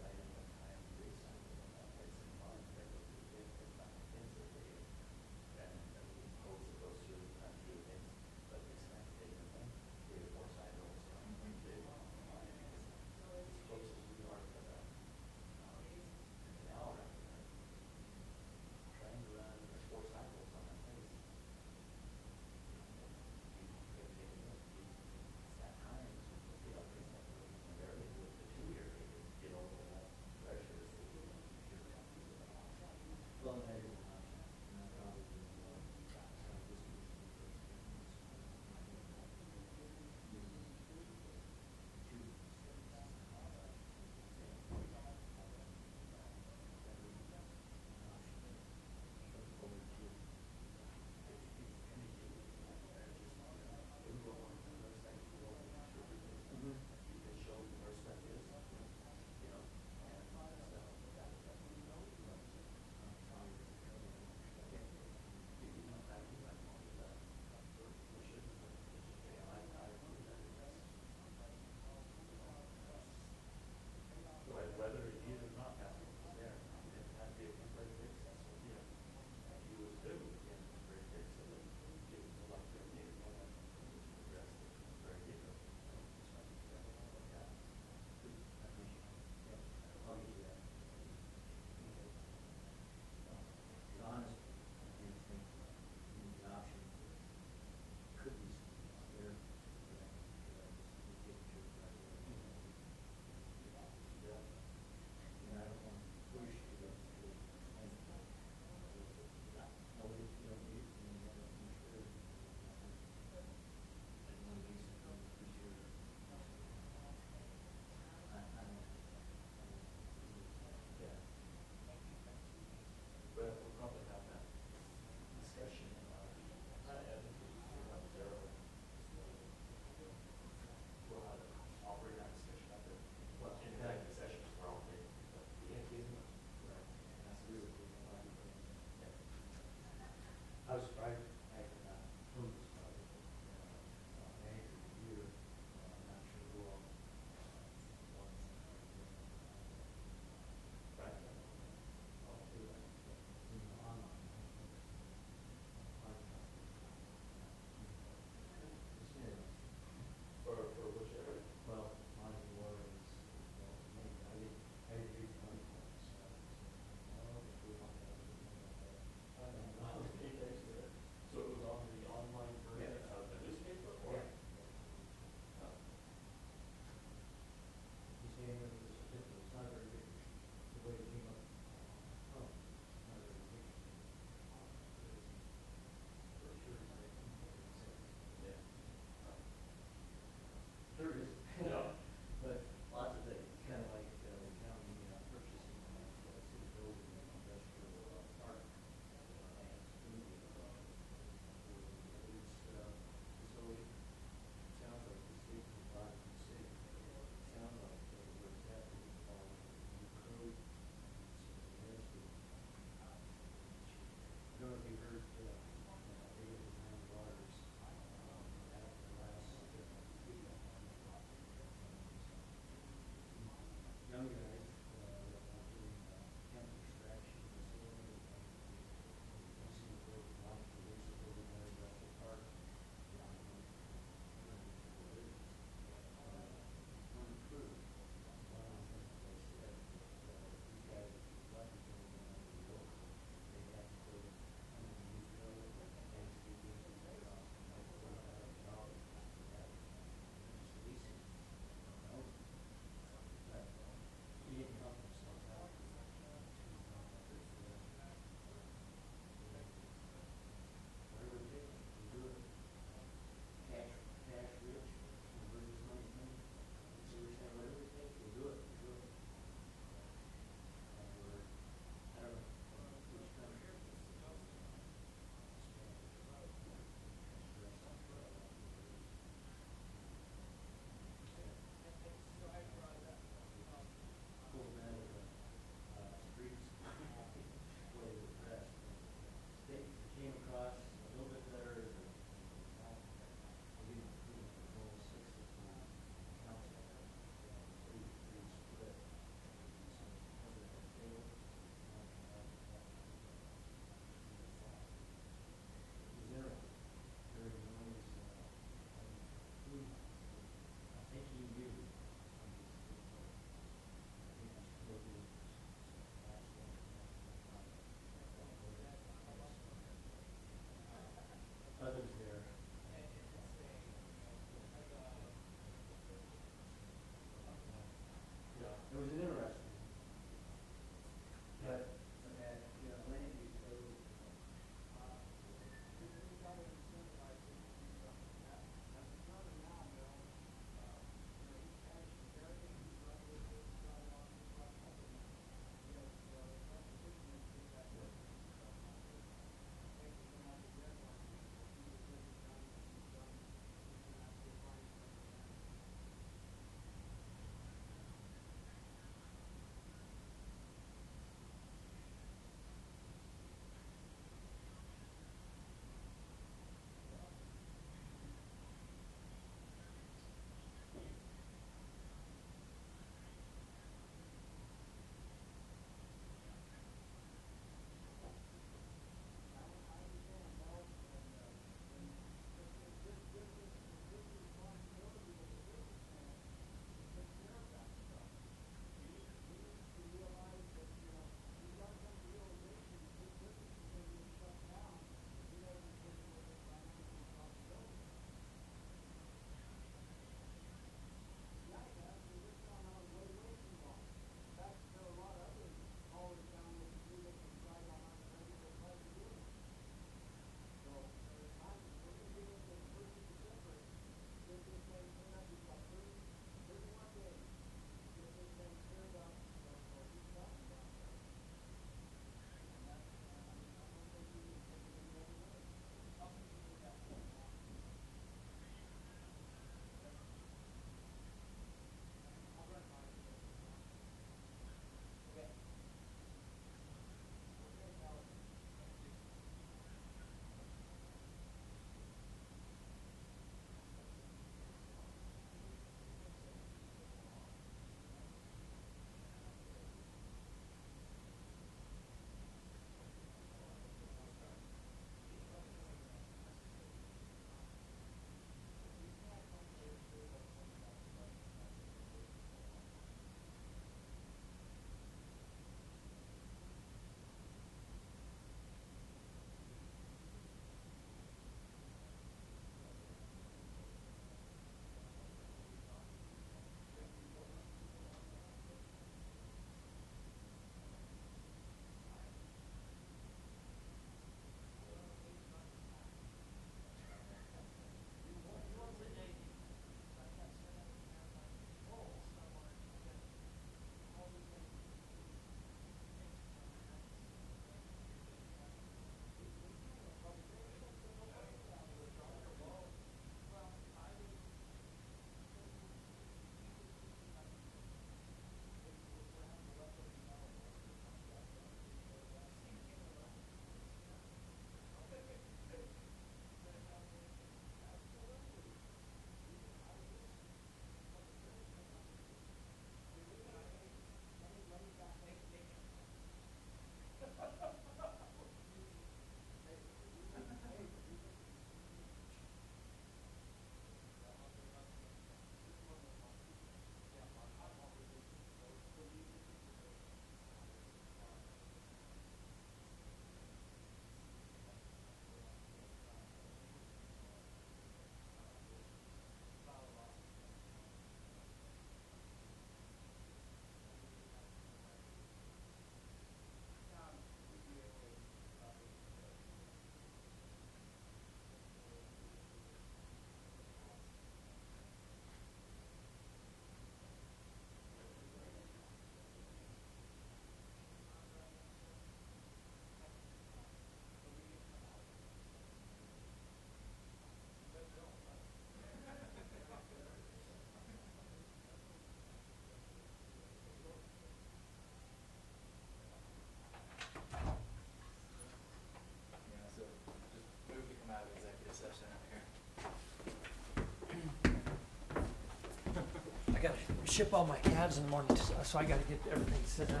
ship all my calves in the morning, so I gotta get everything set up.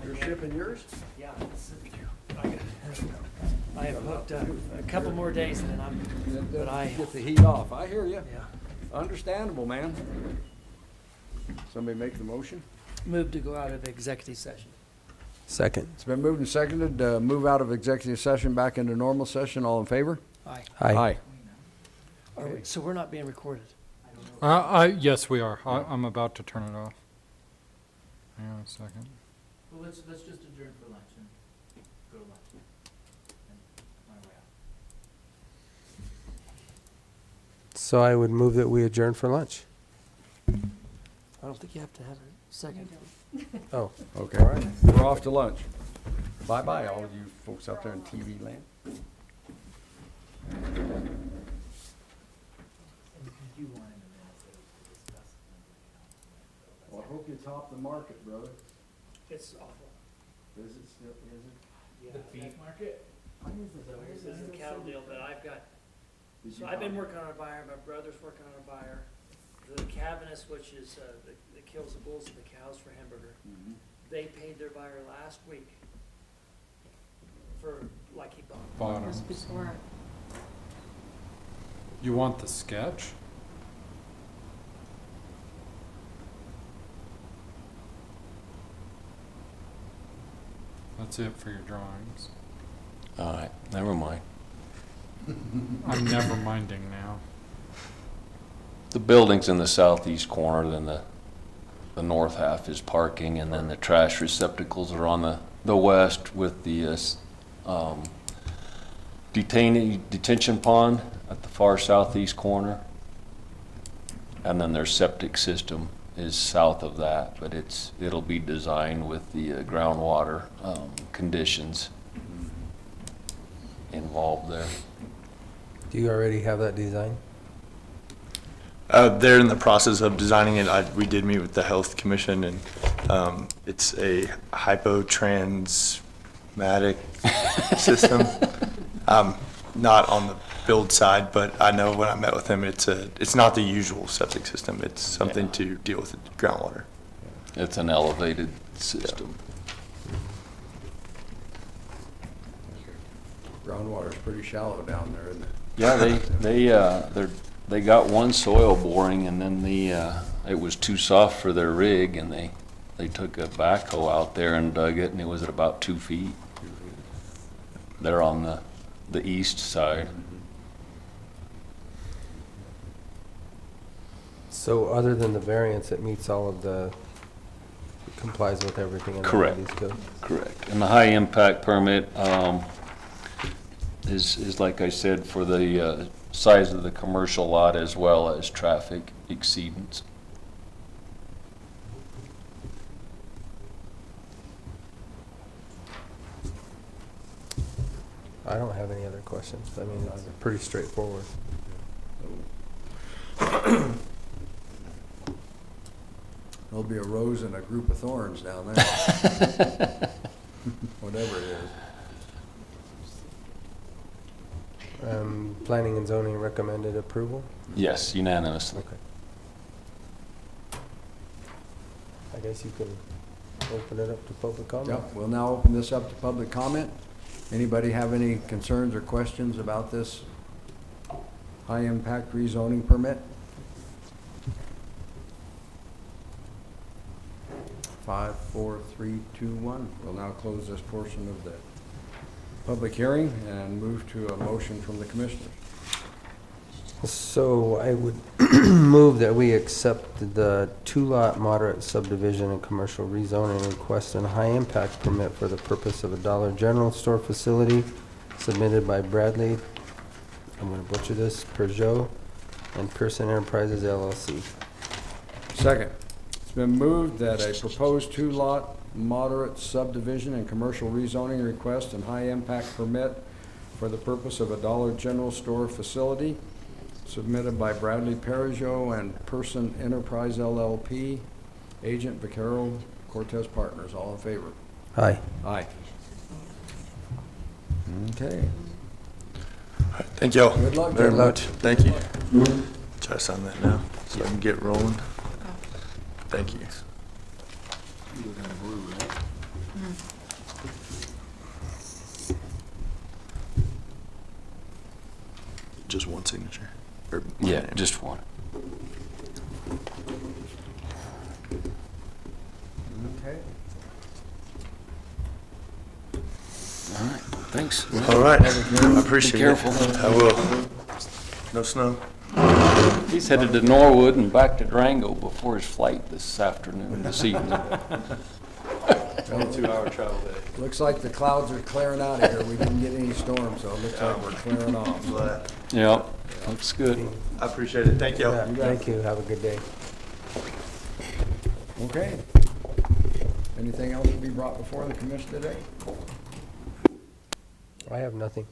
You're shipping yours? Yeah, I have booked a couple more days and then I'm, Get the heat off. I hear you. Yeah. Understandable, man. Somebody make the motion? Move to go out of executive session. Second. It's been moved and seconded to move out of executive session back into normal session. All in favor? Aye. Aye. So we're not being recorded? Yes, we are. I'm about to turn it off. Hang on a second. Well, let's just adjourn for lunch and go to lunch. And on our way out. So I would move that we adjourn for lunch. I don't think you have to have a second. Oh, Okay. All right. We're off to lunch. Bye-bye, all of you folks out there in TV land. Well, I hope you top the market, brother. It's awful. Is it still, is it? Yeah. The beef market? This is the cattle deal, but so I've been working on a buyer, my brother's working on a buyer. The Cabinets, which is, that kills the bulls and the cows for hamburger, they paid their buyer last week for, like he bought. Bottom. You want the sketch? That's it for your drawings. All right, never mind. I'm never minding now. The building's in the southeast corner, then the north half is parking, and then the trash receptacles are on the west with the detention pond at the far southeast corner. And then their septic system is south of that, but it'll be designed with the groundwater conditions involved there. do you already have that design? They're in the process of designing it. We did meet with the Health Commission, and it's a hypotransmatic system. Not on the build side, but I know when I met with him, it's not the usual septic system. It's something to deal with groundwater. It's an elevated system. Groundwater's pretty shallow down there, isn't it? Yeah, they got one soil boring, and then it was too soft for their rig, and they took a backhoe out there and dug it, and it was at about 2 feet. They're on the east side. So other than the variance, it meets all of it complies with everything in the Correct. Bodies Code? Correct. And the high impact permit is like I said, for the size of the commercial lot as well as traffic exceedance. I don't have any other questions. I mean, it's pretty straightforward. There'll be a rose and a group of thorns down there. Whatever it is. Planning and zoning recommended approval? Yes, unanimously. Okay. I guess you can open it up to public comment. Yep, we'll now open this up to public comment. Anybody have any concerns or questions about this high-impact rezoning permit? 5, 4, 3, 2, 1. We'll now close this portion of the public hearing and move to a motion from the commissioners. So I would move that we accept the 2-lot moderate subdivision and commercial rezoning request and high-impact permit for the purpose of a Dollar General store facility submitted by Bradley, I'm going to butcher this, Peugeot, and Pearson Enterprises LLC. Second. It's been moved that a proposed 2-lot moderate subdivision and commercial rezoning request and high-impact permit for the purpose of a Dollar General store facility submitted by Bradley Peugeot and Pearson Enterprise LLP, agent Vaquero Cortez Partners. All in favor? Aye. Aye. Okay. Thank you all Good luck, very gentlemen. much. Thank you. Try to sign that now so I can get rolling. Thank you. Just one signature? Or my Yeah, name? just one. Okay. All right, thanks. All right, I appreciate it. Be careful. I will. No snow? He's headed to Norwood and back to Durango before his flight this evening. 22-hour travel day. Looks like the clouds are clearing out of here. We didn't get any storms, so it looks like we're clearing off. Yep, looks good. I appreciate it. Thank you. Yeah, thank you. Have a good day. Okay. Anything else to be brought before the commission today? I have nothing.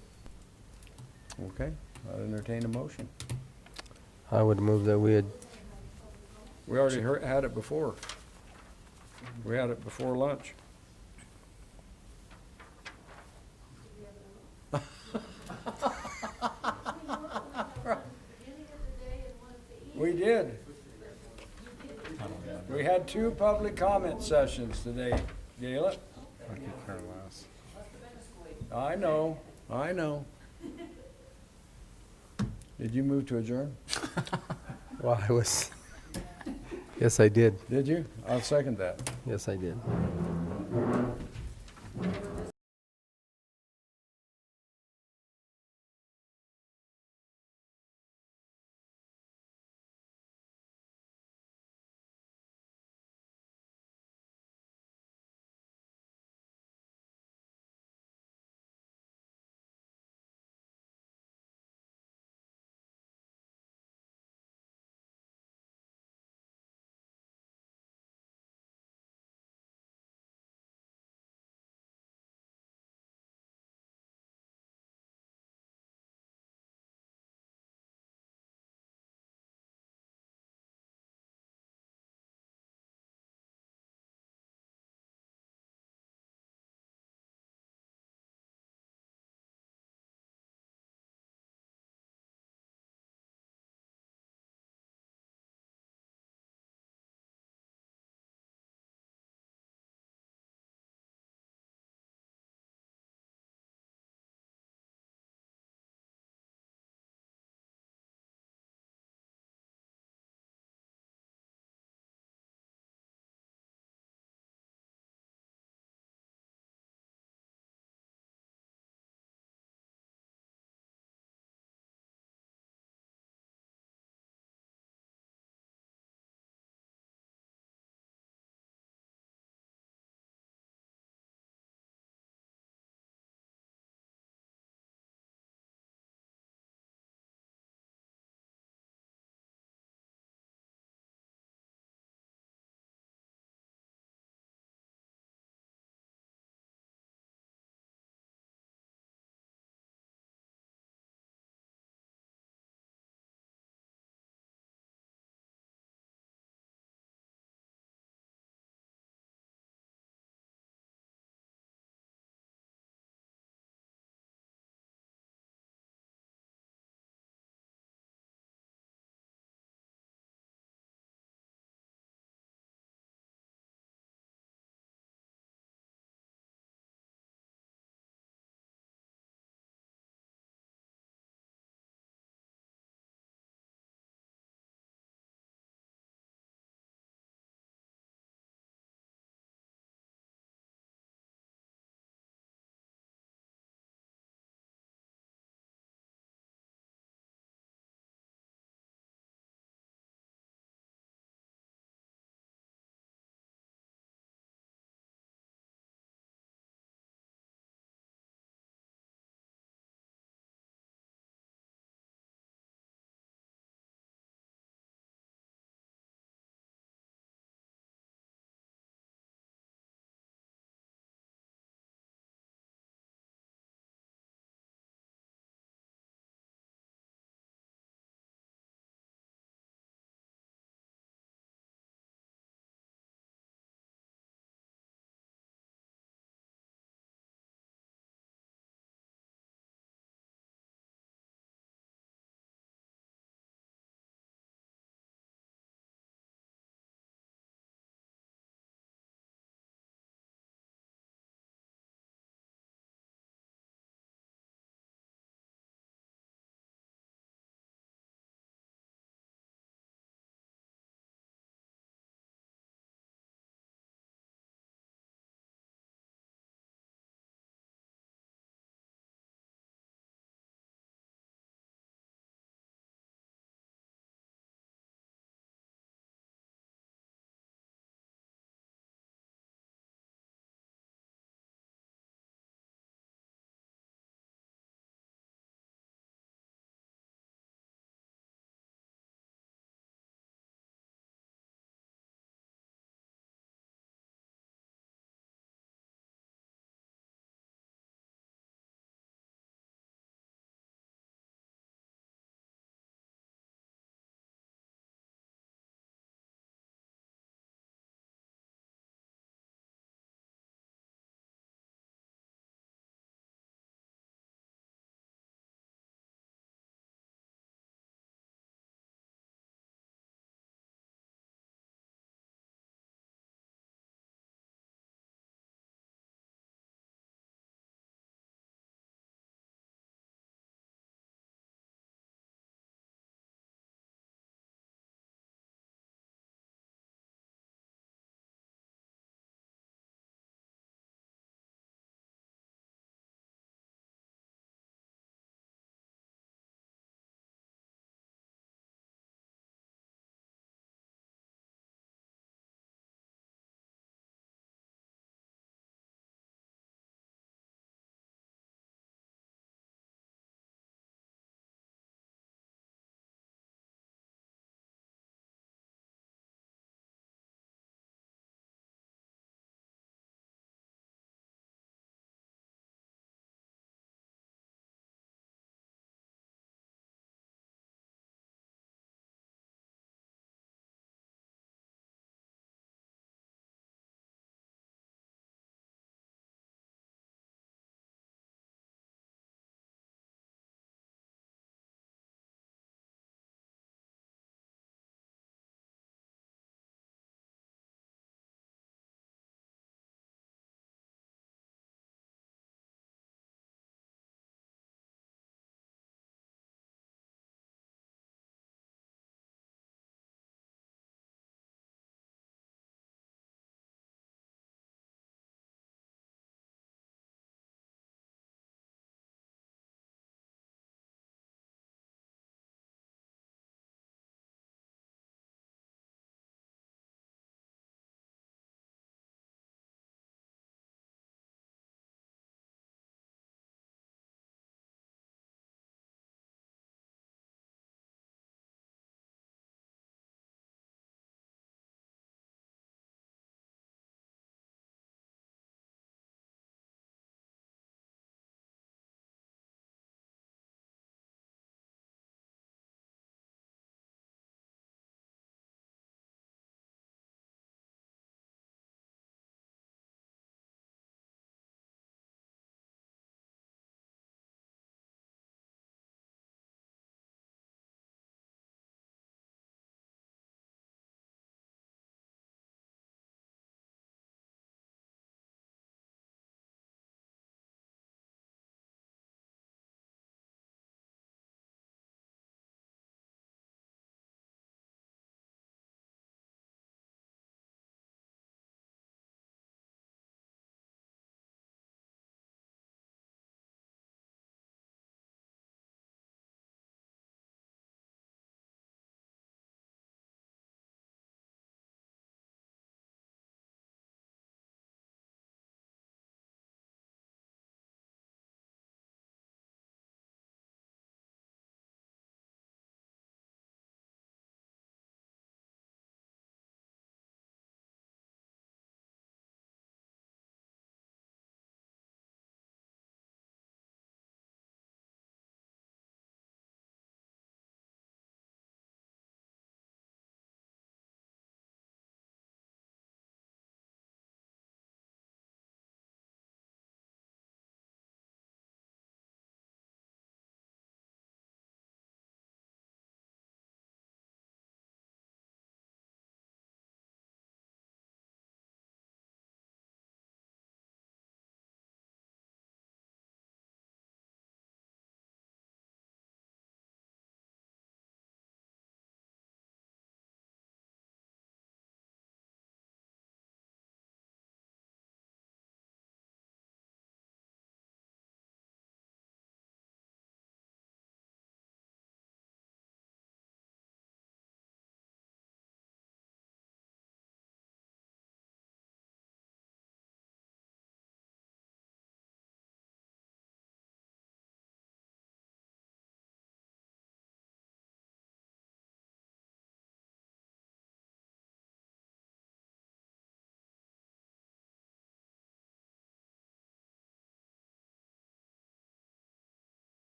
Okay, I'll entertain a motion. I would move that we had, We already had it before. We had it before lunch. We did. We had 2 public comment sessions today, Galen. I know, I know. Did you move to adjourn? well, I was, yes, I did. Did you? I'll second that. Yes, I did.